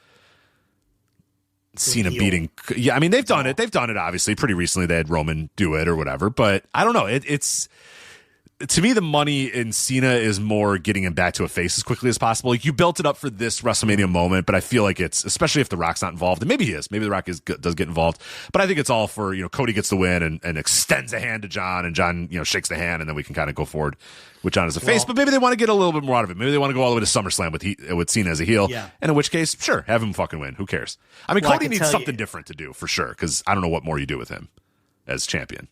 Cena beating. Yeah, I mean, they've done it. They've done it, obviously, pretty recently. They had Roman do it or whatever. But I don't know. It's to me, the money in Cena is more getting him back to a face as quickly as possible. Like, you built it up for this WrestleMania moment, but I feel like it's, especially if The Rock's not involved, and maybe he is. Maybe The Rock does get involved. But I think it's all for, Cody gets the win and extends a hand to John, and John, shakes the hand, and then we can kind of go forward with John as a face. But maybe they want to get a little bit more out of it. Maybe they want to go all the way to SummerSlam with Cena as a heel. Yeah. And in which case, sure, have him fucking win. Who cares? I mean, Cody needs something different to do, for sure, because I don't know what more you do with him as champion.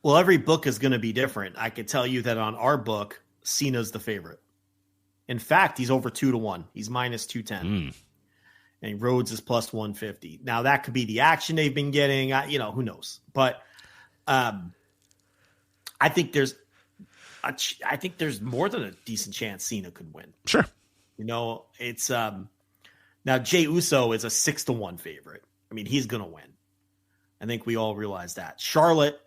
Well, every book is going to be different. I could tell you that on our book, Cena's the favorite. In fact, he's over 2-1. He's minus 210. And Rhodes is plus 150. Now, that could be the action they've been getting. Who knows? But I think there's more than a decent chance Cena could win. Sure. It's now Jey Uso is a 6-1 favorite. I mean, he's going to win. I think we all realize that. Charlotte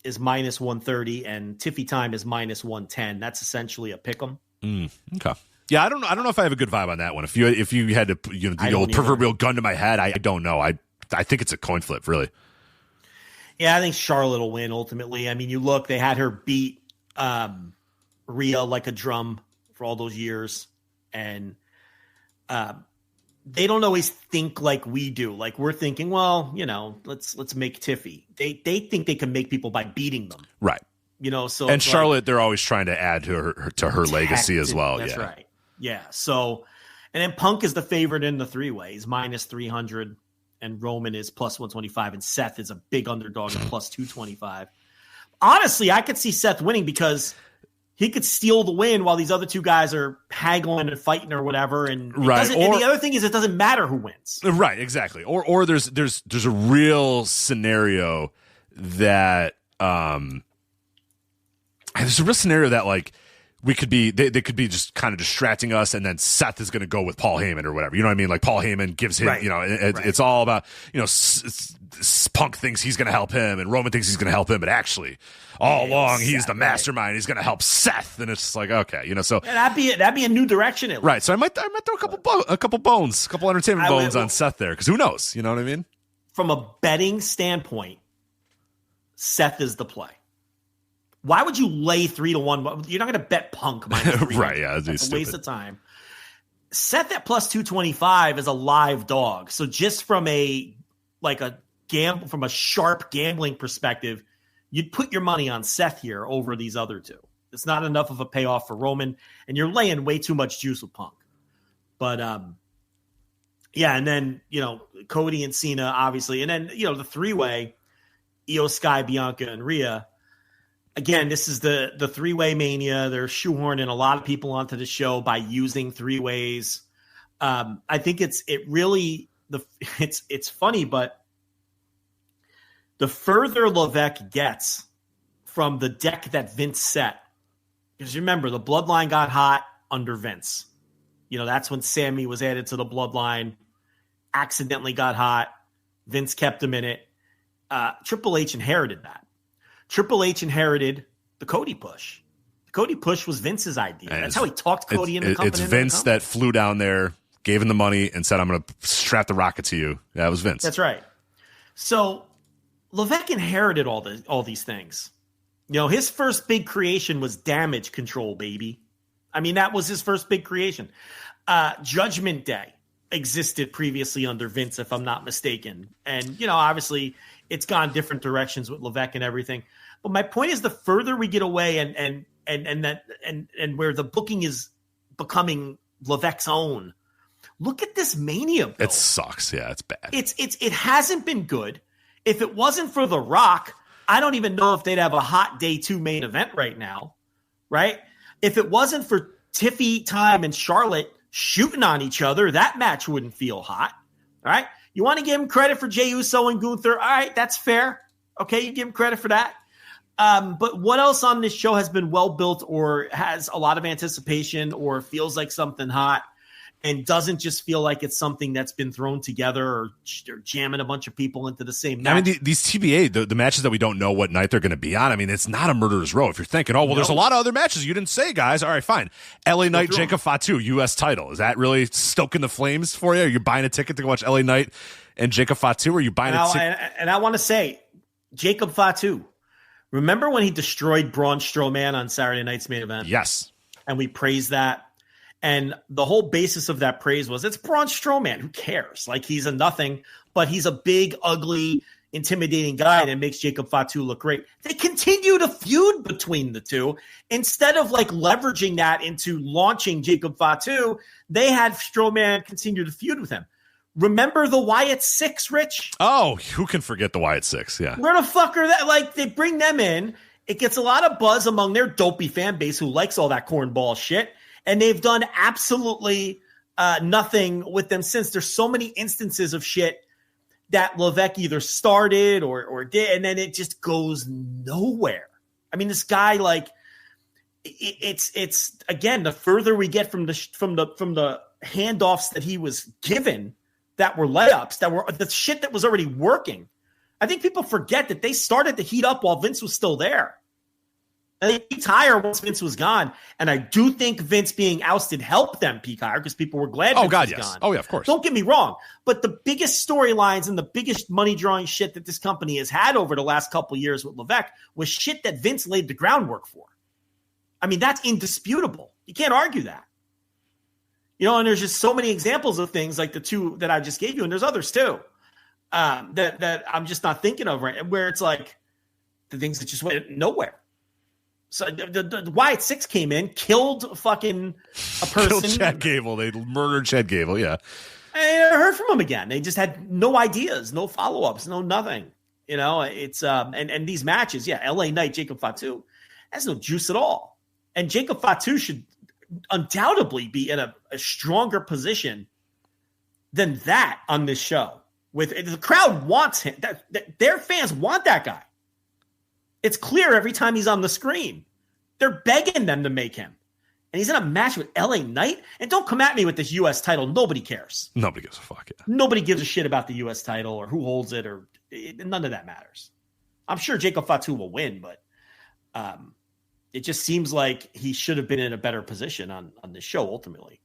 is minus 130 and Tiffy Time is minus 110. That's essentially a pick'em. Okay. Yeah, I don't know if I have a good vibe on that one. If you had to the old proverbial gun to my head, I don't know. I think it's a coin flip, really. Yeah, I think Charlotte will win ultimately. I mean, you look, they had her beat Rhea like a drum for all those years, and they don't always think like we do. Like, we're thinking, well, let's make Tiffy. They think they can make people by beating them, right? So and Charlotte, they're always trying to add to her legacy as well. That's right. Yeah. So, and then Punk is the favorite in the three-way. He's minus 300, and Roman is plus 125, and Seth is a big underdog at plus 225. Honestly, I could see Seth winning because he could steal the win while these other two guys are haggling and fighting or whatever. And and the other thing is, it doesn't matter who wins. Right, exactly. Or there's a real scenario that there's a real scenario that like we could be they could be just kind of distracting us, and then Seth is going to go with Paul Heyman or whatever. You know what I mean? Like Paul Heyman gives him, it's all about, Punk thinks he's going to help him, and Roman thinks he's going to help him, but actually, all along he's the mastermind. Right. He's going to help Seth, and it's just like, okay, so that'd be a new direction, at least. Right? So I might throw a couple entertainment bones on Seth there, because who knows? You know what I mean? From a betting standpoint, Seth is the play. Why would you lay 3-1? You're not going to bet Punk minus 3. Right? Yeah, it's a waste of time. Seth at plus 225 is a live dog. So just from from a sharp gambling perspective, you'd put your money on Seth here over these other two. It's not enough of a payoff for Roman, and you're laying way too much juice with Punk. But and then Cody and Cena, obviously, and then the three-way, Io Sky, Bianca, and Rhea. Again, this is the three-way mania. They're shoehorning a lot of people onto the show by using three-ways. I think it's funny, but the further Levesque gets from the deck that Vince set, because remember, the bloodline got hot under Vince. That's when Sammy was added to the bloodline, accidentally got hot. Vince kept him in it. Triple H inherited that. Triple H inherited the Cody push. The Cody push was Vince's idea. That's how he talked Cody into the company. It's Vince that flew down there, gave him the money, and said, I'm going to strap the rocket to you. That was Vince. That's right. So Levesque inherited all these things. His first big creation was Damage Control, baby. I mean, that was his first big creation. Judgment Day existed previously under Vince, if I'm not mistaken. And, obviously it's gone different directions with Levesque and everything. But my point is, the further we get away and where the booking is becoming Levesque's own, look at this Mania build. It sucks. Yeah, it's bad. It hasn't been good. If it wasn't for The Rock, I don't even know if they'd have a hot day 2 main event right now, right? If it wasn't for Tiffy Time and Charlotte shooting on each other, that match wouldn't feel hot, all right? You want to give him credit for Jey Uso and Gunther? All right, that's fair. Okay, you give him credit for that. But what else on this show has been well-built or has a lot of anticipation or feels like something hot and doesn't just feel like it's something that's been thrown together or jamming a bunch of people into the same match? I mean, these TBA, the matches that we don't know what night they're going to be on, I mean, it's not a murderer's row. If you're thinking, there's a lot of other matches you didn't say, guys. All right, fine. LA Knight, Jacob Fatu, U.S. title. Is that really stoking the flames for you? Are you buying a ticket to go watch LA Knight and Jacob Fatu? Or are you buying a ticket? And I want to say, Jacob Fatu, remember when he destroyed Braun Strowman on Saturday night's main event? Yes. And we praised that. And the whole basis of that praise was, it's Braun Strowman. Who cares? Like, he's a nothing, but he's a big, ugly, intimidating guy, and it makes Jacob Fatu look great. They continue to feud between the two. Instead of leveraging that into launching Jacob Fatu, they had Strowman continue to feud with him. Remember the Wyatt Six, Rich? Oh, who can forget the Wyatt Six? Yeah. Where the fuck are that? They bring them in. It gets a lot of buzz among their dopey fan base who likes all that cornball shit. And they've done absolutely nothing with them since. There's so many instances of shit that Levesque either started or did, and then it just goes nowhere. I mean, this guy, it's again, the further we get from the handoffs that he was given, that were layups, that were the shit that was already working. I think people forget that they started to heat up while Vince was still there. And they peaked higher once Vince was gone. And I do think Vince being ousted helped them peak higher because people were glad Vince was gone. Oh, yeah, of course. Don't get me wrong. But the biggest storylines and the biggest money-drawing shit that this company has had over the last couple of years with Levesque was shit that Vince laid the groundwork for. I mean, that's indisputable. You can't argue that. And there's just so many examples of things like the two that I just gave you, and there's others too, that I'm just not thinking of right, where it's like the things that just went nowhere. So the Wyatt Six came in, killed fucking a person. Killed Chad Gable. They murdered Chad Gable, yeah. I never heard from him again. They just had no ideas, no follow-ups, no nothing. It's and these matches, LA Knight, Jacob Fatu, has no juice at all. And Jacob Fatu should undoubtedly be in a stronger position than that on this show. With the crowd wants him. Their fans want that guy. It's clear every time he's on the screen. They're begging them to make him. And he's in a match with LA Knight. And don't come at me with this U.S. title. Nobody cares. Nobody gives a fuck. Yeah. Nobody gives a shit about the U.S. title or who holds it, or none of that matters. I'm sure Jacob Fatu will win, but it just seems like he should have been in a better position on this show ultimately.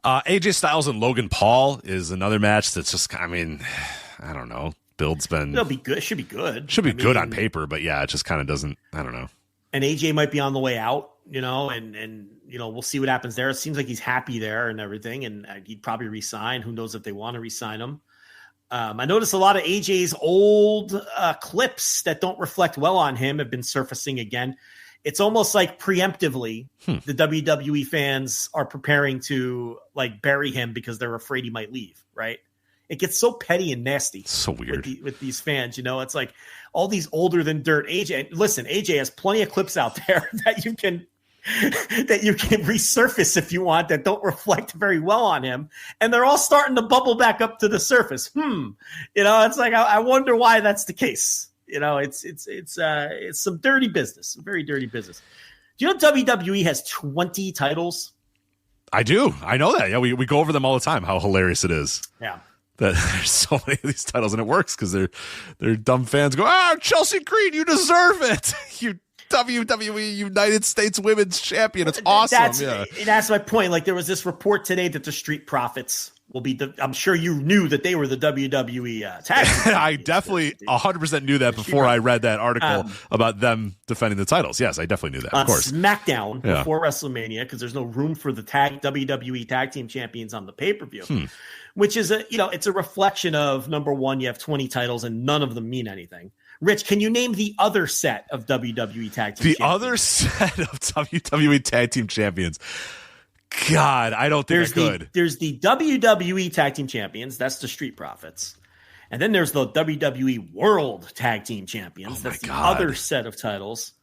AJ Styles and Logan Paul is another match that's just, I mean, I don't know. Build's been... It'll be good. Should be good. Should be good on paper, but yeah, it just kind of doesn't, I don't know. And AJ might be on the way out, and we'll see what happens there. It seems like he's happy there and everything, and he'd probably resign. Who knows if they want to resign him. I noticed a lot of AJ's old clips that don't reflect well on him have been surfacing again. It's almost like preemptively the WWE fans are preparing to like bury him because they're afraid he might leave, right? It gets so petty and nasty. So weird with these fans, It's like all these older than dirt AJ. Listen, AJ has plenty of clips out there that you can resurface if you want that don't reflect very well on him, and they're all starting to bubble back up to the surface. It's like I wonder why that's the case. It's some dirty business, very dirty business. Do you know WWE has 20 titles? I do. I know that. Yeah, we go over them all the time. How hilarious it is. Yeah. That there's so many of these titles, and it works because they're dumb fans go, Chelsea Green, you deserve it. You WWE United States Women's Champion. It's awesome. That's my point. Like there was this report today that the Street Profits will be I'm sure you knew that they were the WWE tag team. I definitely 100% knew that before I read that article about them defending the titles. Yes, I definitely knew that. Of course. SmackDown before WrestleMania, because there's no room for the WWE tag team champions on the pay-per-view, which is it's a reflection of, number one, you have 20 titles and none of them mean anything. Rich, can you name the other set of WWE tag team champions? The other set of WWE tag team champions. God, I don't think I could. There's the WWE Tag Team Champions. That's the Street Profits. And then there's the WWE World Tag Team Champions. That's the other set of titles.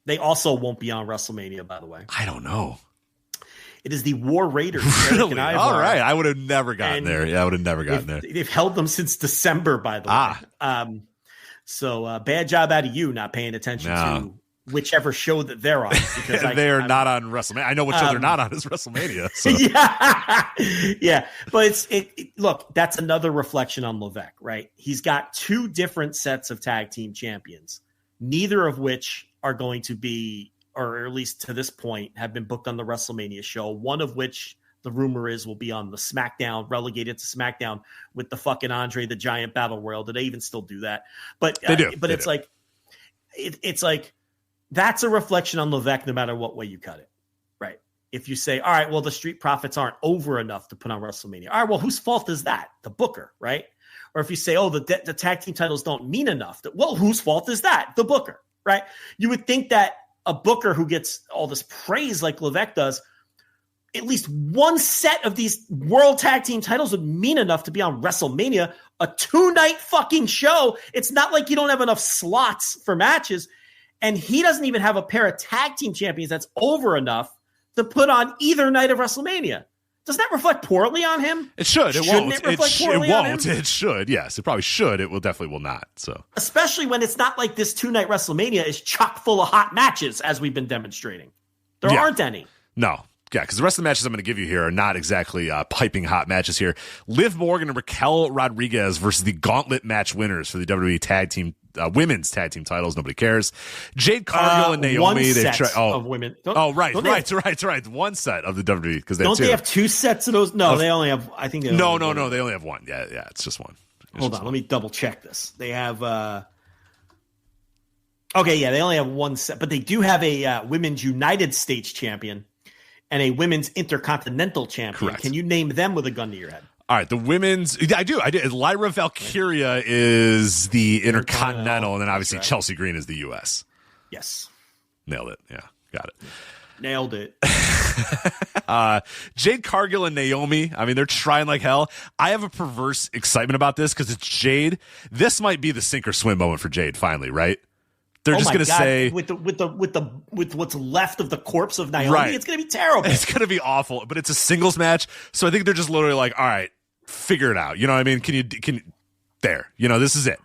They also won't be on WrestleMania, by the way. I don't know. It is the War Raiders. Really? All right. I would have never gotten there. Yeah, I would have never gotten there. They've held them since December, by the way. So bad job out of you not paying attention to whichever show that they're on, because they're not on WrestleMania. I know what show they're not on is WrestleMania. So. yeah. But look, that's another reflection on Levesque, right? He's got two different sets of tag team champions, neither of which are going to be, or at least to this point, have been booked on the WrestleMania show. One of which the rumor is will be on the SmackDown, relegated to SmackDown with the fucking Andre the Giant Battle Royal. Do they even still do that? But they do. But it's like that's a reflection on Levesque no matter what way you cut it, right? If you say, all right, well, the Street Profits aren't over enough to put on WrestleMania. All right, well, whose fault is that? The booker, right? Or if you say, oh, the tag team titles don't mean enough. Well, whose fault is that? The booker, right? You would think that a booker who gets all this praise like Levesque does, at least one set of these world tag team titles would mean enough to be on WrestleMania, a 2-night fucking show. It's not like you don't have enough slots for matches. And he doesn't even have a pair of tag team champions that's over enough to put on either night of WrestleMania. Does that reflect poorly on him? It should. It Shouldn't won't. It reflect poorly on him? It should. Yes, it probably should. It will definitely will not. So, especially when it's not like this 2-night WrestleMania is chock full of hot matches, as we've been demonstrating. There aren't any. No. Yeah, because the rest of the matches I'm going to give you here are not exactly piping hot matches here. Liv Morgan and Raquel Rodriguez versus the Gauntlet match winners for the WWE Tag Team Women's Tag Team titles. Nobody cares. Jade Cargill and Naomi. One set of women. Right. One set of the WWE because they don't they have two sets of those? No, they only have. I think they no. They only have one. Yeah. It's just one. Hold on, let me double check this. They have. Okay, yeah, they only have one set, but they do have a Women's United States champion and a Women's Intercontinental champion. Correct. Can you name them with a gun to your head? All right, the women's. I do. Lyra Valkyria is the Intercontinental, and then obviously Chelsea Green is the U.S. Yes. Nailed it. Yeah, got it. Nailed it. Jade Cargill and Naomi. I mean, they're trying like hell. I have a perverse excitement about this because it's Jade. This might be the sink or swim moment for Jade finally, right? they're just going to say with what's left of the corpse of Naomi, right. It's going to be terrible. It's going to be awful, but it's a singles match. So I think they're just literally like, all right, figure it out. You know what I mean? Can you there, this is it.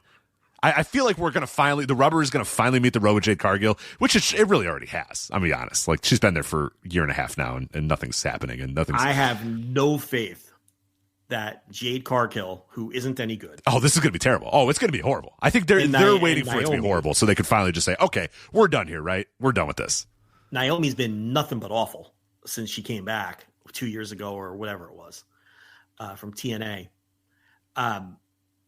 I feel like the rubber is going to finally meet the road with Jade Cargill, which it really already has. I'm going to be honest. Like, she's been there for a year and a half now, and nothing's happening. I have no faith that Jade Cargill, who isn't any good. Oh, this is going to be terrible. Oh, it's going to be horrible. I think they're waiting for it to be horrible so they could finally just say, okay, we're done here, right? We're done with this. Naomi's been nothing but awful since she came back 2 years ago or whatever it was from TNA.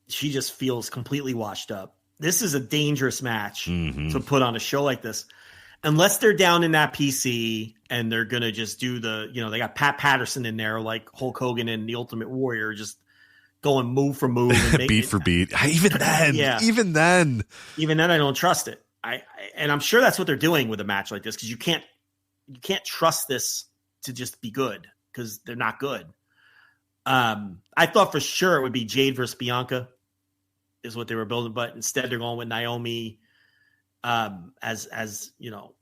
She just feels completely washed up. This is a dangerous match to put on a show like this. Unless they're down in that PC and they're going to just do they got Pat Patterson in there like Hulk Hogan and the Ultimate Warrior, just going move for move. And beat for beat. Even then, I don't trust it. And I'm sure that's what they're doing with a match like this, because you can't trust this to just be good, because they're not good. I thought for sure it would be Jade versus Bianca is what they were building, but instead they're going with Naomi. As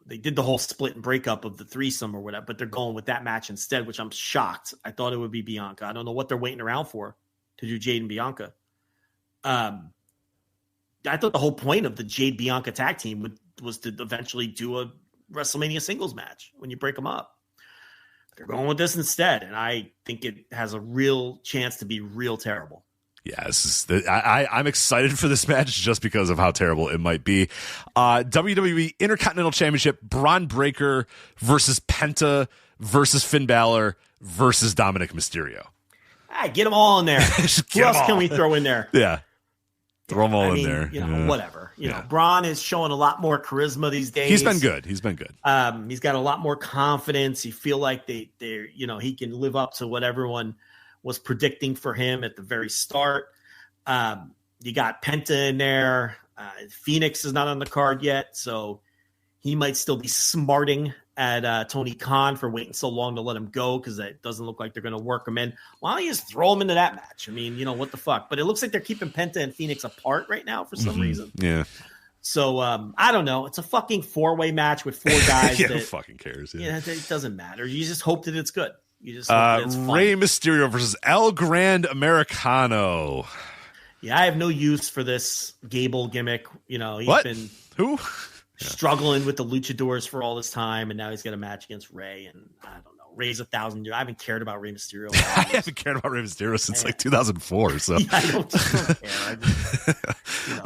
they did the whole split and breakup of the threesome or whatever, but they're going with that match instead, which I'm shocked. I thought it would be Bianca. I don't know what they're waiting around for to do Jade and Bianca. I thought the whole point of the Jade Bianca tag team was to eventually do a WrestleMania singles match when you break them up. They're going with this instead, and I think it has a real chance to be real terrible. Yeah, I'm excited for this match just because of how terrible it might be. WWE Intercontinental Championship, Braun Breaker versus Penta versus Finn Balor versus Dominic Mysterio. Get them all in there. Who else can we throw in there? Yeah. Throw them all in there. Whatever. Braun is showing a lot more charisma these days. He's been good. He's got a lot more confidence. You feel like he can live up to what everyone was predicting for him at the very start. You got Penta in there. Phoenix is not on the card yet, so he might still be smarting at Tony Khan for waiting so long to let him go, because it doesn't look like they're going to work him in. Why don't you just throw him into that match? I mean, what the fuck? But it looks like they're keeping Penta and Phoenix apart right now for some reason. Yeah. So I don't know. It's a fucking 4-way match with 4 guys. Who fucking cares? Yeah, it doesn't matter. You just hope that it's good. Rey Mysterio versus El Grand Americano. Yeah, I have no use for this Gable gimmick. He's been struggling with the luchadors for all this time, and now he's got a match against Rey, and I don't know. Rey's 1,000 years. I haven't cared about Rey Mysterio. I haven't cared about Rey Mysterio since 2004. So I don't care.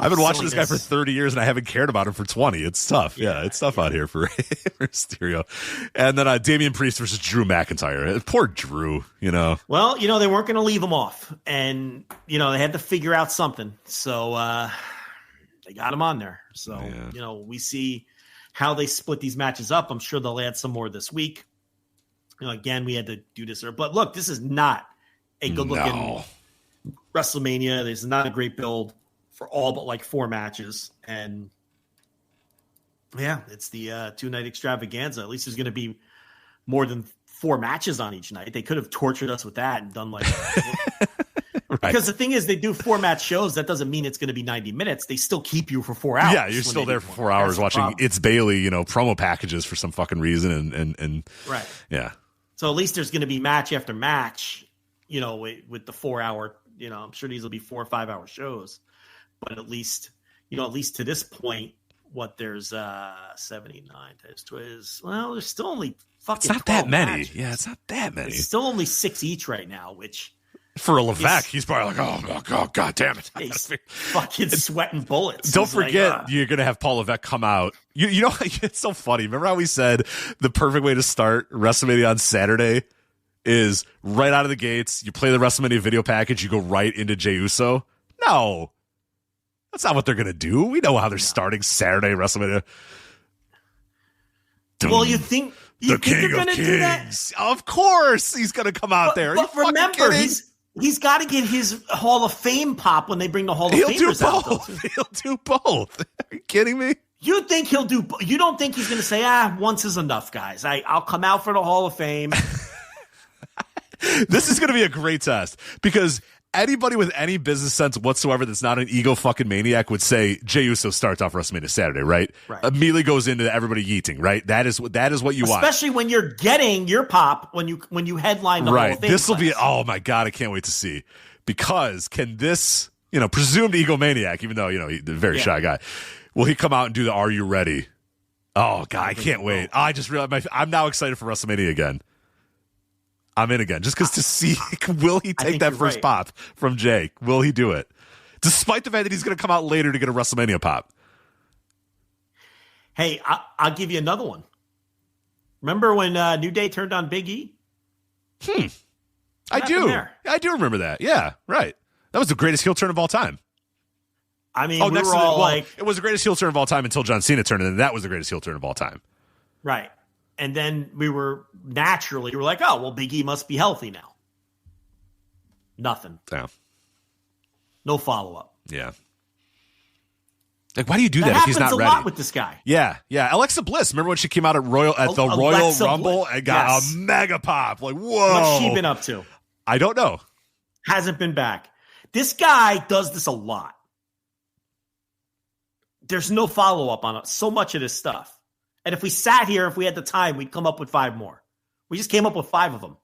I've been watching this guy for 30 years, and I haven't cared about him for 20. It's tough. Yeah, it's tough out here for Rey Mysterio. And then Damian Priest versus Drew McIntyre. Poor Drew. Well, they weren't going to leave him off, and they had to figure out something. So they got him on there. So we see how they split these matches up. I'm sure they'll add some more this week. Again, we had to do this. But look, this is not a good-looking WrestleMania. This is not a great build for all but like 4 matches. And, yeah, it's the 2-night extravaganza. At least there's going to be more than 4 matches on each night. They could have tortured us with that and done like right. Because the thing is, they do 4-match shows. That doesn't mean it's going to be 90 minutes. They still keep you for 4 hours. Yeah, you're still there for 4 hours watching It's Bailey, promo packages for some fucking reason. And right. Yeah. So at least there's going to be match after match, with the 4-hour, I'm sure these will be 4 or 5 hour shows, but at least to this point, there's 79 times 12. Well, there's still only fucking. It's not that many. Matches. Yeah, it's not that many. It's still only 6 each right now, which for a Levesque, he's probably like, oh, god damn it. He's fucking sweating bullets. Don't forget, you're going to have Paul Levesque come out. You know, it's so funny. Remember how we said the perfect way to start WrestleMania on Saturday is right out of the gates. You play the WrestleMania video package. You go right into Jey Uso. No, that's not what they're going to do. We know how they're starting Saturday WrestleMania. Well, you think the King of Kings? Of course, he's going to come out there. But remember, he's got to get his Hall of Fame pop when they bring the Hall of Famers out. He'll do both. Are you kidding me? You think he'll do? You don't think he's going to say, once is enough, guys. I'll come out for the Hall of Fame. This is going to be a great test because Anybody with any business sense whatsoever that's not an ego fucking maniac would say Jey Uso starts off WrestleMania Saturday, right? Immediately goes into everybody yeeting, right? That is what you want. Especially when you're getting your pop when you headline the right. whole thing. This will be, oh my God, I can't wait to see. Because can this, presumed egomaniac, even though, he's a very shy guy, will he come out and do the Are You Ready? Oh God, I can't wait. I just realized I'm now excited for WrestleMania again. I'm in again just because to see, will he take that first pop from Jay? Will he do it? Despite the fact that he's going to come out later to get a WrestleMania pop. Hey, I'll give you another one. Remember when New Day turned on Big E? I do remember that. Yeah, right. That was the greatest heel turn of all time. I mean, we were all like... It was the greatest heel turn of all time until John Cena turned, and then that was the greatest heel turn of all time. Right. And then we were like, oh, well, Big E must be healthy now. Nothing. Yeah. No follow-up. Yeah. Like, why do you do that if he's not ready? That happens a lot with this guy. Yeah. Alexa Bliss. Remember when she came out at the Royal Rumble and got a mega pop? Like, whoa. What's she been up to? I don't know. Hasn't been back. This guy does this a lot. There's no follow-up on it. So much of this stuff. And if we sat here, if we had the time, we'd come up with 5 more. We just came up with 5 of them.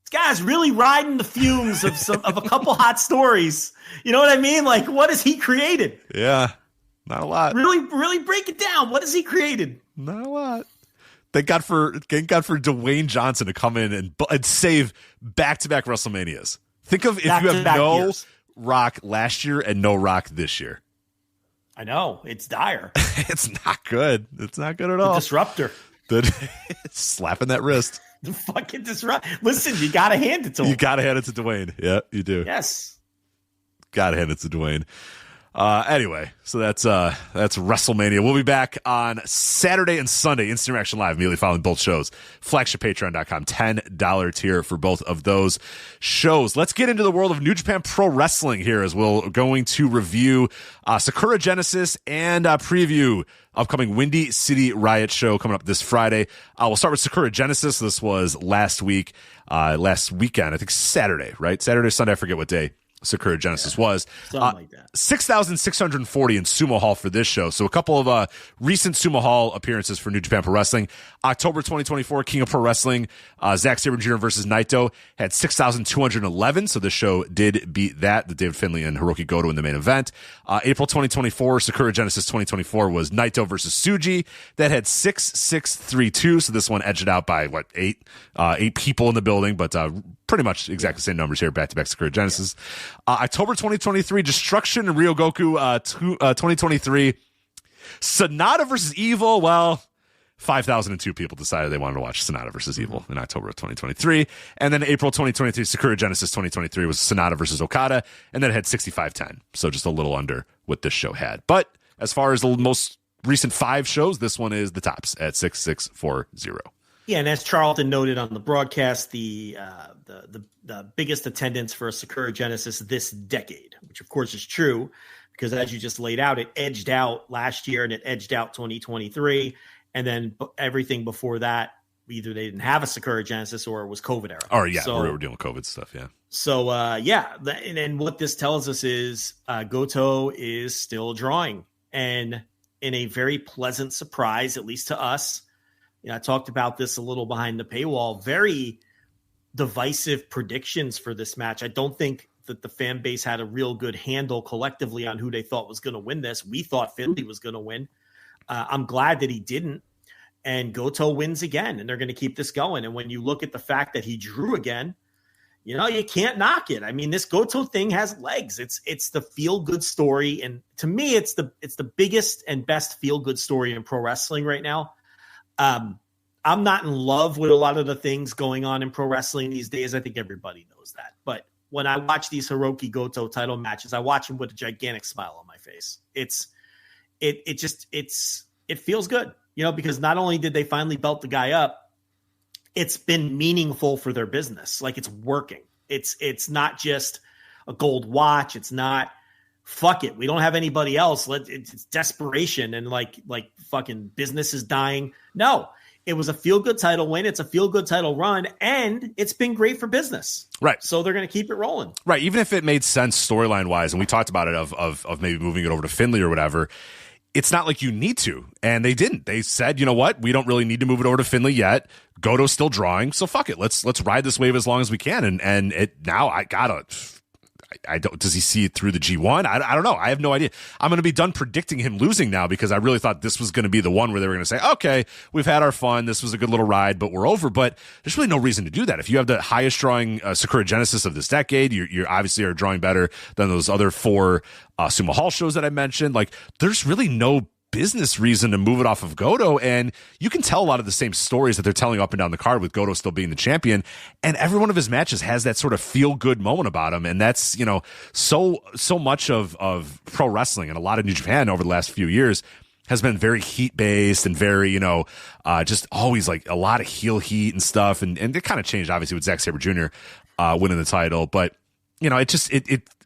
This guy's really riding the fumes of a couple hot stories. You know what I mean? Like, what has he created? Yeah, not a lot. Really, really break it down. What has he created? Not a lot. Thank God for Dwayne Johnson to come in and save back-to-back WrestleManias. Think of if you have no years. Rock last year and no Rock this year. I know. It's dire. It's not good. It's not good at all. The disruptor. Slapping that wrist. The fucking disrupt. Listen, you got to hand it to him. You got to hand it to Dwayne. Yeah, you do. Yes. Got to hand it to Dwayne. Anyway, so that's WrestleMania. We'll be back on Saturday and Sunday, Instant Reaction Live, immediately following both shows. FlagshipPatreon.com, $10 tier for both of those shows. Let's get into the world of New Japan Pro Wrestling here as we're going to review Sakura Genesis and preview upcoming Windy City Riot show coming up this Friday. We'll start with Sakura Genesis. This was last weekend, I think Saturday, right? Saturday, Sunday, I forget what day Sakura Genesis was. Something like that. 6,640 in Sumo Hall for this show. So a couple of recent Sumo Hall appearances for New Japan Pro Wrestling. October 2024, King of Pro Wrestling, Zack Sabre Jr. versus Naito had 6,211. So this show did beat that. The David Finlay and Hiroki Goto in the main event. April 2024, Sakura Genesis 2024 was Naito versus Tsuji. That had 6,632. So this one edged out by eight people in the building, but pretty much exactly the same numbers here, back-to-back Sakura Genesis. October 2023, Destruction and Ryogoku 2023. Sonata versus Evil. Well, 5,002 people decided they wanted to watch Sonata versus Evil in October of 2023. And then April 2023, Sakura Genesis 2023 was Sonata versus Okada, and then it had 6,510. So just a little under what this show had. But as far as the most recent 5 shows, this one is the tops at 6,640. Yeah, and as Charlton noted on the broadcast, the biggest attendance for Sakura Genesis this decade, which of course is true, because as you just laid out, it edged out last year and it edged out 2023, and then everything before that, either they didn't have a Sakura Genesis or it was COVID era. Oh yeah, so, we were doing COVID stuff, yeah. So and what this tells us is Goto is still drawing, and in a very pleasant surprise, at least to us. I talked about this a little behind the paywall. Very divisive predictions for this match. I don't think that the fan base had a real good handle collectively on who they thought was going to win this. We thought Finlay was going to win. I'm glad that he didn't. And Goto wins again, and they're going to keep this going. And when you look at the fact that he drew again, you can't knock it. I mean, this Goto thing has legs. It's the feel-good story. And to me, it's the biggest and best feel-good story in pro wrestling right now. I'm not in love with a lot of the things going on in pro wrestling these days. I think everybody knows that. But when I watch these Hiroki Goto title matches, I watch them with a gigantic smile on my face. It feels good, because not only did they finally belt the guy up, it's been meaningful for their business. Like, it's working. It's not just a gold watch. It's not, fuck it, we don't have anybody else. It's desperation and like fucking business is dying. No, It was a feel-good title win. It's a feel-good title run, and it's been great for business. Right. So they're going to keep it rolling. Right. Even if it made sense storyline-wise, and we talked about it of maybe moving it over to Finley or whatever, it's not like you need to. And they didn't. They said, you know what? We don't really need to move it over to Finley yet. Goto's still drawing, so fuck it. Let's ride this wave as long as we can. And it now I don't. Does he see it through the G1? I don't know. I have no idea. I'm going to be done predicting him losing now because I really thought this was going to be the one where they were going to say, okay, we've had our fun. This was a good little ride, but we're over. But there's really no reason to do that. If you have the highest drawing Sakura Genesis of this decade, you obviously are drawing better than those other 4 Sumo Hall shows that I mentioned. Like, there's really no business reason to move it off of Goto, and you can tell a lot of the same stories that they're telling up and down the card with Goto still being the champion, and every one of his matches has that sort of feel-good moment about him, and that's, you know, so much of pro wrestling and a lot of New Japan over the last few years has been very heat-based and very, you know, just always like a lot of heel heat and stuff, and it kind of changed obviously with Zack Sabre Jr. Winning the title, but you know,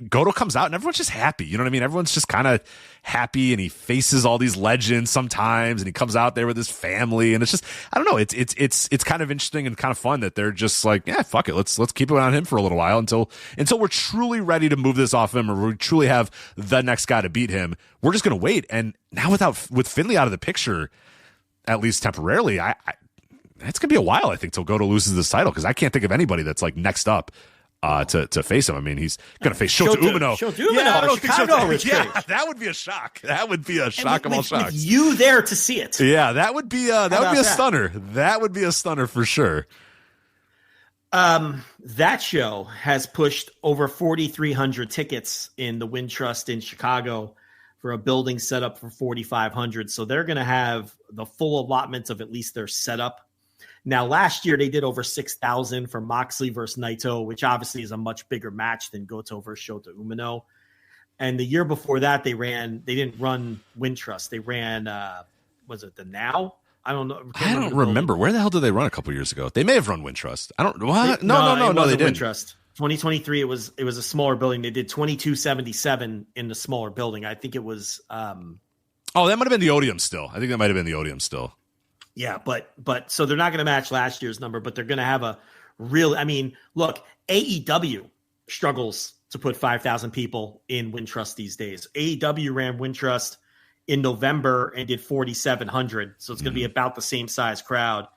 Goto comes out and everyone's just happy. You know what I mean? Everyone's just kind of happy, and he faces all these legends sometimes, and he comes out there with his family, and it's just, I don't know. It's kind of interesting and kind of fun that they're just like, yeah, fuck it. Let's keep it on him for a little while until we're truly ready to move this off him, or we truly have the next guy to beat him. We're just going to wait. And now with Finley out of the picture, at least temporarily, it's going to be a while, I think, till Goto loses this title, because I can't think of anybody that's like next up to face him. I mean, he's going to face Shota Umino. Yeah, I don't think Shota. Yeah, that would be a shock. That would be a shock of all shocks. With you there to see it. Yeah, that would be a stunner. That would be a stunner for sure. That show has pushed over 4,300 tickets in the Wintrust in Chicago for a building set up for 4,500. So they're going to have the full allotment of at least their setup. Now, last year, they did over 6,000 for Moxley versus Naito, which obviously is a much bigger match than Goto versus Shota Umino. And the year before that, they didn't run Wintrust. They ran, was it the Now? I don't know. I don't remember. Where the hell did they run a couple years ago? They may have run Wintrust. I don't know. No, they didn't. Wintrust. 2023, it was a smaller building. They did 2277 in the smaller building. I think it was. That might have been the Odeum still. I think that might have been the Odeum still. Yeah, but so they're not going to match last year's number, but they're going to have a real. I mean, look, AEW struggles to put 5,000 people in Wintrust these days. AEW ran Wintrust in November and did 4,700, so it's going to be about the same size crowd.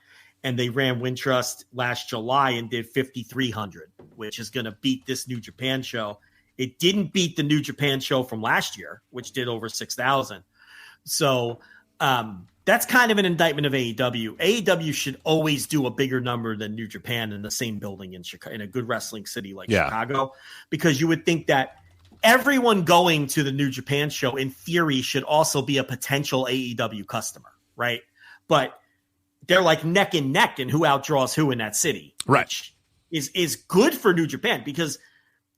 And they ran Wintrust last July and did 5,300, which is going to beat this New Japan show. It didn't beat the New Japan show from last year, which did over 6,000. So that's kind of an indictment of AEW. AEW should always do a bigger number than New Japan in the same building in Chicago, in a good wrestling city like Chicago, because you would think that everyone going to the New Japan show, in theory, should also be a potential AEW customer, right? But they're like neck and neck in who outdraws who in that city, right? Which is good for New Japan, because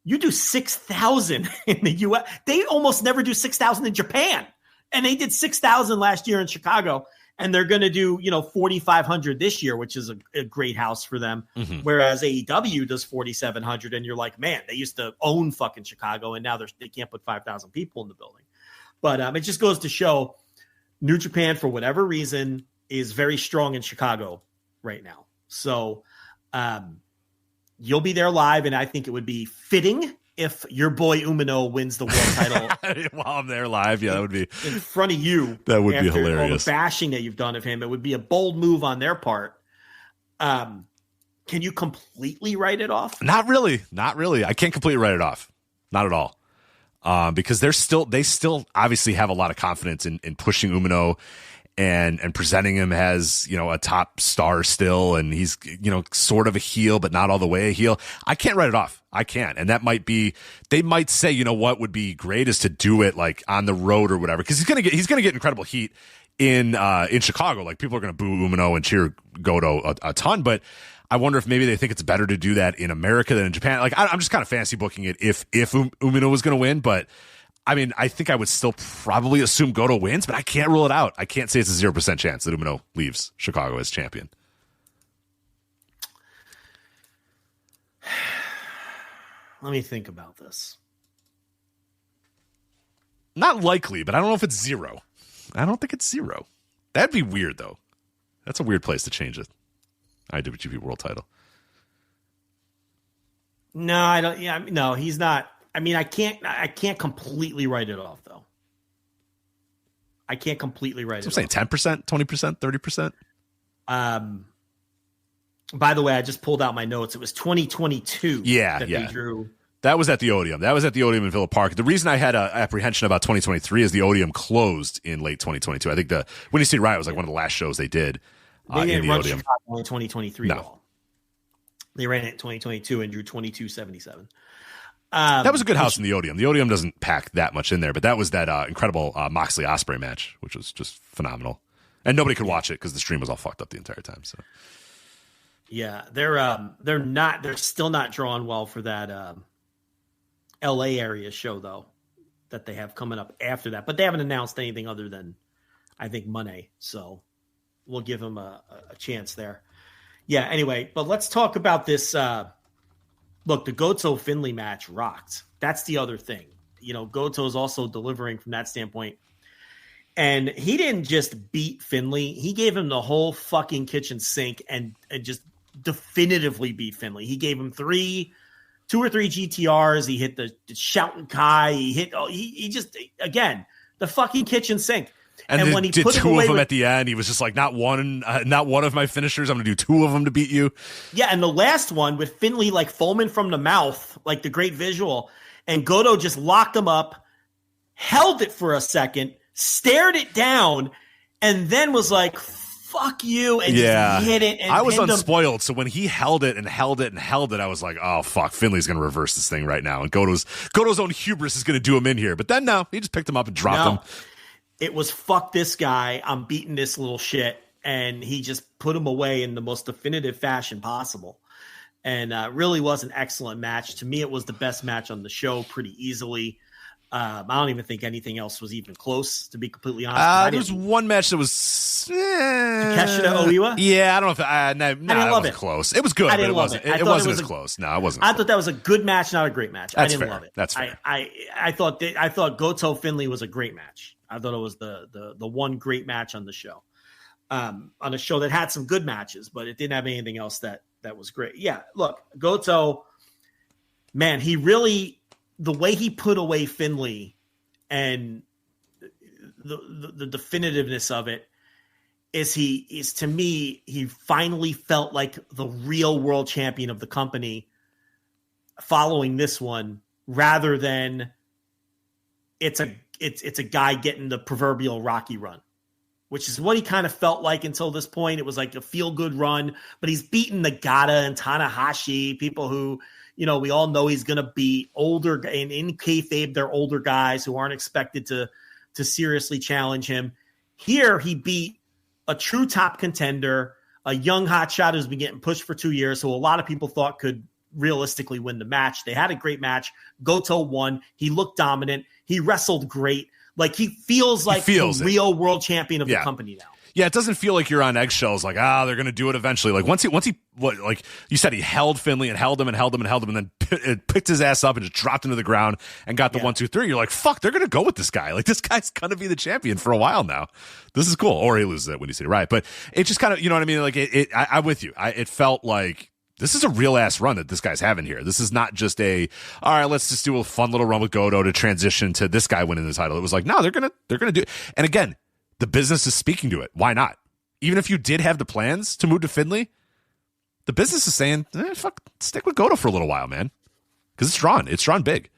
you do 6,000 in the U.S. They almost never do 6,000 in Japan. And they did 6,000 last year in Chicago, and they're going to do, 4,500 this year, which is a great house for them. Mm-hmm. Whereas AEW does 4,700, and you're like, man, they used to own fucking Chicago, and now they can't put 5,000 people in the building. But it just goes to show New Japan, for whatever reason, is very strong in Chicago right now. So you'll be there live, and I think it would be fitting if your boy Umino wins the world title while I'm there live. Yeah, that would be in front of you. That would be hilarious. All the bashing that you've done of him, it would be a bold move on their part. Can you completely write it off? Not really. I can't completely write it off. Not at all. Because they still obviously have a lot of confidence in pushing Umino and presenting him as, a top star still. And he's, sort of a heel, but not all the way a heel. I can't write it off. I can't. And that might be, they might say, what would be great is to do it like on the road or whatever. Cause he's going to get incredible heat in Chicago. Like, people are going to boo Umino and cheer Goto a ton, but I wonder if maybe they think it's better to do that in America than in Japan. Like, I'm just kind of fantasy booking it if Umino was going to win, but I mean, I think I would still probably assume Goto wins, but I can't rule it out. I can't say it's a 0% chance that Umino leaves Chicago as champion. Let me think about this. Not likely, but I don't know if it's 0. I don't think it's 0. That'd be weird, though. That's a weird place to change it. IWGP World Title. No, I don't. Yeah, no, he's not. I mean, I can't completely write it off though. I can't completely write it off. I'm saying 10%, 20%, 30%. By the way, I just pulled out my notes. It was 2022. They drew. That was at the Odeum. In Villa Park. The reason I had an apprehension about 2023 is the Odeum closed in late 2022. I think the Windy City Riot was like one of the last shows they did they didn't in the run Odeum. Chicago in 2023 No. at all. They ran it in 2022 and drew 2277. That was a good house in the Odeum. The Odeum doesn't pack that much in there, but that was that incredible Moxley Ospreay match, which was just phenomenal. And nobody could watch it because the stream was all fucked up the entire time. So yeah, they're still not drawing well for that LA area show though that they have coming up after that. But they haven't announced anything other than I think Monday. So we'll give them a chance there. Yeah, anyway, but let's talk about this. Look, the Goto Finley match rocked. That's the other thing. You know, Goto is also delivering from that standpoint. And he didn't just beat Finley. He gave him the whole fucking kitchen sink and just definitively beat Finley. He gave him 2 or 3 GTRs. He hit the shouting Kai. He just, again, the fucking kitchen sink. And when he did put 2 of them at the end, he was just like, not one of my finishers. I'm going to do 2 of them to beat you. Yeah, and the last one with Finley like foaming from the mouth, like the great visual, and Goto just locked him up, held it for a second, stared it down, and then was like, fuck you, and just hit it. And I was unspoiled, so when he held it, I was like, oh, fuck, Finley's going to reverse this thing right now, and Goto's own hubris is going to do him in here. But then, no, he just picked him up and dropped him. It was fuck this guy. I'm beating this little shit. And he just put him away in the most definitive fashion possible. And really was an excellent match. To me, it was the best match on the show pretty easily. I don't even think anything else was even close, to be completely honest. There was one match that was Takeshita Oiwa? Yeah, I don't know if that wasn't close. It was good, but it wasn't as close. No, it wasn't. I thought that was a good match, not a great match. That's I didn't fair. love it. That's fair. I thought Goto Finley was a great match. I thought it was the one great match on the show. On a show that had some good matches, but it didn't have anything else that was great. Yeah, look, Goto, man, he really, the way he put away Finley and the definitiveness of it is to me, he finally felt like the real world champion of the company following this one, rather than it's a guy getting the proverbial Rocky run, which is what he kind of felt like until this point. It was like a feel-good run, but he's beaten Nagata and Tanahashi, people who, you know, we all know he's going to beat older, and in kayfabe, they're older guys who aren't expected to seriously challenge him. Here, he beat a true top contender, a young hotshot who's been getting pushed for 2 years, who a lot of people thought could realistically win the match. They had a great match. Goto won. He looked dominant. He wrestled great. Like, he feels like the real world champion of the company now. Yeah, it doesn't feel like you're on eggshells. Like, they're going to do it eventually. Like once he, like you said, he held Finley and held him, and then picked his ass up and just dropped him to the ground and got the 1, 2, 3. You're like, fuck, they're going to go with this guy. Like, this guy's going to be the champion for a while now. This is cool. Or he loses it when you see it right. But it just kind of, you know what I mean? Like, I'm with you. It felt like this is a real ass run that this guy's having here. This is not just all right, let's just do a fun little run with Goto to transition to this guy winning the title. It was like, no, they're going to do it. And again, the business is speaking to it. Why not? Even if you did have the plans to move to Finley, the business is saying, fuck, stick with Goto for a little while, man. Because it's drawn. It's drawn big.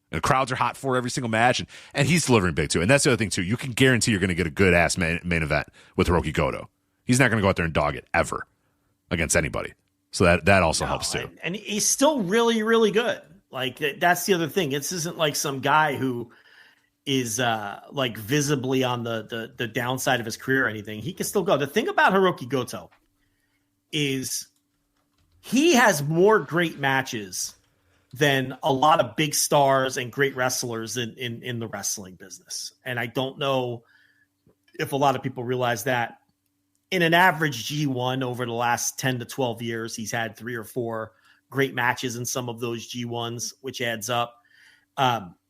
And the crowds are hot for every single match. And he's delivering big, too. And that's the other thing, too. You can guarantee you're going to get a good-ass main event with Hiroki Goto. He's not going to go out there and dog it ever against anybody. So that also helps, too. And he's still really, really good. Like, that's the other thing. This isn't like some guy who is like visibly on the downside of his career or anything. He can still go. The thing about Hiroki Goto is he has more great matches than a lot of big stars and great wrestlers in the wrestling business. And I don't know if a lot of people realize that. In an average G1 over the last 10 to 12 years, he's had 3 or 4 great matches in some of those G1s, which adds up.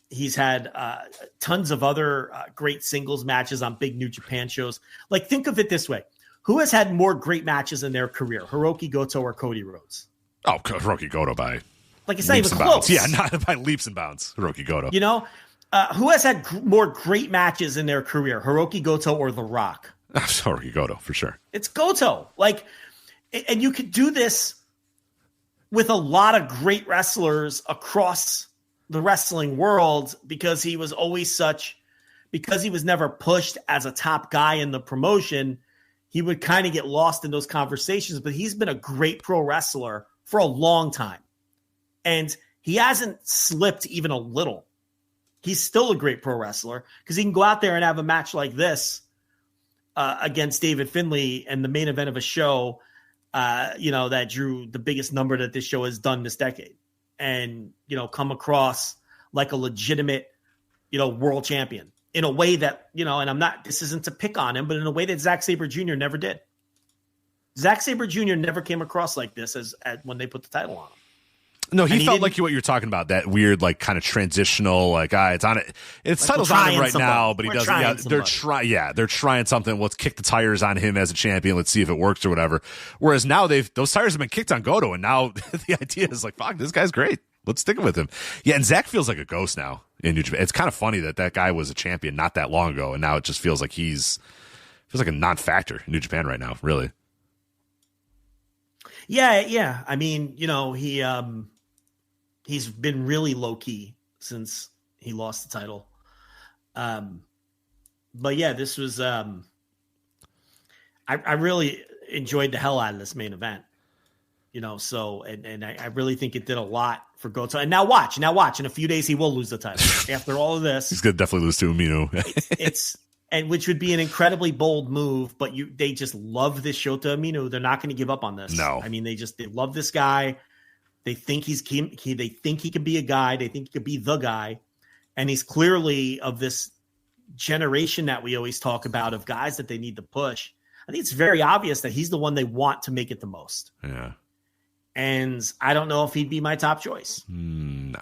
He's had tons of other great singles matches on big New Japan shows. Like, think of it this way. Who has had more great matches in their career, Hiroki Goto or Cody Rhodes? Oh, Hiroki Goto by like it's not even close. Bounds. Yeah, not by leaps and bounds. Hiroki Goto. You know, who has had more great matches in their career, Hiroki Goto or The Rock? Hiroki Goto for sure. It's Goto. Like, and you could do this with a lot of great wrestlers across the wrestling world because he was never pushed as a top guy in the promotion. He would kind of get lost in those conversations, but he's been a great pro wrestler for a long time. And he hasn't slipped even a little. He's still a great pro wrestler because he can go out there and have a match like this against David Finlay and the main event of a show, that drew the biggest number that this show has done this decade and, come across like a legitimate, world champion. In a way that, and this isn't to pick on him, but in a way that Zack Sabre Jr. never did. Zack Sabre Jr. never came across like this as when they put the title on him. No, he felt like what you're talking about, that weird, like kind of transitional, like, it's on it. It's like title's on him right now, but he doesn't. Yeah, they're trying something. Let's kick the tires on him as a champion. Let's see if it works or whatever. Whereas now those tires have been kicked on Goto, and now the idea is like, fuck, this guy's great. Let's stick with him. Yeah, and Zach feels like a ghost now in New Japan. It's kind of funny that guy was a champion not that long ago, and now it just feels like feels like a non-factor in New Japan right now, really. Yeah. I mean, he's been really low-key since he lost the title. But yeah, this was I really enjoyed the hell out of this main event. So and I really think it did a lot for Goto. And now watch. In a few days, he will lose the title. After all of this, he's gonna definitely lose to Umino. and which would be an incredibly bold move. But they just love this Shota Umino. They're not going to give up on this. No, I mean they love this guy. They think they think he can be a guy. They think he could be the guy, and he's clearly of this generation that we always talk about of guys that they need to push. I think it's very obvious that he's the one they want to make it the most. Yeah. And I don't know if he'd be my top choice. No.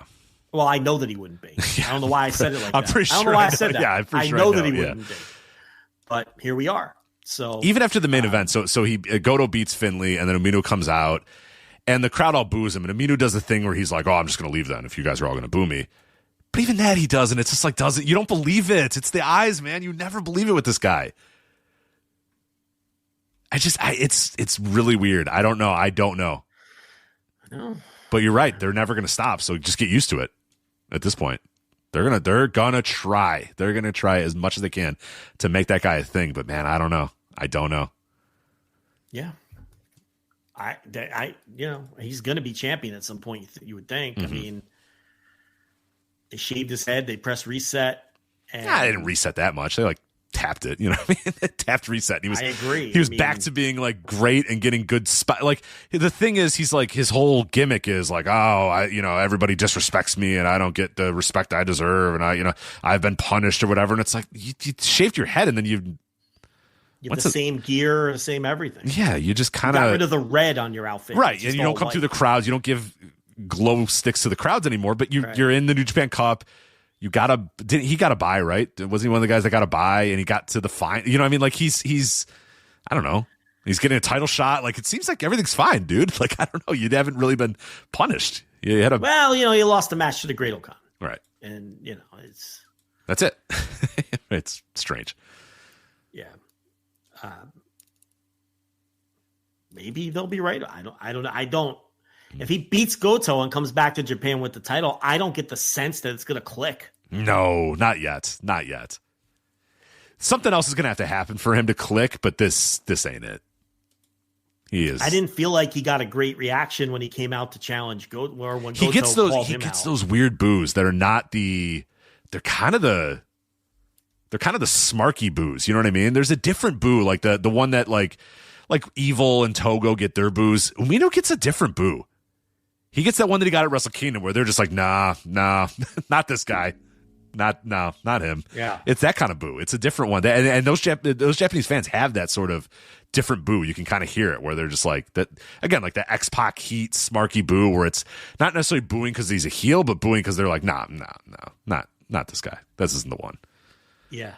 Well, I know that he wouldn't be. Yeah. I don't know why I said it like that. Pretty sure I don't know why I said that. Yeah, I'm pretty sure I know that he wouldn't be. But here we are. So even after the main event, so he Goto beats Finlay, and then Umino comes out, and the crowd all boos him, and Umino does the thing where he's like, "Oh, I'm just going to leave then if you guys are all going to boo me." But even that he doesn't. It's just like you don't believe it. It's the eyes, man. You never believe it with this guy. It's really weird. I don't know. I know. But you're right. They're never going to stop. So just get used to it. At this point, they're gonna try. They're gonna try as much as they can to make that guy a thing. But man, I don't know. Yeah. He's going to be champion at some point. You would think. Mm-hmm. I mean, they shaved his head. They pressed reset. And they didn't reset that much. They tapped it, what I mean? Tapped reset. I agree. He was back to being great and getting good spot. The thing is, he's his whole gimmick is everybody disrespects me and I don't get the respect I deserve, and I've been punished or whatever. And it's like you shaved your head and then you have the same gear, the same everything. Yeah, you just kind of got rid of the red on your outfit, right? And you don't come through the crowds. You don't give glow sticks to the crowds anymore. But you're in the New Japan Cup. He got a buy, right? Wasn't he one of the guys that got a buy and he got to the fine? You know what I mean? He's I don't know. He's getting a title shot. It seems like everything's fine, dude. I don't know. You haven't really been punished. You had he lost the match to the Great O'Connor. Right. And, that's it. It's strange. Yeah. Maybe they'll be right. I don't. If he beats Goto and comes back to Japan with the title, I don't get the sense that it's going to click. No, not yet. Not yet. Something else is going to have to happen for him to click, but this ain't it. He is. I didn't feel like he got a great reaction when he came out to challenge Goto, or when he gets those weird boos that are not they're kind of the smarky boos. You know what I mean? There's a different boo, like the one that like Evil and Togo get their boos. Umino gets a different boo. He gets that one that he got at Wrestle Kingdom where they're just like, nah, not this guy. Not him. Yeah. It's that kind of boo. It's a different one. And those Japanese fans have that sort of different boo. You can kind of hear it where they're just like that, again, like the X-Pac Heat smarky boo where it's not necessarily booing because he's a heel, but booing because they're like, nah, not this guy. This isn't the one. Yeah.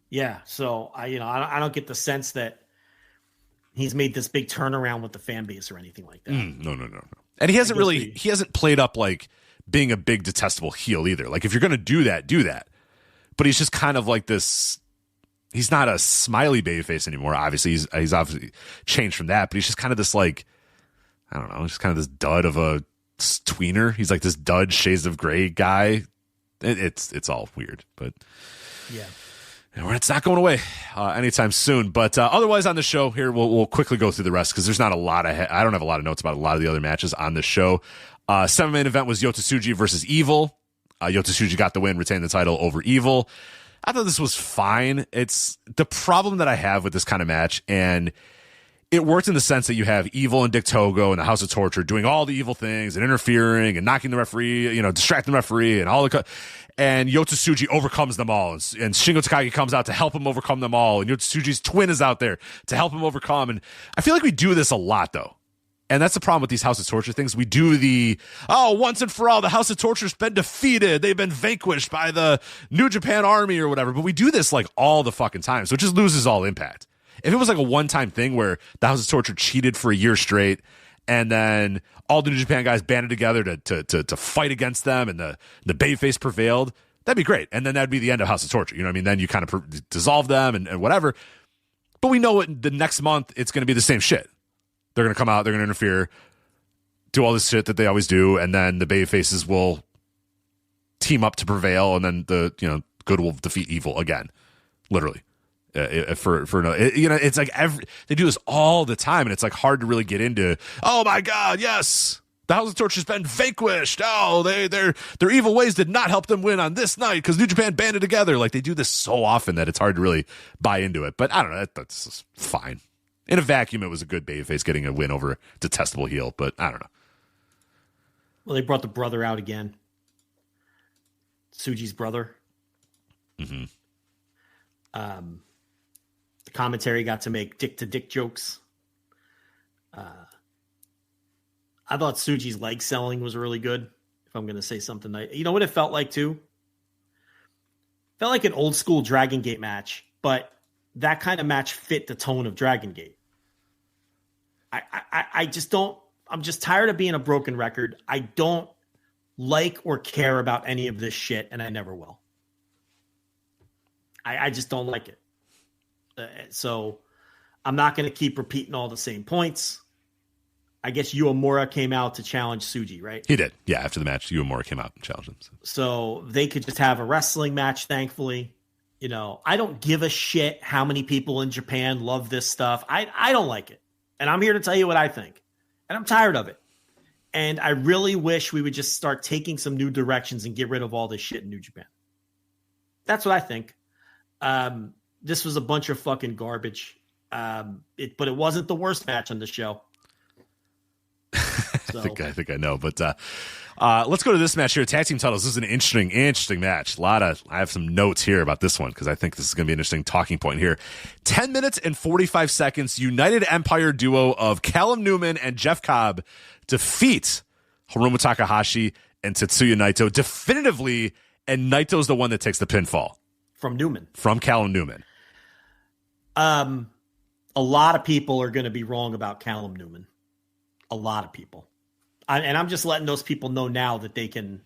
Yeah. So I don't get the sense that he's made this big turnaround with the fan base or anything like that. No. And he hasn't played up like being a big detestable heel either. Like if you're going to do that. But he's just kind of like this. He's not a smiley babyface anymore. Obviously, he's obviously changed from that. But he's just kind of this like, I don't know, just kind of this dud of a tweener. He's like this dud shades of gray guy. It's all weird, but yeah. It's not going away anytime soon. But otherwise on the show here, we'll quickly go through the rest because there's not a lot of I don't have a lot of notes about a lot of the other matches on the show. 7-main event was Yota Tsuji versus Evil. Yota Tsuji got the win, retained the title over Evil. I thought this was fine. It's the problem that I have with this kind of match, and it worked in the sense that you have Evil and Dick Togo and the House of Torture doing all the evil things and interfering and knocking the referee, distracting the referee and all the. And Yota Tsuji overcomes them all. And Shingo Takagi comes out to help him overcome them all. And Yota Tsuji's twin is out there to help him overcome. And I feel like we do this a lot, though. And that's the problem with these House of Torture things. We do once and for all, the House of Torture's been defeated. They've been vanquished by the New Japan Army or whatever. But we do this like all the fucking time. So it just loses all impact. If it was like a one-time thing where the House of Torture cheated for a year straight and then all the New Japan guys banded together to fight against them and the babyface prevailed, that'd be great. And then that'd be the end of House of Torture. You know what I mean? Then you kind of dissolve them and whatever. But we know the next month it's going to be the same shit. They're going to come out, they're going to interfere, do all this shit that they always do, and then the babyfaces will team up to prevail, and then the good will defeat evil again, literally. It's like they do this all the time, and it's like hard to really get into. Oh my God, yes, the House of Torture has been vanquished. Oh, their evil ways did not help them win on this night because New Japan banded together. Like they do this so often that it's hard to really buy into it. But I don't know, that's just fine. In a vacuum, it was a good babyface getting a win over a detestable heel, but I don't know. Well, they brought the brother out again. Tsuji's brother. Mm-hmm. The commentary got to make dick-to-dick jokes. I thought Tsuji's leg selling was really good, if I'm going to say something. You know what it felt like, too? Felt like an old-school Dragon Gate match, but that kind of match fit the tone of Dragon Gate. I just don't. I'm just tired of being a broken record. I don't like or care about any of this shit, and I never will. I just don't like it. So I'm not going to keep repeating all the same points. I guess Uemura came out to challenge Tsuji, right? He did. Yeah, after the match, Uemura came out and challenged him. So they could just have a wrestling match, thankfully. I don't give a shit how many people in Japan love this stuff. I don't like it. And I'm here to tell you what I think. And I'm tired of it. And I really wish we would just start taking some new directions and get rid of all this shit in New Japan. That's what I think. This was a bunch of fucking garbage. But it wasn't the worst match on the show. So. I think I know. But let's go to this match here. Tag team titles. This is an interesting match. I have some notes here about this one because I think this is going to be an interesting talking point here. 10 minutes and 45 seconds. United Empire duo of Callum Newman and Jeff Cobb defeat Hiromu Takahashi and Tetsuya Naito definitively, and Naito's the one that takes the pinfall. From Callum Newman. A lot of people are going to be wrong about Callum Newman. A lot of people. And I'm just letting those people know now that they can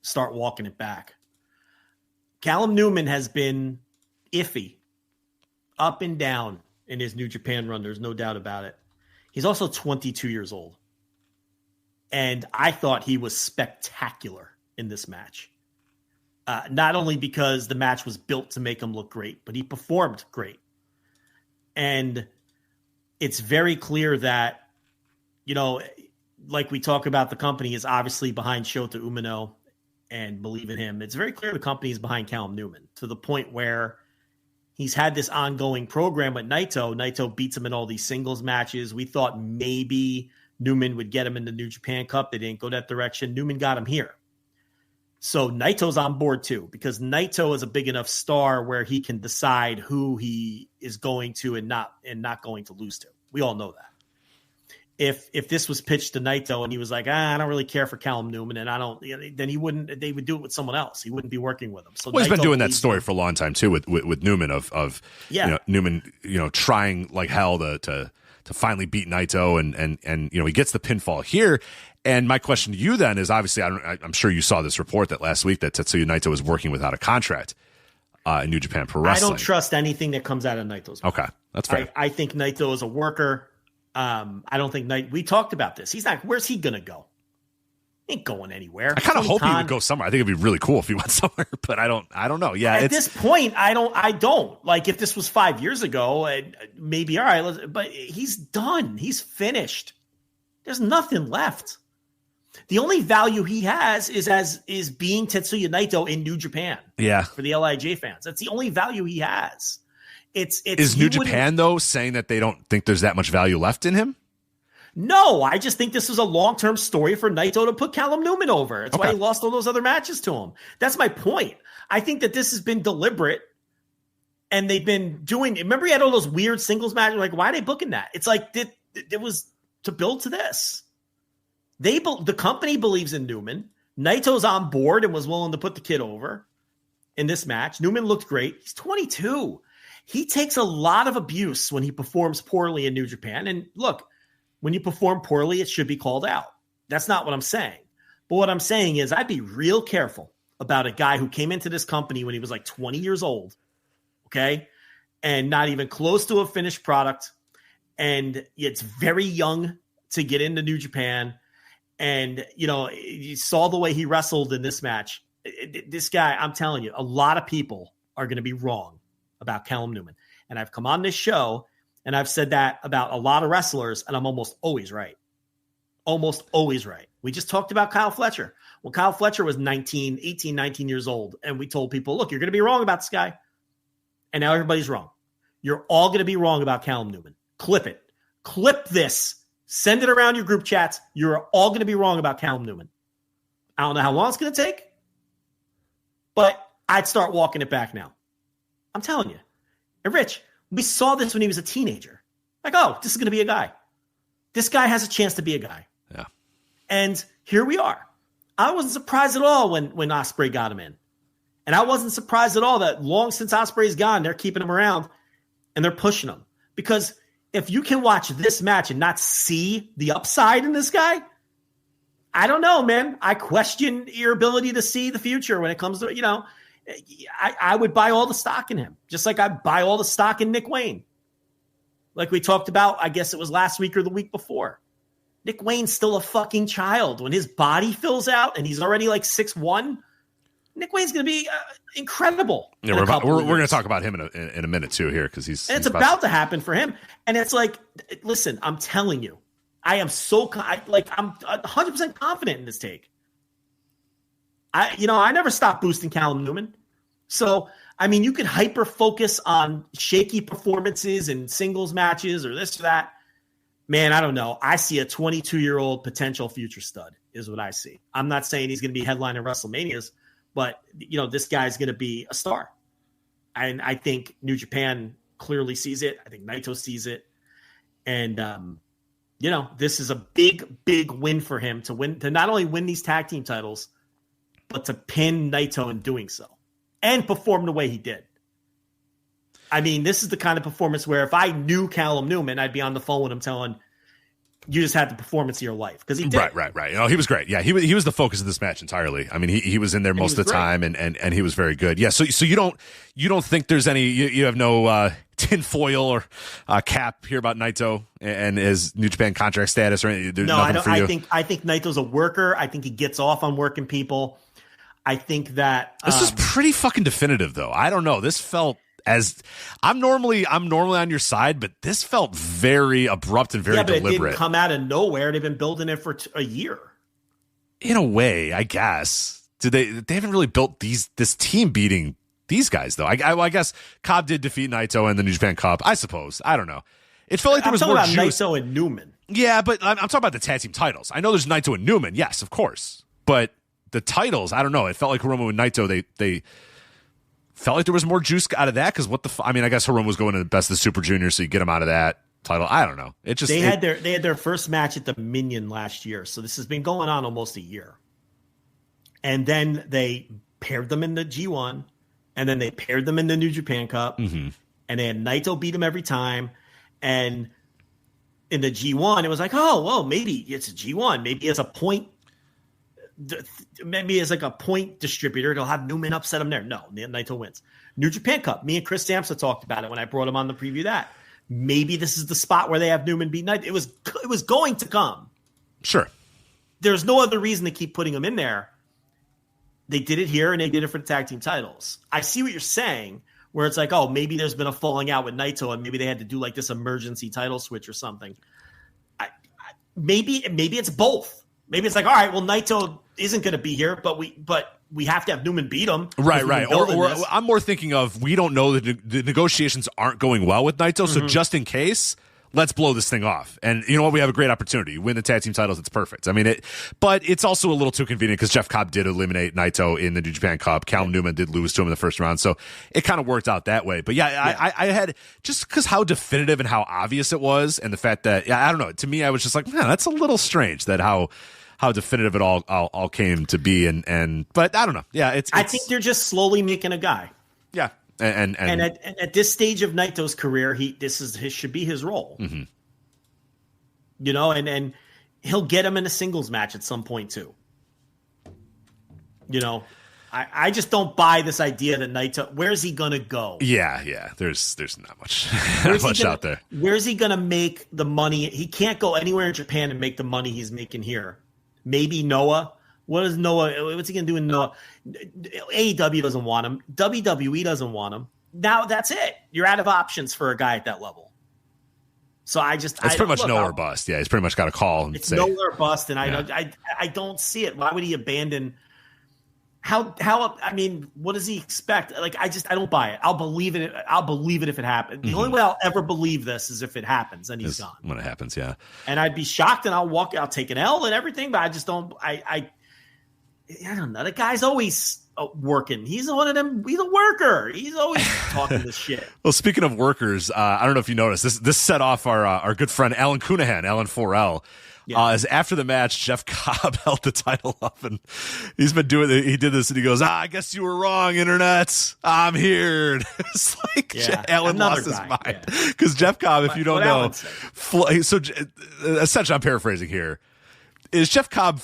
start walking it back. Callum Newman has been iffy, up and down in his New Japan run. There's no doubt about it. He's also 22 years old. And I thought he was spectacular in this match. Not only because the match was built to make him look great, but he performed great. And it's very clear that, like we talk about, the company is obviously behind Shota Umino and believe in him. It's very clear the company is behind Callum Newman to the point where he's had this ongoing program with Naito. Naito beats him in all these singles matches. We thought maybe Newman would get him in the New Japan Cup. They didn't go that direction. Newman got him here. So Naito's on board too, because Naito is a big enough star where he can decide who he is going to and not going to lose to. We all know that. If this was pitched to Naito and he was like, I don't really care for Callum Newman, and then he wouldn't. They would do it with someone else. He wouldn't be working with him. So he's been doing that story for a long time too with Newman of Newman trying like hell to finally beat Naito, and he gets the pinfall here. And my question to you then is, obviously, I'm sure you saw this report that last week that Tetsuya Naito was working without a contract in New Japan Pro Wrestling. I don't trust anything that comes out of Naito's mouth. Okay, that's fair. I think Naito is a worker. I don't think we talked about this. He's not. Where's he gonna go? He ain't going anywhere. I kind of hope he would go somewhere. I think it'd be really cool if he went somewhere, but I don't know. Yeah, at this point, I don't like. If this was 5 years ago, maybe all right. But he's done. He's finished. There's nothing left. The only value he has is being Tetsuya Naito in New Japan. Yeah, for the LIJ fans, that's the only value he has. Is New Japan though saying that they don't think there's that much value left in him? No, I just think this is a long-term story for Naito to put Callum Newman over. It's why he lost all those other matches to him. That's my point. I think that this has been deliberate, and they've been doing. Remember, he had all those weird singles matches. Like, why are they booking that? It's like it was to build to this. The company believes in Newman. Naito's on board and was willing to put the kid over in this match. Newman looked great. He's 22. He takes a lot of abuse when he performs poorly in New Japan. And look, when you perform poorly, it should be called out. That's not what I'm saying. But what I'm saying is I'd be real careful about a guy who came into this company when he was like 20 years old, okay, and not even close to a finished product. And it's very young to get into New Japan. And, you saw the way he wrestled in this match. This guy, I'm telling you, a lot of people are going to be wrong about Callum Newman. And I've come on this show and I've said that about a lot of wrestlers, and I'm almost always right. Almost always right. We just talked about Kyle Fletcher. Well, Kyle Fletcher was 18, 19 years old. And we told people, look, you're going to be wrong about this guy. And now everybody's wrong. You're all going to be wrong about Callum Newman. Clip it. Clip this. Send it around your group chats. You're all going to be wrong about Callum Newman. I don't know how long it's going to take, but I'd start walking it back now. I'm telling you. And Rich, we saw this when he was a teenager. Like, oh, this is going to be a guy. This guy has a chance to be a guy. Yeah. And here we are. I wasn't surprised at all when Ospreay got him in. And I wasn't surprised at all that long since Ospreay's gone, they're keeping him around and they're pushing him. Because if you can watch this match and not see the upside in this guy, I don't know, man. I question your ability to see the future when it comes to, I would buy all the stock in him, just like I buy all the stock in Nick Wayne. Like we talked about, I guess it was last week or the week before. Nick Wayne's still a fucking child. When his body fills out and he's already like 6'1", Nick Wayne's going to be incredible. Yeah, we're going to talk about him in a minute too here because it's about to happen for him. And it's like, listen, I'm telling you, I'm 100% confident in this take. I never stopped boosting Callum Newman. So, I mean, you could hyper focus on shaky performances and singles matches or this or that. Man, I don't know. I see a 22-year-old potential future stud is what I see. I'm not saying he's going to be headlining WrestleManias, but, this guy's going to be a star. And I think New Japan clearly sees it. I think Naito sees it. And, this is a big, big win for him to not only win these tag team titles, but to pin Naito in doing so and perform the way he did. I mean, this is the kind of performance where if I knew Callum Newman, I'd be on the phone with him telling you just had the performance of your life because he did. Right. He was great. Yeah, he was the focus of this match entirely. I mean, he was in there most of the time, and he was very good. Yeah. So you don't think there's any you have no tinfoil or cap here about Naito and his New Japan contract status or anything? No, I don't. I think Naito's a worker. I think he gets off on working people. I think that this is pretty fucking definitive, though. I don't know. This felt as I'm normally on your side, but this felt very abrupt and very deliberate. It didn't come out of nowhere. They've been building it for a year. In a way, I guess. They haven't really built this team beating these guys, though. I guess Cobb did defeat Naito in the New Japan Cup. I suppose. I don't know. It felt like there was more juice. Naito and Newman. Yeah, but I'm talking about the tag team titles. I know there's Naito and Newman. Yes, of course. But the titles, I don't know. It felt like Hiromu and Naito, they felt like there was more juice out of that because I mean, I guess Hiromu was going to the best of the Super Junior, so you get him out of that title. I don't know. They had their first match at the Minion last year, so this has been going on almost a year. And then they paired them in the G1, and then they paired them in the New Japan Cup, and they had Naito beat him every time. And in the G1, it was like, oh, well, maybe it's a G1. Maybe it's a point. Maybe it's like a point distributor. They'll have Newman upset him there. No, Naito wins. New Japan Cup. Me and Chris Samsa talked about it when I brought him on the preview that. Maybe this is the spot where they have Newman beat Naito. It was going to come. Sure. There's no other reason to keep putting him in there. They did it here, and they did it for the tag team titles. I see what you're saying, where it's like, oh, maybe there's been a falling out with Naito, and maybe they had to do like this emergency title switch or something. Maybe it's both. Maybe it's like, all right, well, Naito isn't going to be here, but we have to have Newman beat him. Right. Or I'm more thinking of, we don't know that the negotiations aren't going well with Naito, so just in case, let's blow this thing off. And you know what? We have a great opportunity. You win the tag team titles. It's perfect. I mean, but it's also a little too convenient because Jeff Cobb did eliminate Naito in the New Japan Cup. Callum Newman did lose to him in the first round. So it kind of worked out that way. But yeah. I had, just because how definitive and how obvious it was, and the fact that, I don't know, to me, I was just like, man, that's a little strange that how definitive it all came to be. But I don't know. Yeah. I think they're just slowly making a guy. Yeah. And at this stage of Naito's career, should be his role. Mm-hmm. You know, and he'll get him in a singles match at some point too. You know, I just don't buy this idea that Naito. Where's he gonna go? Yeah. There's not much, out there. Where's he gonna make the money? He can't go anywhere in Japan and make the money he's making here. Maybe Noah. What's he going to do in Noah? AEW doesn't want him. WWE doesn't want him. Now that's it. You're out of options for a guy at that level. So it's pretty much know or bust. Yeah, he's pretty much got to call and it's say know or bust. And I don't see it. Why would he abandon? How? I mean, what does he expect? Like, I don't buy it. I'll believe it. I'll believe it if it happens. The only way I'll ever believe this is if it happens and he's gone. When it happens, yeah. And I'd be shocked and I'll take an L and everything, but I just don't. I don't know. The guy's always working. He's one of them. He's a worker. He's always talking this shit. Well, speaking of workers, I don't know if you noticed this set off our good friend Alan Cunahan, Alan 4L. Yeah. As after the match, Jeff Cobb held the title up, and he's been doing it. He did this, and he goes, I guess you were wrong, Internet. I'm here. It's like Alan lost his mind. Because Jeff Cobb, if you don't know, so essentially, I'm paraphrasing here, is Jeff Cobb.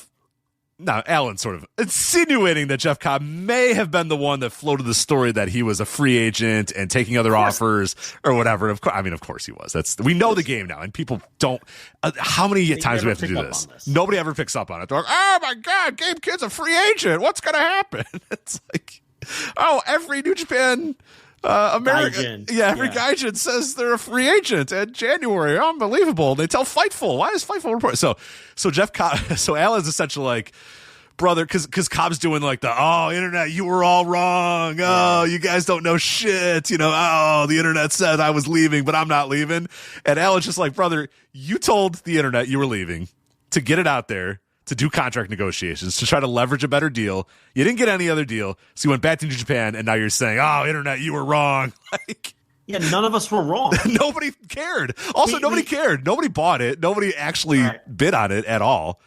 No, Alan sort of insinuating that Jeff Cobb may have been the one that floated the story that he was a free agent and taking other offers or whatever. Of course he was. We know the game now, and people don't. How many times do we have to do this? Nobody ever picks up on it. They're like, "Oh my God, Gabe Kidd's a free agent. What's going to happen?" It's like, every New Japan. Every Gaijin says they're a free agent in January. Unbelievable. They tell Fightful. Why is Fightful report? So Jeff Cobb, so Alan's essentially like, brother, because Cobb's doing like Internet, you were all wrong. Oh, you guys don't know shit. You know, the Internet said I was leaving, but I'm not leaving. And Alan's just like, brother, you told the Internet you were leaving to get it out there, to do contract negotiations, to try to leverage a better deal. You didn't get any other deal, so you went back to New Japan, and now you're saying, Internet, you were wrong. None of us were wrong. Nobody cared. Also, nobody cared. Nobody bought it. Nobody actually bid on it at all.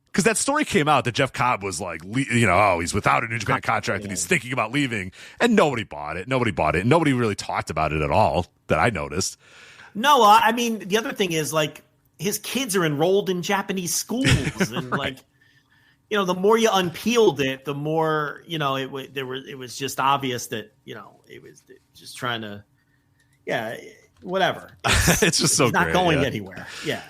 Because that story came out that Jeff Cobb was like, he's without a New Japan contract and he's thinking about leaving, and nobody bought it. Nobody really talked about it at all that I noticed. No, I mean, the other thing is like, his kids are enrolled in Japanese schools, and the more you unpeeled it, the more it was just obvious that it was just trying to, whatever. It's just so it's not great, going anywhere. Yeah,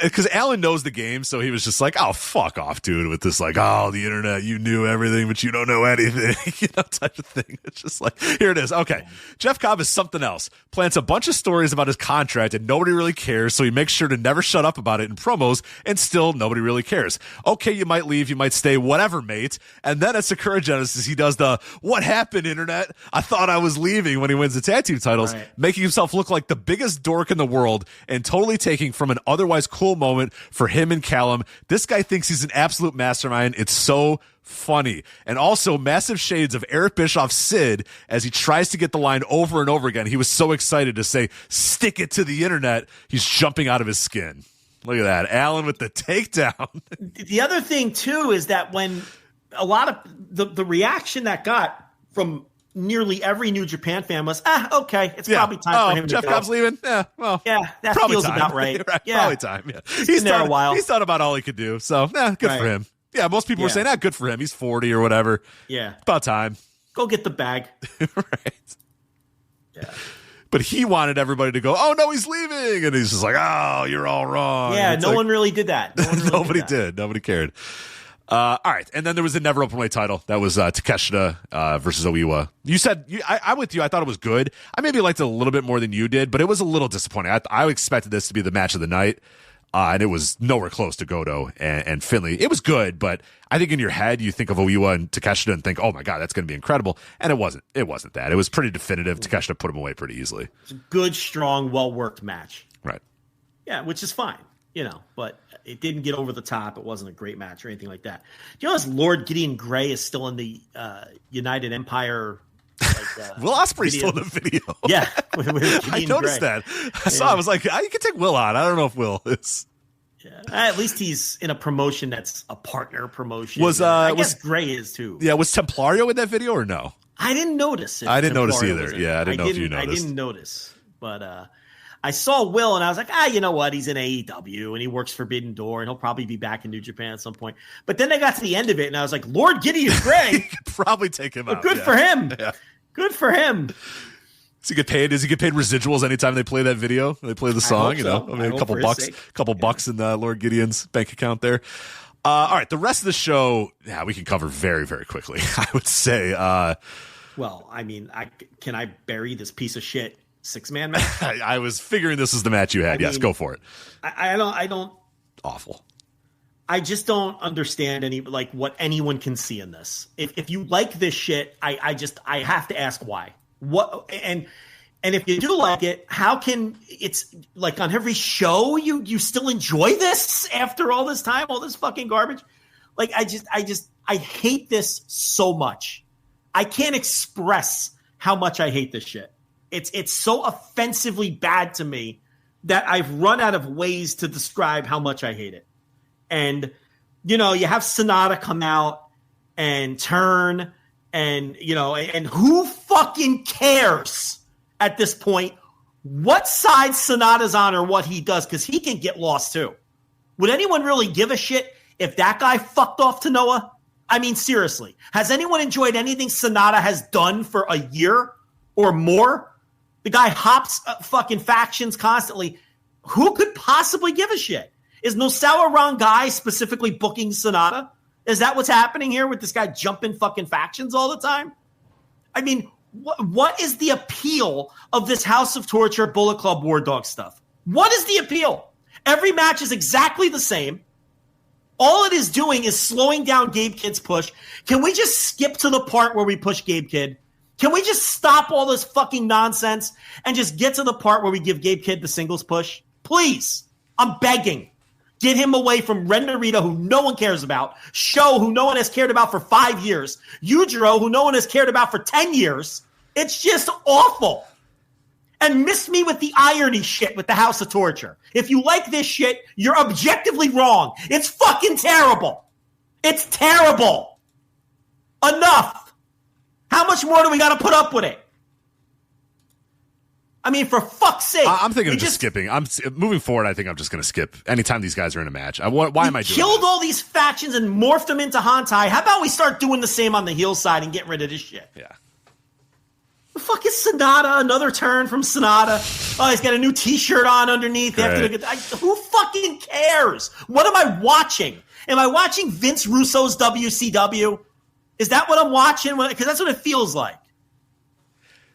because Alan knows the game, so he was just like, "Oh, fuck off, dude," with this like, "Oh, the Internet, you knew everything, but you don't know anything," type of thing. It's just like, here it is. Okay, Jeff Cobb is something else. Plants a bunch of stories about his contract, and nobody really cares. So he makes sure to never shut up about it in promos, and still nobody really cares. Okay, you might leave, you might stay, whatever, mate. And then at Sakura Genesis, he does the "What happened, Internet? I thought I was leaving" when he wins the tag team titles, making himself look like the biggest dork in the world, and totally taking from an otherwise cool moment for him and Callum. This guy thinks he's an absolute mastermind. It's so funny. And also massive shades of Eric Bischoff's Sid as he tries to get the line over and over again. He was so excited to say, "Stick it to the Internet." He's jumping out of his skin. Look at that. Alan with the takedown. The other thing too is that when a lot of the reaction that got from nearly every New Japan fan was, okay, it's probably time for him to Jeff go. Cobb's leaving? Yeah, well. Yeah, that probably feels time. about right. Yeah. Probably time, yeah. He's there a while. He's thought about all he could do, so, good for him. Yeah, most people were saying, good for him. He's 40 or whatever. Yeah. About time. Go get the bag. Right. Yeah. But he wanted everybody to go, oh, no, he's leaving. And he's just like, oh, you're all wrong. Yeah, no one really did that. Nobody did. Nobody cared. All right. And then there was a never open weight title. That was Takeshita versus Oiwa. You said, I'm with you. I thought it was good. I maybe liked it a little bit more than you did, but it was a little disappointing. I expected this to be the match of the night. And it was nowhere close to Goto and Finlay. It was good, but I think in your head, you think of Oiwa and Takeshita and think, oh my God, that's going to be incredible. And it wasn't. It wasn't that. It was pretty definitive. Takeshita put him away pretty easily. It's a good, strong, well-worked match. Right. Yeah, which is fine, but it didn't get over the top. It wasn't a great match or anything like that. Do you know this Lord Gideon Gray is still in the United Empire? Will Ospreay's still in the video. Yeah. I noticed that. I was like, you can take Will on. I don't know if Will is. Yeah. At least he's in a promotion that's a partner promotion. I guess Gray is too. Yeah, was Templario in that video or no? I didn't notice it. I didn't notice either. Yeah, I didn't know if you noticed. I didn't notice. But I saw Will and I was like, you know what? He's in AEW and he works Forbidden Door and he'll probably be back in New Japan at some point. But then I got to the end of it and I was like, Lord Gideon Gray. Probably take him out. Good for him. Yeah. Good for him. Does he get paid? Does he get paid residuals anytime they play that video? They play the song, so. I mean, a couple bucks in Lord Gideon's bank account there. All right, the rest of the show, we can cover very, very quickly. I would say. Well, I mean, can I bury this piece of shit 6-man match? I was figuring this was the match you had. Yes, go for it. I don't. Awful. I just don't understand what anyone can see in this. If you like this shit, I have to ask why. What and if you do like it, how can it's like on every show you still enjoy this after all this time, all this fucking garbage? Like I hate this so much. I can't express how much I hate this shit. It's so offensively bad to me that I've run out of ways to describe how much I hate it. And you have Sonata come out and turn. And, and who fucking cares at this point what side Sonata's on or what he does? Because he can get lost too. Would anyone really give a shit if that guy fucked off to Noah? I mean, seriously. Has anyone enjoyed anything Sonata has done for a year or more? The guy hops fucking factions constantly. Who could possibly give a shit? Is Nosawa Rangai specifically booking Sonata? Is that what's happening here with this guy jumping fucking factions all the time? I mean, what is the appeal of this House of Torture, Bullet Club, War Dog stuff? What is the appeal? Every match is exactly the same. All it is doing is slowing down Gabe Kidd's push. Can we just skip to the part where we push Gabe Kidd? Can we just stop all this fucking nonsense and just get to the part where we give Gabe Kidd the singles push? Please. I'm begging. Get him away from Ren Narita, who no one cares about. Sho, who no one has cared about for 5 years. Yujiro, who no one has cared about for 10 years. It's just awful. And miss me with the irony shit with the House of Torture. If you like this shit, you're objectively wrong. It's fucking terrible. It's terrible. Enough. How much more do we got to put up with it? I mean, for fuck's sake. I'm thinking of just skipping. I'm moving forward. I think I'm just going to skip anytime these guys are in a match. Why am I doing killed this? All these factions and morphed them into Hantai. How about we start doing the same on the heel side and get rid of this shit? Yeah. The fuck is Sonata? Another turn from Sonata. Oh, he's got a new T-shirt on underneath. Who fucking cares? What am I watching? Am I watching Vince Russo's WCW? Is that what I'm watching? Because that's what it feels like.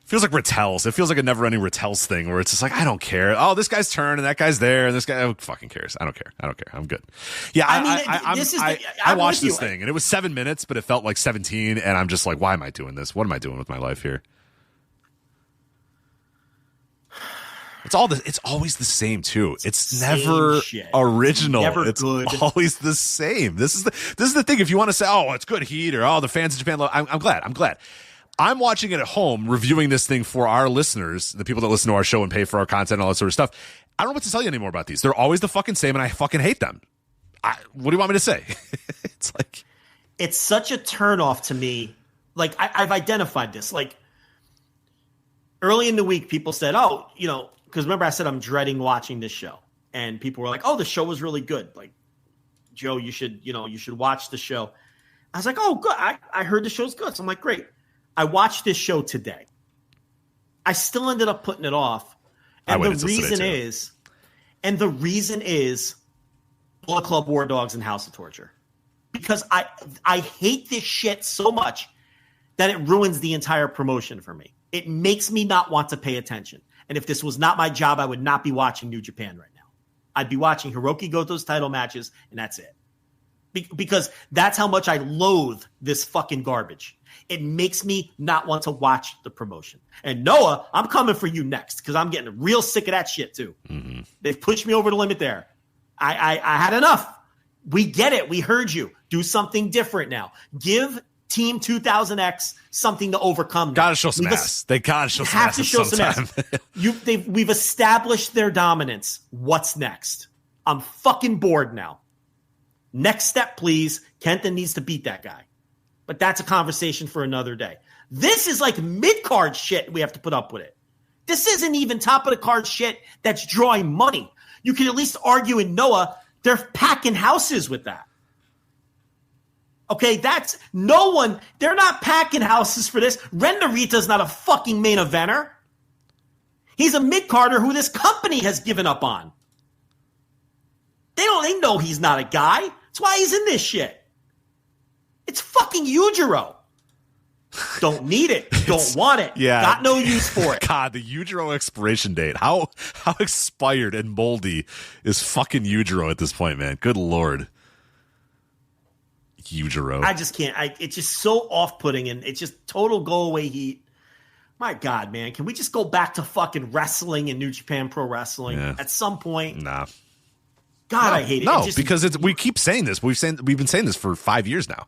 Feels like Rattel's. It feels like a never-ending Rattel's thing where it's just like, I don't care. Oh, this guy's turn and that guy's there and this guy who fucking cares. I don't care. I'm good. Yeah, I watched this thing and it was 7 minutes, but it felt like 17 and I'm just like, why am I doing this? What am I doing with my life here? It's always the same too. It's never original. It's good. Always the same. This is the thing. If you want to say, oh, it's good heat or oh, the fans in Japan love, I'm glad. I'm watching it at home, reviewing this thing for our listeners, the people that listen to our show and pay for our content and all that sort of stuff. I don't know what to tell you anymore about these. They're always the fucking same, and I fucking hate them. What do you want me to say? It's like... It's such a turnoff to me. Like, I've identified this. Like, early in the week, people said, oh, because remember I said I'm dreading watching this show. And people were like, oh, the show was really good. Like, Joe, you should watch the show. I was like, oh, good. I heard the show's good. So I'm like, great. I watched this show today. I still ended up putting it off. And the reason is Bullet Club, War Dogs, and House of Torture. Because I hate this shit so much that it ruins the entire promotion for me. It makes me not want to pay attention. And if this was not my job, I would not be watching New Japan right now. I'd be watching Hiroki Goto's title matches, and that's it. Because that's how much I loathe this fucking garbage. It makes me not want to watch the promotion. And Noah, I'm coming for you next because I'm getting real sick of that shit too. Mm-hmm. They've pushed me over the limit there. I had enough. We get it. We heard you. Do something different now. Give Team 2000X something to overcome. Gotta show some ass. They gotta show some ass. Have to show some ass. We've established their dominance. What's next? I'm fucking bored now. Next step, please. Kenta needs to beat that guy. But that's a conversation for another day. This is like mid-card shit. We have to put up with it. This isn't even top of the card shit that's drawing money. You can at least argue in Noah, they're packing houses with that. Okay, that's no one. They're not packing houses for this. Ren Narita's not a fucking main eventer. He's a mid-carder who this company has given up on. They know he's not a guy. That's why he's in this shit. It's fucking Yujiro. Don't need it. Don't want it. Yeah. Got no use for it. God, the Yujiro expiration date. How expired and moldy is fucking Yujiro at this point, man? Good Lord. Yujiro. I just can't. It's just so off-putting, and it's just total go-away heat. My God, man. Can we just go back to fucking wrestling and New Japan Pro Wrestling at some point? Nah. God, I hate it. No, because we keep saying this. We've been saying this for 5 years now.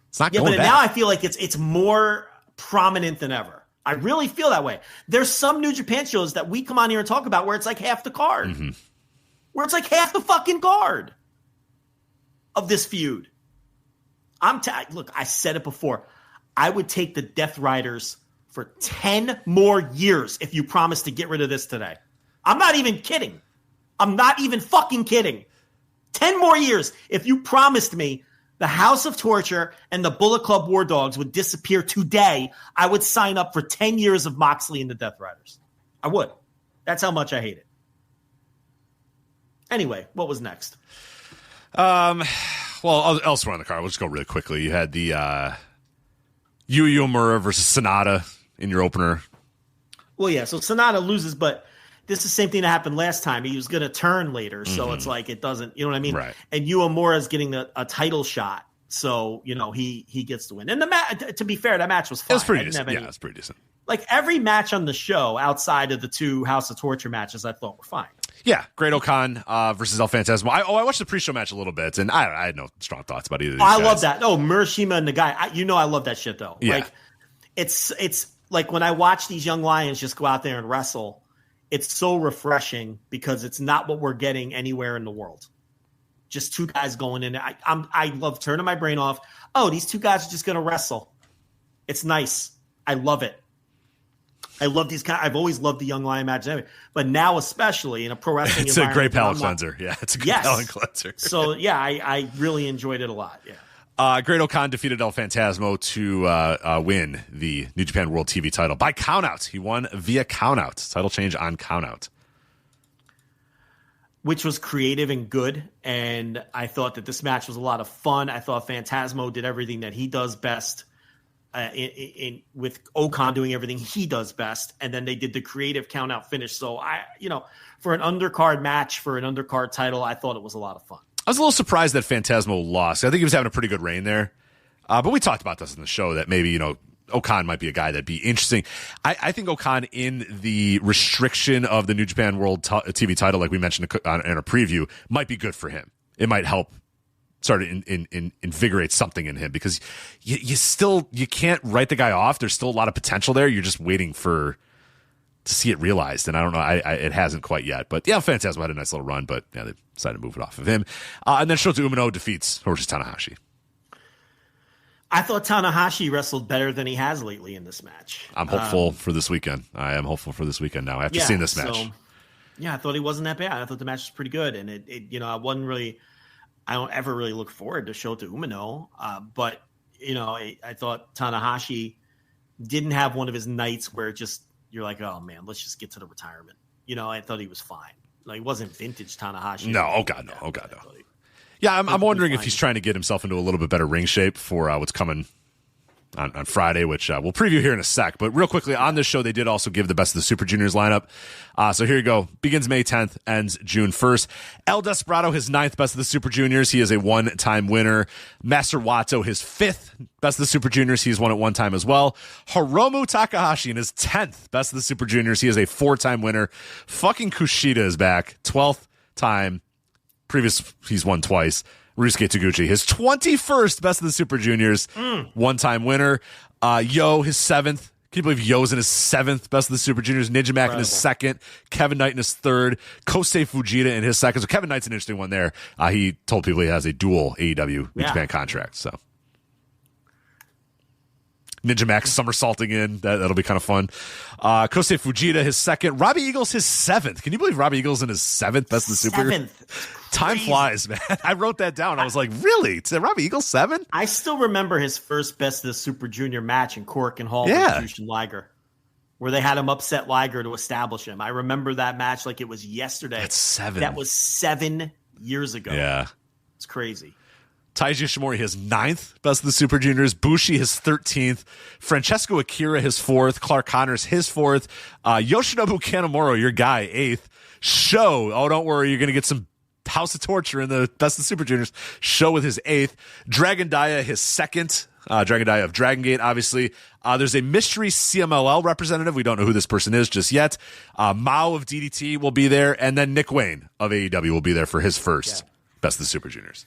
It's not going back. But now I feel like it's more prominent than ever. I really feel that way. There's some New Japan shows that we come on here and talk about where it's like half the card. Mm-hmm. Where it's like half the fucking card of this feud. Look, I said it before. I would take the Death Riders for 10 more years if you promise to get rid of this today. I'm not even kidding. I'm not even fucking kidding. 10 more years. If you promised me the House of Torture and the Bullet Club War Dogs would disappear today, I would sign up for 10 years of Moxley and the Death Riders. I would. That's how much I hate it. Anyway, what was next? Well, elsewhere on the card, we'll just go really quickly. You had the Yuya Uemura versus Sonata in your opener. Well, yeah, so Sonata loses, but this is the same thing that happened last time. He was going to turn later, so it's like it doesn't, you know what I mean? Right. And Uemura is getting a title shot, so, he gets the win. And to be fair, that match was fine. It was pretty decent. Yeah, it was pretty decent. Like, every match on the show, outside of the two House of Torture matches, I thought were fine. Yeah, Great Okan versus El Phantasmo. I watched the pre-show match a little bit, and I had no strong thoughts about either of these guys. I love that. Oh, Murashima and Nagai. I love that shit, though. Yeah. Like, it's like when I watch these young lions just go out there and wrestle, it's so refreshing because it's not what we're getting anywhere in the world. Just two guys going in. I love turning my brain off. Oh, these two guys are just going to wrestle. It's nice. I love it. I love these kind. I've always loved the young lion matches, but now especially in a pro wrestling it's environment. A great palate cleanser. Yeah, it's a good palate cleanser. So yeah, I really enjoyed it a lot. Yeah. Great Okan defeated El Phantasmo to win the New Japan World TV title by countout. He won via countout. Title change on countout. Which was creative and good. And I thought that this match was a lot of fun. I thought Phantasmo did everything that he does best with Okan doing everything he does best. And then they did the creative countout finish. So for an undercard match, for an undercard title, I thought it was a lot of fun. I was a little surprised that Phantasmo lost. I think he was having a pretty good reign there. But we talked about this in the show that maybe, Okan might be a guy that'd be interesting. I think Okan in the restriction of the New Japan World TV title, like we mentioned in a preview, might be good for him. It might help start to invigorate something in him because you can't write the guy off. There's still a lot of potential there. You're just waiting to see it realized. And I don't know, it hasn't quite yet. But yeah, Phantasmo had a nice little run, but yeah, they decided to move it off of him. And then Shota Umino defeats Hiroshi Tanahashi. I thought Tanahashi wrestled better than he has lately in this match. I'm hopeful for this weekend. I am hopeful for this weekend now after seeing this match. I thought he wasn't that bad. I thought the match was pretty good, and I don't ever really look forward to Shota Umino, but I thought Tanahashi didn't have one of his nights where you're like, oh man, let's just get to the retirement. I thought he was fine. Like, it wasn't vintage Tanahashi. No, oh god, no. Yeah, I'm wondering if he's trying to get himself into a little bit better ring shape for what's coming on Friday, which we'll preview here in a sec. But real quickly, on this show, they did also give the Best of the Super Juniors lineup. So here you go. Begins May 10th, ends June 1st. El Desperado, his 9th Best of the Super Juniors. He is a one-time winner. Master Wato, his 5th Best of the Super Juniors. He's won at one time as well. Hiromu Takahashi in his 10th Best of the Super Juniors. He is a 4-time winner. Fucking Kushida is back. 12th time. Previous, he's won twice. Ryusuke Taguchi, his 21st Best of the Super Juniors, one-time winner. Yo, his 7th. Can you believe Yo's in his 7th Best of the Super Juniors? Ninja Mac in his 2nd. Kevin Knight in his 3rd. Kosei Fujita in his 2nd. So Kevin Knight's an interesting one there. He told people he has a dual AEW New Japan contract. So Ninja Mac somersaulting in. That'll be kind of fun. Kosei Fujita, his 2nd. Robbie Eagles, his 7th. Can you believe Robbie Eagles in his 7th Best of the Super? 7th. Time flies, man. I wrote that down. I was like, really? Is Robbie Eagles 7? I still remember his first Best of the Super Junior match in Cork and Hall with Jushin Liger, where they had him upset Liger to establish him. I remember that match like it was yesterday. That's 7. That was 7 years ago. Yeah. It's crazy. Taiji Ishimori, his 9th Best of the Super Juniors. Bushi, his 13th. Francesco Akira, his 4th. Clark Connors, his 4th. Yoshinobu Kanemaru, your guy, 8th. Sho, oh, don't worry, you're going to get some House of Torture in the Best of the Super Juniors. Sho with his 8th. Dragon Dia, his 2nd. Dragon Dia of Dragon Gate, obviously. There's a mystery CMLL representative. We don't know who this person is just yet. Mao of DDT will be there. And then Nick Wayne of AEW will be there for his first Best of the Super Juniors.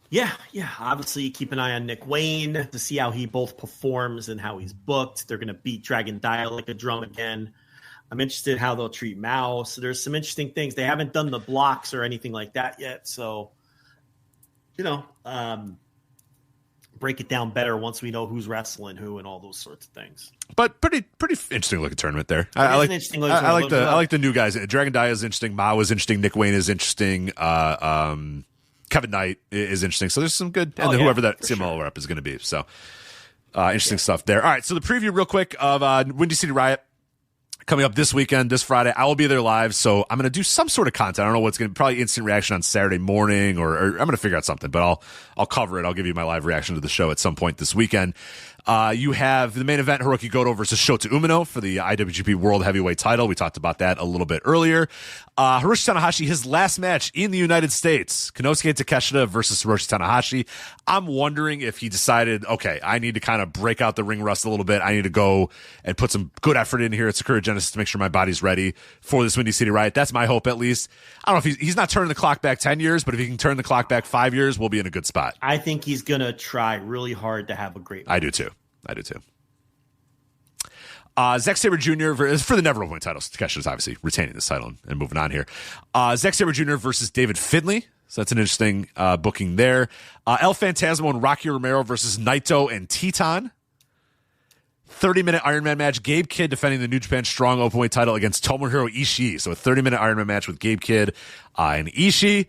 Yeah. Obviously, keep an eye on Nick Wayne to see how he both performs and how he's booked. They're going to beat Dragon Dia like a drum again. I'm interested in how they'll treat Mao. So there's some interesting things. They haven't done the blocks or anything like that yet. So, break it down better once we know who's wrestling who and all those sorts of things. But pretty interesting looking tournament there. I like the new guys. Dragon Dia is interesting. Mao is interesting. Nick Wayne is interesting. Kevin Knight is interesting. So there's some good, and then whoever that CMLL rep is going to be. So interesting stuff there. All right. So the preview real quick of Windy City Riot coming up this weekend, this Friday. I will be there live, so I'm going to do some sort of content. I don't know what's going to be. Probably instant reaction on Saturday morning, or I'm going to figure out something, but I'll cover it. I'll give you my live reaction to the show at some point this weekend. You have the main event, Hiroki Goto versus Shota Umino for the IWGP World Heavyweight title. We talked about that a little bit earlier. Hiroshi Tanahashi, his last match in the United States, Konosuke Takeshita versus Hiroshi Tanahashi. I'm wondering if he decided, okay, I need to kind of break out the ring rust a little bit. I need to go and put some good effort in here at Sakura Genesis to make sure my body's ready for this Windy City Riot. That's my hope, at least. I don't know if he's not turning the clock back 10 years, but if he can turn the clock back 5 years, we'll be in a good spot. I think he's going to try really hard to have a great match. I do too. Zack Sabre Jr. for the never open title. Takeshita's obviously retaining this title and moving on here. Zack Sabre Jr. versus David Finlay. So that's an interesting booking there. El Phantasmo and Rocky Romero versus Naito and Teton. 30-minute Ironman match. Gabe Kidd defending the New Japan Strong Openweight title against Tomohiro Ishii. So a 30-minute Ironman match with Gabe Kidd and Ishii.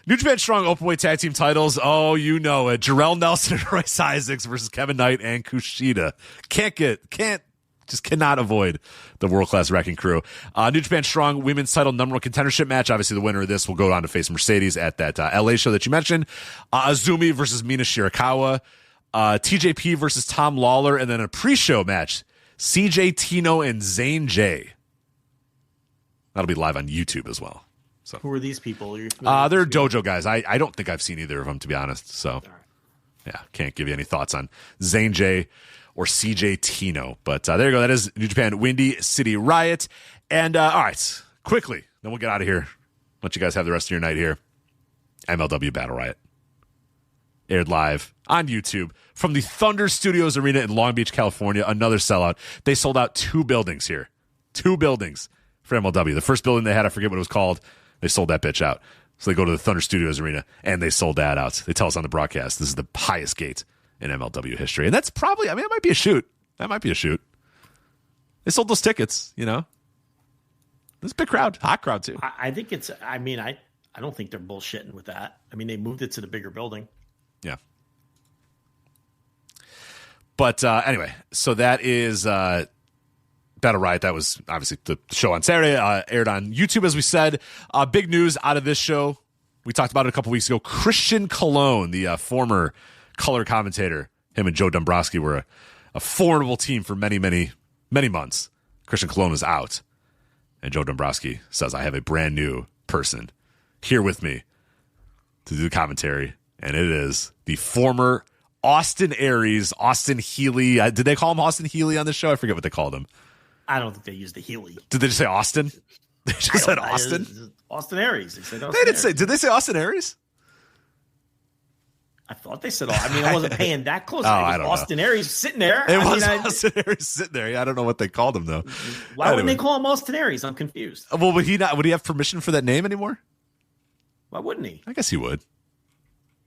New Japan Strong Openweight Tag Team titles. Oh, you know it. Jarrell Nelson and Royce Isaacs versus Kevin Knight and Kushida. Cannot avoid the world-class Wrecking Crew. New Japan Strong Women's Title number one contendership match. Obviously, the winner of this will go on to face Mercedes at that LA show that you mentioned. Azumi versus Mina Shirakawa. TJP versus Tom Lawler. And then a pre-show match. CJ Tino and Zane J. That'll be live on YouTube as well. So who are these people? They're dojo guys. I don't think I've seen either of them, to be honest. So, yeah, can't give you any thoughts on Zane J or CJ Tino. But there you go. That is New Japan Windy City Riot. And all right, quickly, then we'll get out of here. Let you guys have the rest of your night here. MLW Battle Riot. Aired live on YouTube from the Thunder Studios Arena in Long Beach, California. Another sellout. They sold out 2 buildings here. 2 buildings for MLW. The first building they had, I forget what it was called. They sold that bitch out. So they go to the Thunder Studios Arena, and they sold that out. They tell us on the broadcast, this is the highest gate in MLW history. And that's probably, I mean, it might be a shoot. That might be a shoot. They sold those tickets, you know. This big crowd, hot crowd too. I think it's, I mean, I don't think they're bullshitting with that. I mean, they moved it to the bigger building. Yeah. But anyway, so that is Battle Riot. That was obviously the show on Saturday, aired on YouTube, as we said. Big news out of this show. We talked about it a couple weeks ago. Christian Colon, the former color commentator, him and Joe Dombrowski were a formidable team for many, many, many months. Christian Colon is out. And Joe Dombrowski says, I have a brand new person here with me to do the commentary. And it is the former Austin Aries, Austin Healy. Did they call him Austin Healy on the show? I forget what they called him. I don't think they used the Healy. Did they just say Austin? They just said Austin? Austin Aries. They said Austin They didn't Aries. say, did they say Austin Aries? I thought they said, I mean, I wasn't paying that close. I don't know. Austin Aries sitting there. It was Austin Aries sitting there. I don't know what they called him, though. Why wouldn't they call him Austin Aries? I'm confused. Well, would he have permission for that name anymore? Why wouldn't he? I guess he would.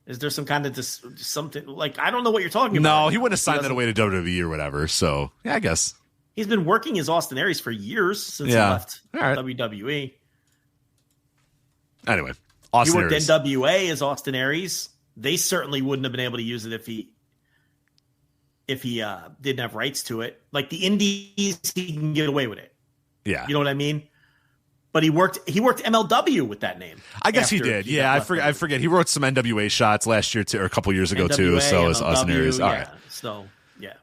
Is there some kind of something like, I don't know what you're talking about. No, he wouldn't have signed that away to WWE or whatever. So, yeah, I guess. He's been working as Austin Aries for years since he left WWE. Anyway, Austin He worked Aries. NWA as Austin Aries. They certainly wouldn't have been able to use it if he didn't have rights to it. Like the Indies, he can get away with it. Yeah. You know what I mean? But he worked MLW with that name. I guess he did. Yeah, I forget. He wrote some NWA shots last year too, or a couple years ago too. So it's Austin Aries. All right. So yeah.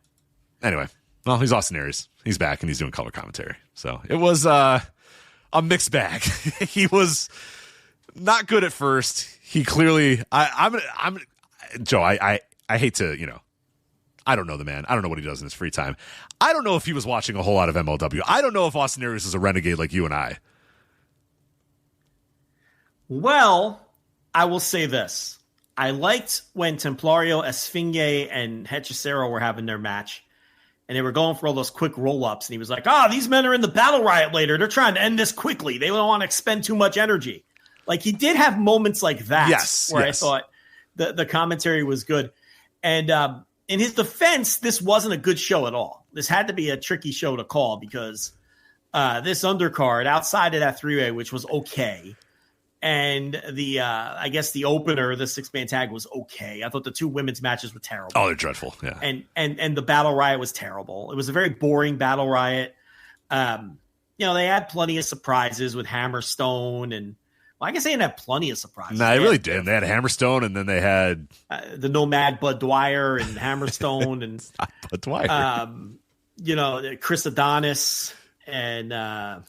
Anyway, well, he's Austin Aries. He's back and he's doing color commentary. So it was a mixed bag. He was not good at first. He clearly, I'm Joe. I hate to, you know, I don't know the man. I don't know what he does in his free time. I don't know if he was watching a whole lot of MLW. I don't know if Austin Aries is a renegade like you and I. Well, I will say this. I liked when Templario, Esfinge, and Hechicero were having their match, and they were going for all those quick roll-ups, and he was like, these men are in the Battle Riot later. They're trying to end this quickly. They don't want to expend too much energy. Like, he did have moments like that where I thought the commentary was good. And in his defense, this wasn't a good show at all. This had to be a tricky show to call because this undercard outside of that three-way, which was okay, and the I guess the opener, the six-man tag, was okay. I thought the two women's matches were terrible. Oh, they're dreadful. Yeah. And the Battle Riot was terrible. It was a very boring Battle Riot. You know, they had plenty of surprises with Hammerstone and. Well, I guess they didn't have plenty of surprises. No, they really didn't. They had Hammerstone, and then they had the Nomad Bud Dwyer and Hammerstone, and Bud Dwyer. You know, Chris Adonis and Rob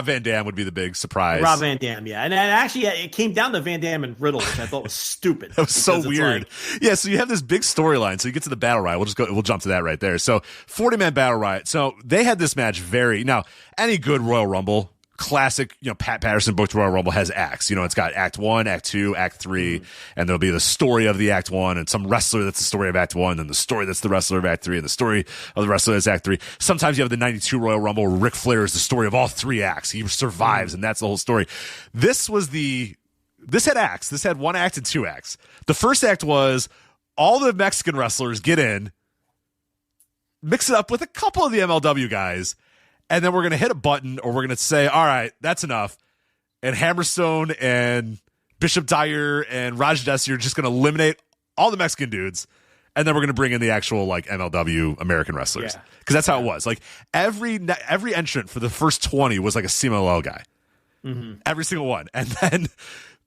Van Dam would be the big surprise. Rob Van Dam, and actually it came down to Van Dam and Riddle, which I thought was stupid. That was so weird. So you have this big storyline. So you get to the Battle Riot. We'll jump to that right there. So 40-man Battle Riot. So they had this match now any good Royal Rumble. Classic, you know, Pat Patterson booked Royal Rumble has acts. You know, it's got Act 1, Act 2, Act 3, and there'll be the story of the Act 1 and some wrestler that's the story of Act 1, and the story that's the wrestler of Act 3, and the story of the wrestler that's Act 3. Sometimes you have the 92 Royal Rumble where Ric Flair is the story of all three acts. He survives, and that's the whole story. This had acts. This had 1 act and 2 acts. The first act was all the Mexican wrestlers get in, mix it up with a couple of the MLW guys, and then we're going to hit a button, or we're going to say, all right, that's enough. And Hammerstone and Bishop Dyer and Raj Desi are just going to eliminate all the Mexican dudes. And then we're going to bring in the actual like MLW American wrestlers. Because that's how it was. Like every entrant for the first 20 was like a CMLL guy. Mm-hmm. Every single one. And then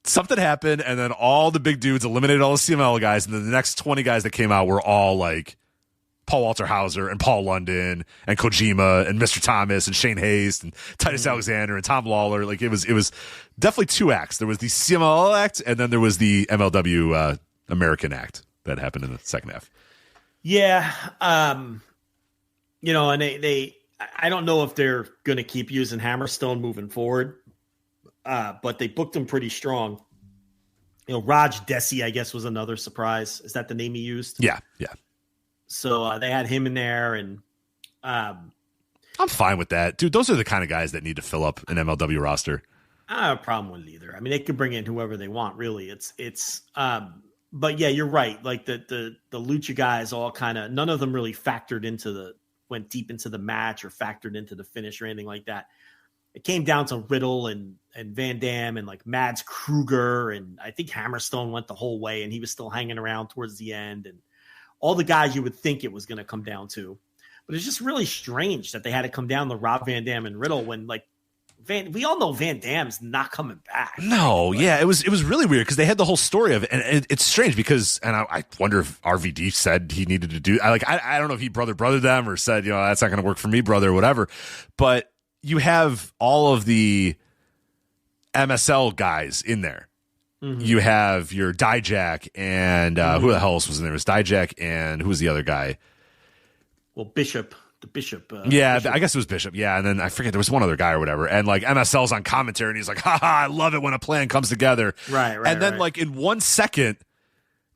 something happened, and then all the big dudes eliminated all the CMLL guys. And then the next 20 guys that came out were all like Paul Walter Hauser and Paul London and Kojima and Mr. Thomas and Shane Hayes and Titus Alexander and Tom Lawler. Like it was definitely 2 acts. There was the CMLL act, and then there was the MLW American act that happened in the second half. Yeah. You know, and I don't know if they're going to keep using Hammerstone moving forward, but they booked him pretty strong. You know, Raj Desi, I guess, was another surprise. Is that the name he used? Yeah. So they had him in there, and I'm fine with that, dude. Those are the kind of guys that need to fill up an MLW roster. I don't have a problem with it either. I mean, they could bring in whoever they want. Really, it's But yeah, you're right. Like the Lucha guys all kind of, none of them really went deep into the match or factored into the finish or anything like that. It came down to Riddle and Van Dam and like Mads Kruger, and I think Hammerstone went the whole way and he was still hanging around towards the end, and all the guys you would think it was going to come down to. But it's just really strange that they had to come down to Rob Van Dam and Riddle when like we all know Van Dam's not coming back. No, yeah, it was really weird because they had the whole story of it, and it's strange because, and I wonder if RVD said he needed to do. I don't know if he brother them or said, you know, that's not going to work for me, brother, or whatever. But you have all of the MSL guys in there. Mm-hmm. You have your Dijak and who the hell else was in there? It was Dijak and who was the other guy? Well, Bishop. The Bishop. Bishop. I guess it was Bishop. Yeah, and then I forget, there was one other guy or whatever. And like MSL's on commentary and he's like, haha, I love it when a plan comes together. Right. And then like in 1 second,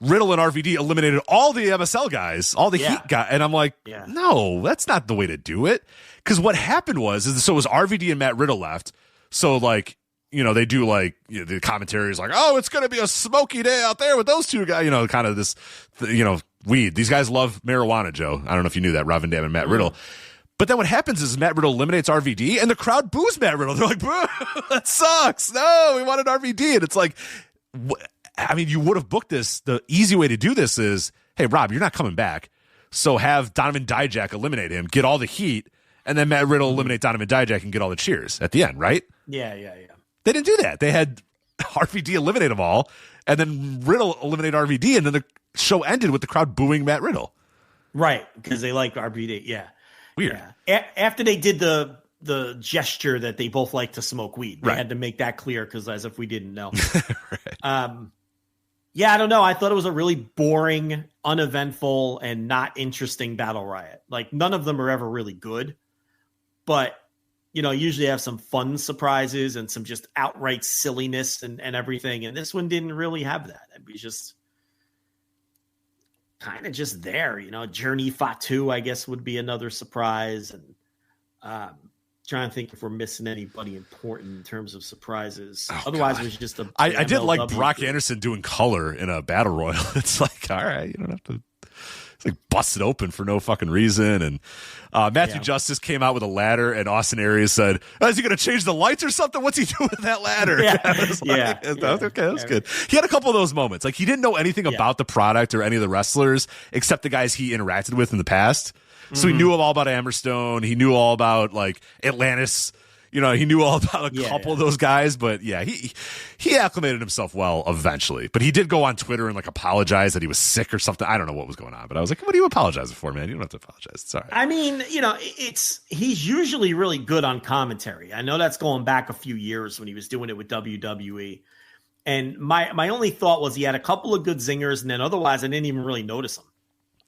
Riddle and RVD eliminated all the MSL guys, all the Heat guys. And I'm like, no, that's not the way to do it. Because what happened was it was RVD and Matt Riddle left. So like, you know, they do like, you know, the commentary is like, oh, it's going to be a smoky day out there with those two guys, you know, kind of this, you know, weed. These guys love marijuana, Joe. I don't know if you knew that, Rob Van Dam and Matt Riddle. But then what happens is Matt Riddle eliminates RVD and the crowd boos Matt Riddle. They're like, boo, that sucks. No, we wanted RVD. And it's like, I mean, you would have booked this. The easy way to do this is, hey, Rob, you're not coming back. So have Donovan Dijak eliminate him, get all the heat, and then Matt Riddle eliminate Donovan Dijak and get all the cheers at the end, right? Yeah. They didn't do that. They had RVD eliminate them all, and then Riddle eliminate RVD, and then the show ended with the crowd booing Matt Riddle. Right, because they like RVD. Yeah. Weird. Yeah. After they did the gesture that they both like to smoke weed, they had to make that clear because as if we didn't know. Right. Yeah, I don't know. I thought it was a really boring, uneventful, and not interesting Battle Riot. Like, none of them are ever really good. But, you know, usually have some fun surprises and some just outright silliness and everything. And this one didn't really have that. It was just kind of just there, you know. Journey Fatu, I guess, would be another surprise. And trying to think if we're missing anybody important in terms of surprises. Otherwise, it was just a. I did like Brock Anderson doing color in a battle royal. It's like, all right, you don't have to. It's like busted open for no fucking reason. And Matthew Justice came out with a ladder, and Austin Aries said, "Is he going to change the lights or something? What's he doing with that ladder?" Yeah, okay, that's good. He had a couple of those moments. Like he didn't know anything about the product or any of the wrestlers except the guys he interacted with in the past. So he knew all about Hammerstone. He knew all about like Atlantis. You know, he knew all about a couple of those guys. But yeah, he acclimated himself well eventually. But he did go on Twitter and like apologize that he was sick or something. I don't know what was going on. But I was like, what are you apologizing for, man? You don't have to apologize. It's all right. I mean, you know, he's usually really good on commentary. I know that's going back a few years when he was doing it with WWE. And my only thought was he had a couple of good zingers, and then otherwise I didn't even really notice him.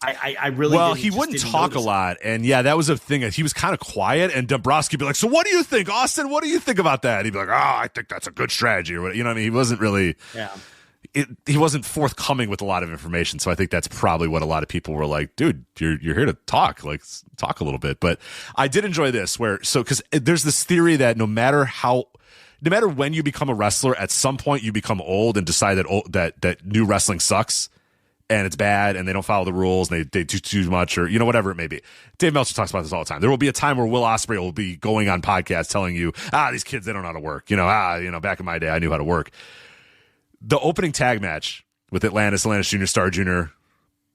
I really he wouldn't talk a lot, and that was a thing. He was kind of quiet, and Dombrowski would be like, "So what do you think, Austin? What do you think about that?" He'd be like, "Oh, I think that's a good strategy," or what. You know what I mean? He wasn't really, he wasn't forthcoming with a lot of information. So I think that's probably what a lot of people were like, "Dude, you're here to talk, like talk a little bit." But I did enjoy this, because there's this theory that no matter when you become a wrestler, at some point you become old and decide that new wrestling sucks. And it's bad, and they don't follow the rules, and they do too much, or, you know, whatever it may be. Dave Meltzer talks about this all the time. There will be a time where Will Ospreay will be going on podcasts telling you, these kids, they don't know how to work. Back in my day, I knew how to work. The opening tag match with Atlantis Jr., Star Jr.,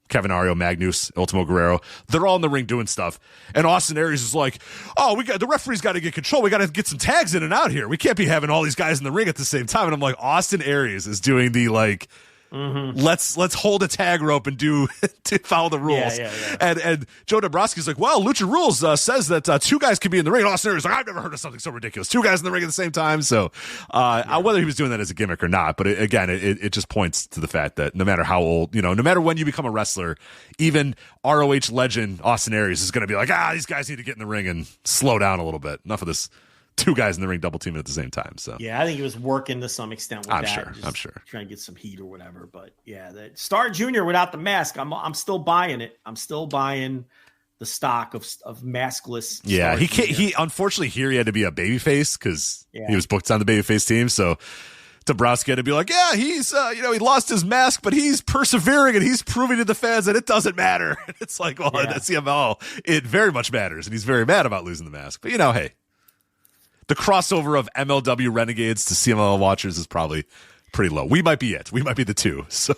Kevin Ario, Magnus, Ultimo Guerrero, they're all in the ring doing stuff. And Austin Aries is like, the referee's got to get control. We got to get some tags in and out here. We can't be having all these guys in the ring at the same time. And I'm like, Austin Aries is doing the, like, let's hold a tag rope and to follow the rules. And Joe Dombrowski's like, well, Lucha Rules says that two guys can be in the ring. And Austin Aries like, I've never heard of something so ridiculous. Two guys in the ring at the same time. So whether he was doing that as a gimmick or not, but it just points to the fact that no matter how old, no matter when you become a wrestler, even ROH legend Austin Aries is going to be like, these guys need to get in the ring and slow down a little bit. Enough of this. Two guys in the ring double teaming at the same time. So yeah, I think he was working to some extent with I'm sure trying to get some heat or whatever. But yeah, the Star Jr. without the mask, I'm still buying it. I'm still buying the stock of maskless. Yeah, he unfortunately here he had to be a babyface because he was booked on the babyface team. So Dombrowski had to be like, yeah, he's, he lost his mask, but he's persevering and he's proving to the fans that it doesn't matter. And it's like, well, at CML, it very much matters. And he's very mad about losing the mask. But, hey, the crossover of MLW Renegades to CML watchers is probably pretty low. We might be it. We might be the two. So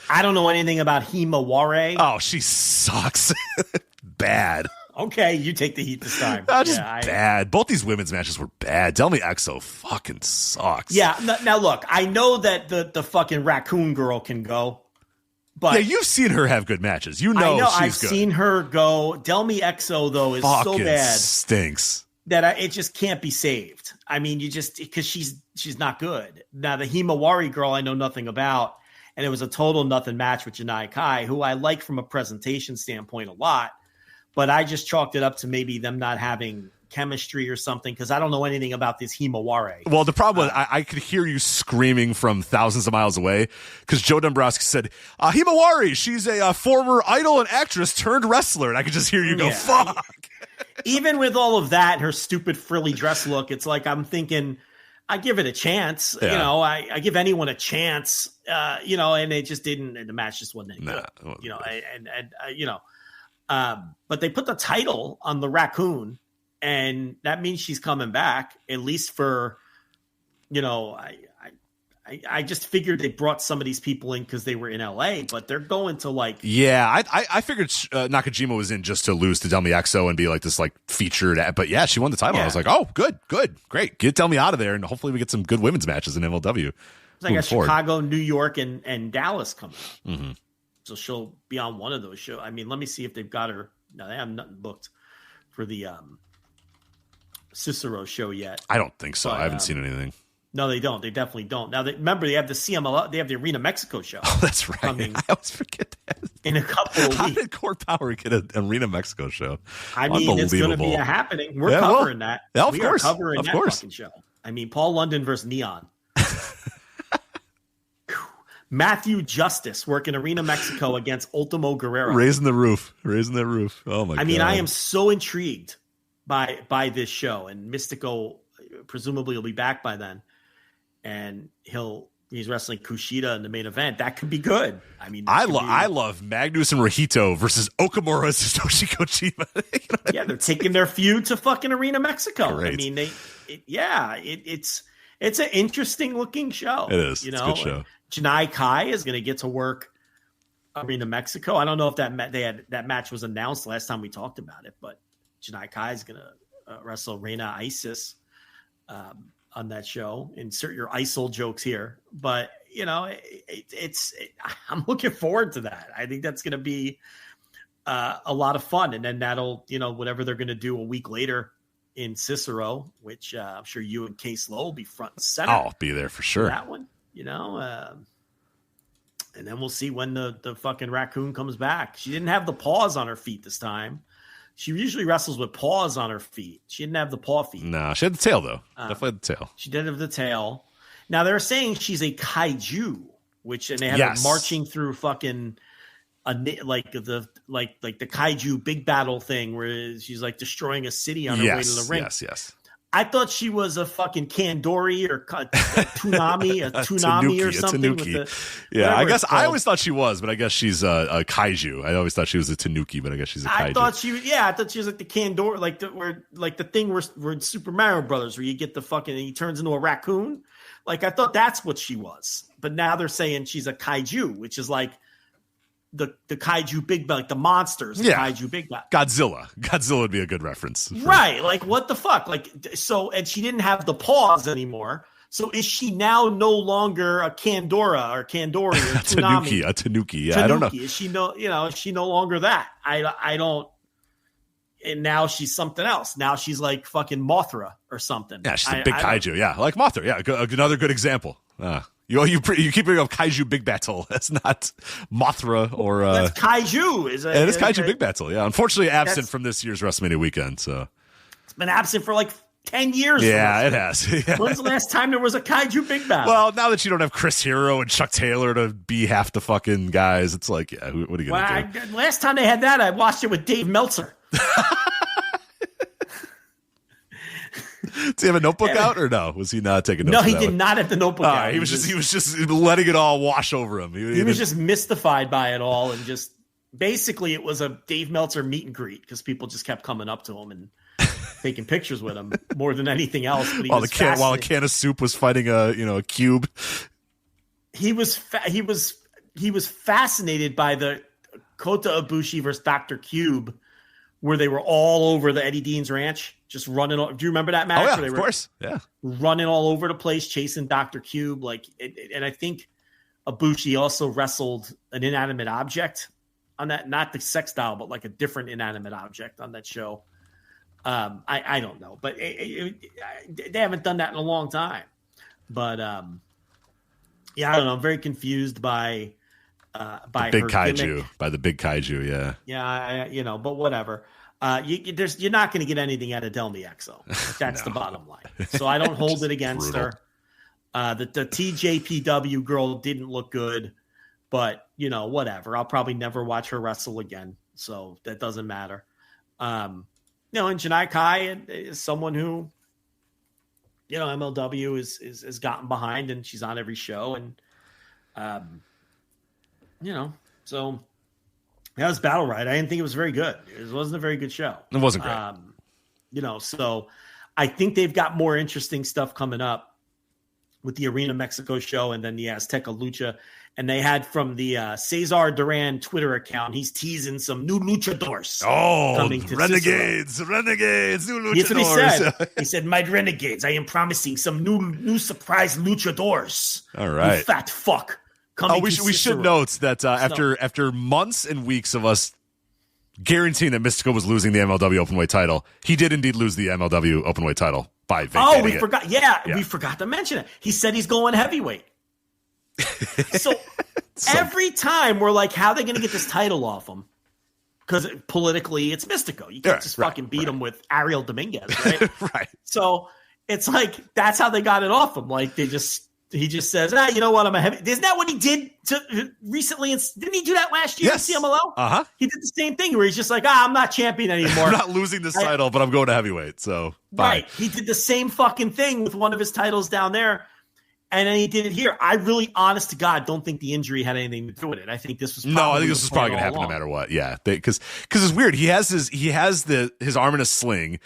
I don't know anything about Himawari. Oh, she sucks. Bad. Okay, you take the heat this time. Just bad. Both these women's matches were bad. Tell me EXO fucking sucks. Yeah, now look, I know that the fucking raccoon girl can go, but... Yeah, you've seen her have good matches. You know I've she's good. seen her go. Delmi EXO, though, is fucking so bad. Stinks. That it just can't be saved. I mean, because she's not good. Now, the Himawari girl I know nothing about, and it was a total nothing match with Janai Kai, who I like from a presentation standpoint a lot. But I just chalked it up to maybe them not having chemistry or something because I don't know anything about this Himawari. Well, the problem was I could hear you screaming from thousands of miles away because Joe Dombrowski said, Himawari, she's a former idol and actress turned wrestler. And I could just hear you go, fuck. Even with all of that, her stupid frilly dress look, it's like I'm thinking, I give it a chance. Yeah. I give anyone a chance, and it just didn't, and the match just wasn't any good. But they put the title on the raccoon, and that means she's coming back, at least for, I just figured they brought some of these people in because they were in LA, but they're going to like. Yeah, I figured Nakajima was in just to lose to Delmi EXO and be like this like featured, but yeah, she won the title. Yeah. I was like, oh, good, great. Get Delmi out of there, and hopefully we get some good women's matches in MLW. It's like a Chicago, New York, and Dallas coming up. Mm-hmm. So she'll be on one of those shows. I mean, let me see if they've got her. No, they have nothing booked for the Cicero show yet. I don't think so. But, I haven't seen anything. No, they don't. They definitely don't. Now, remember, they have the CML. They have the Arena Mexico show. Oh, that's right. I always forget that. In a couple of weeks. How did Core Power get an Arena Mexico show? I mean, it's going to be happening. We're covering that. Yeah, of we course. are covering that fucking show. I mean, Paul London versus Neon. Matthew Justice working Arena Mexico against Ultimo Guerrero. Raising the roof. Oh, my God. I mean, I am so intrigued by this show. And Mystico presumably will be back by then. And he's wrestling Kushida in the main event. That could be good. I mean, I love Magnus and Rahito versus Okamura and Satoshi Kojima. Yeah, they're taking their feud to fucking Arena Mexico. Great. I mean, it's an interesting looking show. It is. It's a good show. Janai Kai is going to get to work Arena Mexico. I don't know if that match was announced last time we talked about it, but Janai Kai is going to wrestle Reina Isis on that show. Insert your ISIL jokes here, but I'm looking forward to that. I think that's going to be a lot of fun, and then that'll whatever they're going to do a week later in Cicero, which I'm sure you and Case Lowe will be front and center. I'll be there for sure. That one. And then we'll see when the fucking raccoon comes back. She didn't have the paws on her feet this time. She usually wrestles with paws on her feet. She didn't have the paw feet. No, she had the tail, though. Definitely had the tail. She did have the tail. Now, they're saying she's a kaiju, and they have her marching through fucking like the kaiju big battle thing where she's like destroying a city on her way to the ring. Yes. I thought she was a fucking Kandori or Toonami, a Toonami or something. I guess I always thought she was, but I guess she's a kaiju. I always thought she was a Tanuki, but I guess she's a kaiju. I thought she was like the Kandori, like the thing where Super Mario Brothers, where you get the fucking he turns into a raccoon. Like I thought that's what she was, but now they're saying she's a kaiju, which is like the kaiju big bad, like the monsters, kaiju big bad. Godzilla would be a good reference, right? Like what the fuck? Like so, and she didn't have the paws anymore. So is she now no longer a Kandora or Kandori or Toonami? a Tanuki? Yeah, I don't know. Is she is she no longer that? I don't. And now she's something else. Now she's like fucking Mothra or something. Yeah, she's a big kaiju. Yeah, like Mothra. Yeah, another good example. You keep bringing up kaiju big battle. That's not Mothra or that's kaiju. It is kaiju big battle. Yeah, unfortunately absent from this year's WrestleMania weekend. So it's been absent for like 10 years. Yeah, it has. Yeah. When's the last time there was a kaiju big battle? Well, now that you don't have Chris Hero and Chuck Taylor to be half the fucking guys, it's like, yeah, what are you gonna do? Last time they had that, I watched it with Dave Meltzer. he have a notebook out or no? Was he not taking notes? No, he did not have the notebook out. He was just letting it all wash over him. He was just mystified by it all, and just basically it was a Dave Meltzer meet and greet because people just kept coming up to him and taking pictures with him more than anything else. But while a can of soup was fighting a cube. He was fascinated by the Kota Ibushi versus Dr. Cube, where they were all over the Eddie Dean's ranch, just running. Do you remember that match? Oh, yeah, of course. Yeah. Running all over the place, chasing Dr. Cube. And I think Ibushi also wrestled an inanimate object on that, not the sex doll, but like a different inanimate object on that show. I don't know, but they haven't done that in a long time. But yeah, I don't know. I'm very confused by the big kaiju, gimmick. By the big kaiju, yeah. Yeah, but whatever. You're not going to get anything out of Delmi Exo. That's the bottom line. So I don't hold it against her. The TJPW girl didn't look good, but whatever. I'll probably never watch her wrestle again, so that doesn't matter. And Janai Kai is someone who, MLW is gotten behind, and she's on every show, and so that was Battle Riot. I didn't think it was very good. It wasn't a very good show. It wasn't great. So I think they've got more interesting stuff coming up with the Arena Mexico show and then the Azteca Lucha. And they had from the Cesar Duran Twitter account, he's teasing some new luchadors. Oh, coming to renegades, new luchadors. That's what he said. He said, "My renegades, I am promising some new surprise luchadors." All right. You fat fuck. We should note that after months and weeks of us guaranteeing that Mystico was losing the MLW Openweight title, he did indeed lose the MLW Openweight title by vacating it. Forgot. Yeah, we forgot to mention it. He said he's going heavyweight. So every time we're like, how are they going to get this title off him? Because politically, it's Mystico. You can't fucking beat him with Ariel Dominguez, right? Right. So it's like that's how they got it off him. Like he just says, you know what? I'm a heavy. Isn't that what he did recently? Didn't he do that last year in CMLL? Uh-huh. He did the same thing where he's just like, I'm not champion anymore. I'm not losing this title, but I'm going to heavyweight. So bye. Right. He did the same fucking thing with one of his titles down there. And then he did it here. I really, honest to God, don't think the injury had anything to do with it. I think this was I think this was probably going to happen no matter what. Yeah, because it's weird. He has his arm in a sling,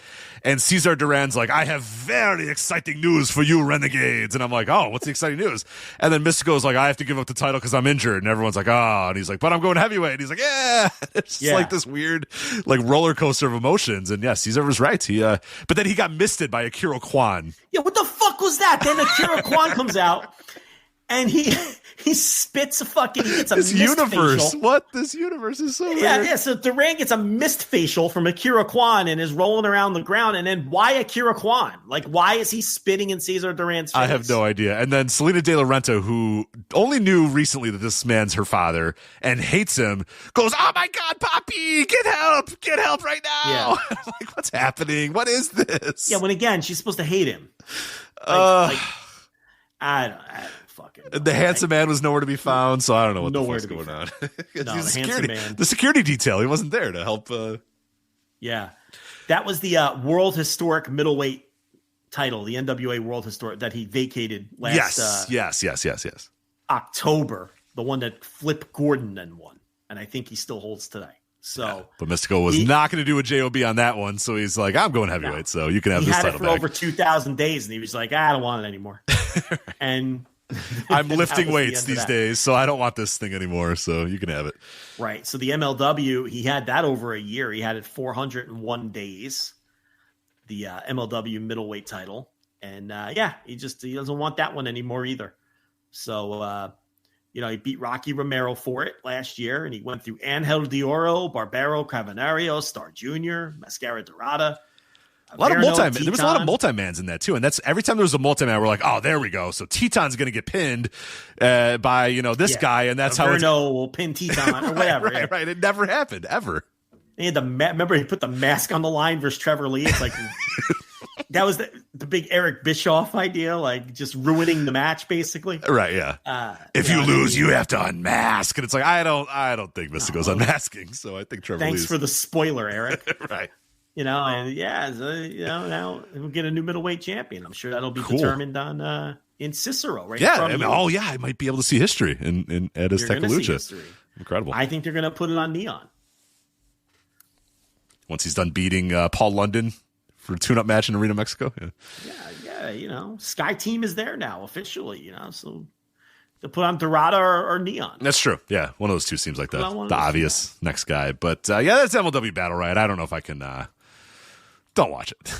and Cesar Duran's like, "I have very exciting news for you, renegades." And I'm like, "Oh, what's the exciting news?" And then Mystico's like, "I have to give up the title because I'm injured." And everyone's like, "Oh," and he's like, "But I'm going heavyweight." And he's like, "Yeah." It's just like this weird like roller coaster of emotions. And yes, Cesar was right. But then he got misted by Akira Kwan. Yeah, what the fuck was that? Then Akira Kwan comes out and he spits he gets a this mist universe. facial. What? This universe is so weird. Yeah. So Duran gets a mist facial from Akira Kwan and is rolling around the ground. And then why Akira Kwan? Like, why is he spitting in Cesar Duran's face? I have no idea. And then Selena De La Renta, who only knew recently that this man's her father and hates him, goes, "Oh my God, Poppy, get help right now." Yeah. I'm like, what's happening? What is this? Yeah, when again, she's supposed to hate him. I don't fucking know. The handsome man was nowhere to be found, so I don't know what the fuck's going on. The security detail, he wasn't there to help. Yeah. That was the World Historic Middleweight title, the NWA World Historic, that he vacated last yes. October, the one that Flip Gordon then won. And I think he still holds today. So, but Mystico was not going to do a JOB on that one, so he's like, "I'm going heavyweight, so you can have this title back." He had it for over 2,000 days, and he was like, "I don't want it anymore." And I'm lifting weights these days, so I don't want this thing anymore, so you can have it. Right. So the MLW, he had that over a year. He had it 401 days, the MLW middleweight title. And he doesn't want that one anymore either. So, he beat Rocky Romero for it last year, and he went through Angel de Oro, Barbaro, Cavanario, Star Jr., Mascara Dorada. There was a lot of multi-mans in that too, and that's every time there was a multi-man, we're like, "Oh, there we go." So Teton's going to get pinned by this guy, and that's how Averno will pin Teton or whatever. Right. It never happened ever. He had remember he put the mask on the line versus Trevor Lee. It's like that was the big Eric Bischoff idea, like just ruining the match, basically. Right? Yeah. If you lose, you have to unmask, and it's like I don't think Mystico's unmasking. So I think Trevor. Thanks for the spoiler, Eric. Right. Now we'll get a new middleweight champion. I'm sure that'll be determined on in Cicero, right? Yeah, I might be able to see history in at his Tekalucha. Incredible. I think they're going to put it on Neon. Once he's done beating Paul London for a tune-up match in Arena, Mexico. Yeah. Sky Team is there now officially, so they'll put on Dorada or Neon. That's true. Yeah, one of those two seems like the obvious next guy. But that's MLW Battle Riot. I don't know if I can. Don't watch it.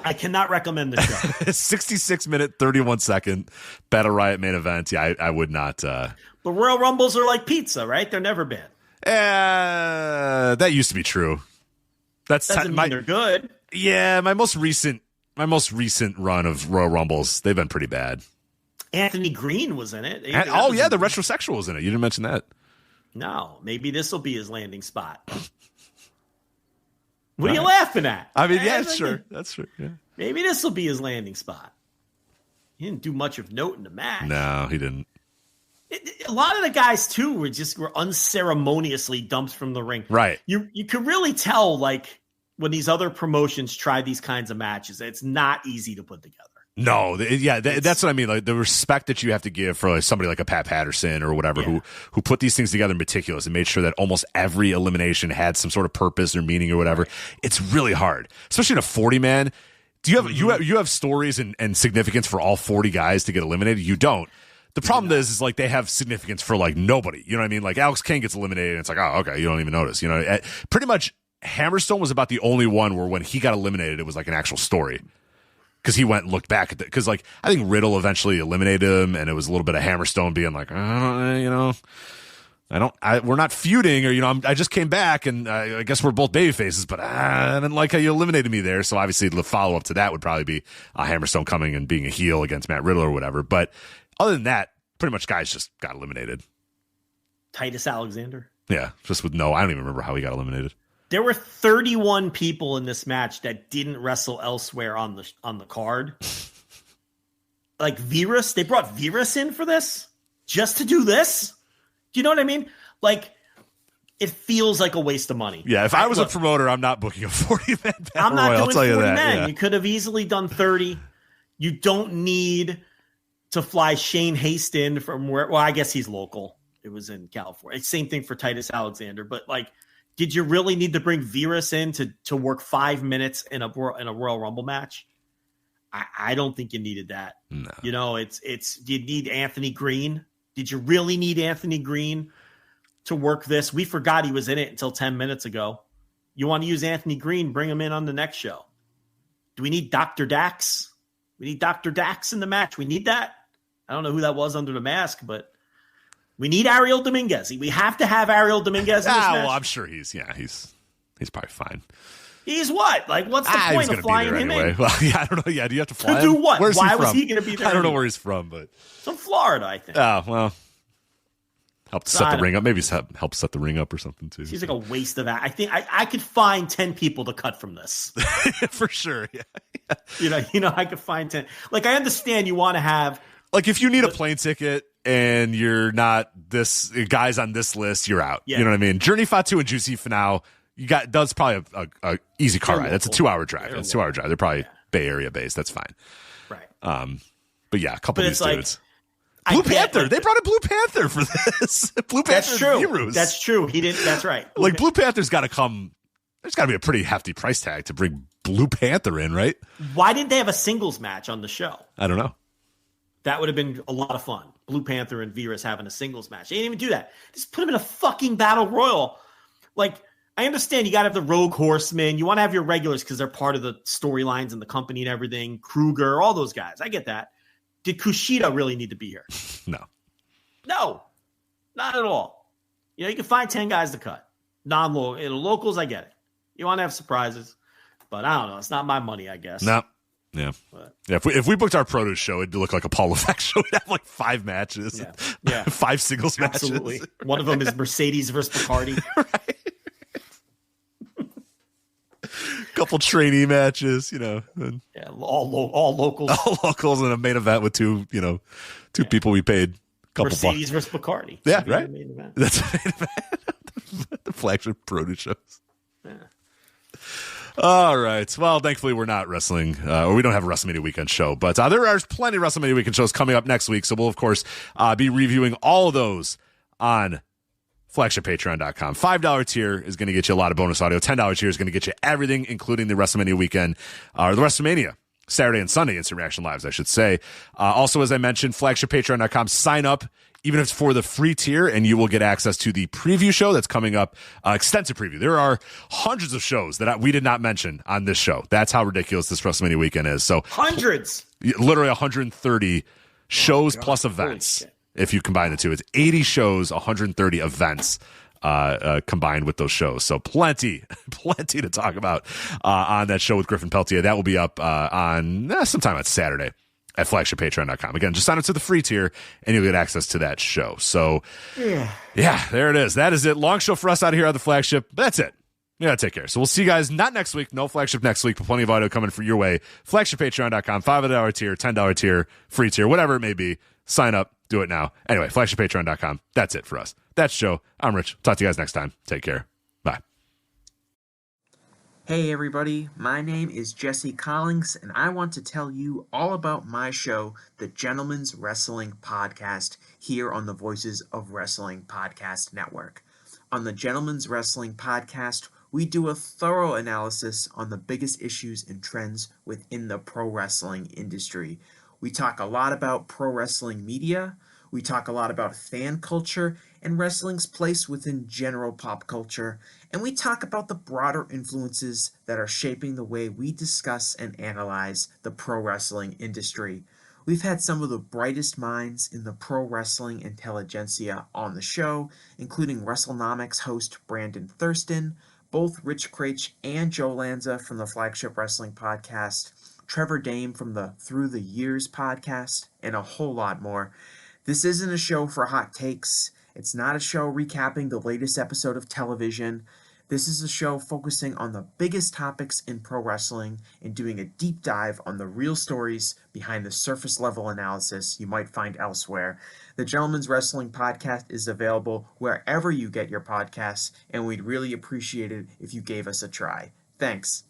I cannot recommend the show. 66-minute, 31-second Battle Riot main event. Yeah, I would not. But Royal Rumbles are like pizza, right? They're never bad. That used to be true. Doesn't mean they're good. Yeah, my most recent run of Royal Rumbles, they've been pretty bad. Anthony Green was in it. The retrosexual was in it. You didn't mention that. No, maybe this will be his landing spot. What are you laughing at? I mean, sure. That's true. Yeah. Maybe this will be his landing spot. He didn't do much of note in the match. No, he didn't. A lot of the guys, too, were unceremoniously dumped from the ring. Right. You could really tell, when these other promotions try these kinds of matches, it's not easy to put together. No, that's what I mean. Like the respect that you have to give for somebody like a Pat Patterson or whatever who put these things together meticulous and made sure that almost every elimination had some sort of purpose or meaning or whatever. It's really hard, especially in a 40-man. Do you have stories and significance for all 40 guys to get eliminated? You don't. The problem is they have significance for nobody. You know what I mean? Like Alex Kane gets eliminated and it's like, oh, okay, you don't even notice. Pretty much Hammerstone was about the only one where when he got eliminated, it was like an actual story. Because he went and looked back at it. Because, I think Riddle eventually eliminated him, and it was a little bit of Hammerstone being like, we're not feuding, or, I just came back, and I guess we're both baby faces, but I didn't like how you eliminated me there. So, obviously, the follow-up to that would probably be Hammerstone coming and being a heel against Matt Riddle or whatever. But other than that, pretty much guys just got eliminated. Titus Alexander? Yeah, just with I don't even remember how he got eliminated. There were 31 people in this match that didn't wrestle elsewhere on the card. Like Virus, they brought Virus in for this just to do this. Do you know what I mean? It feels like a waste of money. Yeah, if I was a promoter, I'm not booking a 40-man battle I'm not royal, doing 40 men. Yeah. You could have easily done 30. You don't need to fly Shane Haste in from where. Well, I guess he's local. It was in California. Same thing for Titus Alexander, but did you really need to bring Virus in to work 5 minutes in a Royal Rumble match? I don't think you needed that. No. It's you need Anthony Green. Did you really need Anthony Green to work this? We forgot he was in it until 10 minutes ago. You want to use Anthony Green, bring him in on the next show. Do we need Dr. Dax? We need Dr. Dax in the match. We need that. I don't know who that was under the mask, but we need Ariel Dominguez. We have to have Ariel Dominguez in this match. Well, I'm sure he's probably fine. He's what? What's the point of flying him in? Well, I don't know. Yeah, do you have to fly to do him? what? Where's Why he from? was he going to be there? I don't know where he's from, but from Florida, I think. Oh, well. Helped set the ring up. Maybe help set the ring up or something too. Seems like a waste of that. I think I could find 10 people to cut from this. For sure. Yeah. I could find 10. I understand you want to have if you need a plane ticket and you're not this guys on this list, you're out. Yeah. You know what I mean? Journey Fatu and Juicy Finau, that's probably a easy car ride. That's a 2-hour drive. That's a 2-hour drive. They're probably Bay Area based. That's fine. Right. But yeah, a couple of these dudes. Blue Panther. They brought in Blue Panther for this. Blue Panther. That's true. That's true. He didn't. That's right. Blue Panther's got to come. There's got to be a pretty hefty price tag to bring Blue Panther in, right? Why didn't they have a singles match on the show? I don't know. That would have been a lot of fun. Blue Panther and Virus having a singles match. They didn't even do that. Just put them in a fucking battle royal. I understand you got to have the Rogue Horsemen. You want to have your regulars because they're part of the storylines and the company and everything. Kruger, all those guys. I get that. Did Kushida really need to be here? No, not at all. You can find 10 guys to cut. Non-local, locals, I get it. You want to have surprises, but I don't know. It's not my money, I guess. No. Yeah. But, yeah. If we booked our produce show, it'd look like a Paul Levesque show. We'd have 5 matches. Yeah. 5 singles matches. Absolutely. One of them is Mercedes versus Bacardi. Right. Couple trainee matches, and, all locals. All locals in a main event with two people we paid a couple Mercedes bucks. versus Bacardi. Yeah, right. That's a main event. The flagship produce shows. Yeah. All right. Well, thankfully we're not wrestling, or we don't have a WrestleMania Weekend show, but there are plenty of WrestleMania Weekend shows coming up next week. So we'll, of course, be reviewing all of those on flagshippatreon.com. $5 tier is going to get you a lot of bonus audio. $10 tier is going to get you everything, including the WrestleMania Weekend, or the WrestleMania Saturday and Sunday instant reaction lives, I should say. Also, as I mentioned, flagshippatreon.com. Sign up, even if it's for the free tier, and you will get access to the preview show that's coming up, extensive preview. There are hundreds of shows that we did not mention on this show. That's how ridiculous this WrestleMania Weekend is. So Hundreds. Literally 130 shows plus events. If you combine the two, it's 80 shows, 130 events combined with those shows. So plenty to talk about on that show with Griffin Peltier. That will be up on sometime on Saturday at flagshippatreon.com. Again, just sign up to the free tier and you'll get access to that show. So yeah, there it is. That is it. Long show for us out here on the Flagship. But that's it. You gotta take care. So we'll see you guys not next week. No Flagship next week, but plenty of audio coming for your way. Flagshippatreon.com, $5 tier, $10 tier, free tier, whatever it may be. Sign up. Do it now. Anyway, flagshippatreon.com. That's it for us. That's Joe. I'm Rich. Talk to you guys next time. Take care. Bye. Hey everybody, my name is Jesse Collins, and I want to tell you all about my show, the Gentleman's Wrestling Podcast, here on the Voices of Wrestling Podcast Network. On the Gentleman's Wrestling Podcast, we do a thorough analysis on the biggest issues and trends within the pro wrestling industry. We talk a lot about pro wrestling media, we talk a lot about fan culture and wrestling's place within general pop culture, and we talk about the broader influences that are shaping the way we discuss and analyze the pro wrestling industry. We've had some of the brightest minds in the pro wrestling intelligentsia on the show, including WrestleNomics host Brandon Thurston, both Rich Craich and Joe Lanza from the Flagship Wrestling Podcast, Trevor Dame from the Through the Years podcast, and a whole lot more. This isn't a show for hot takes. It's not a show recapping the latest episode of television. This is a show focusing on the biggest topics in pro wrestling and doing a deep dive on the real stories behind the surface level analysis you might find elsewhere. The Gentleman's Wrestling Podcast is available wherever you get your podcasts, and we'd really appreciate it if you gave us a try. Thanks.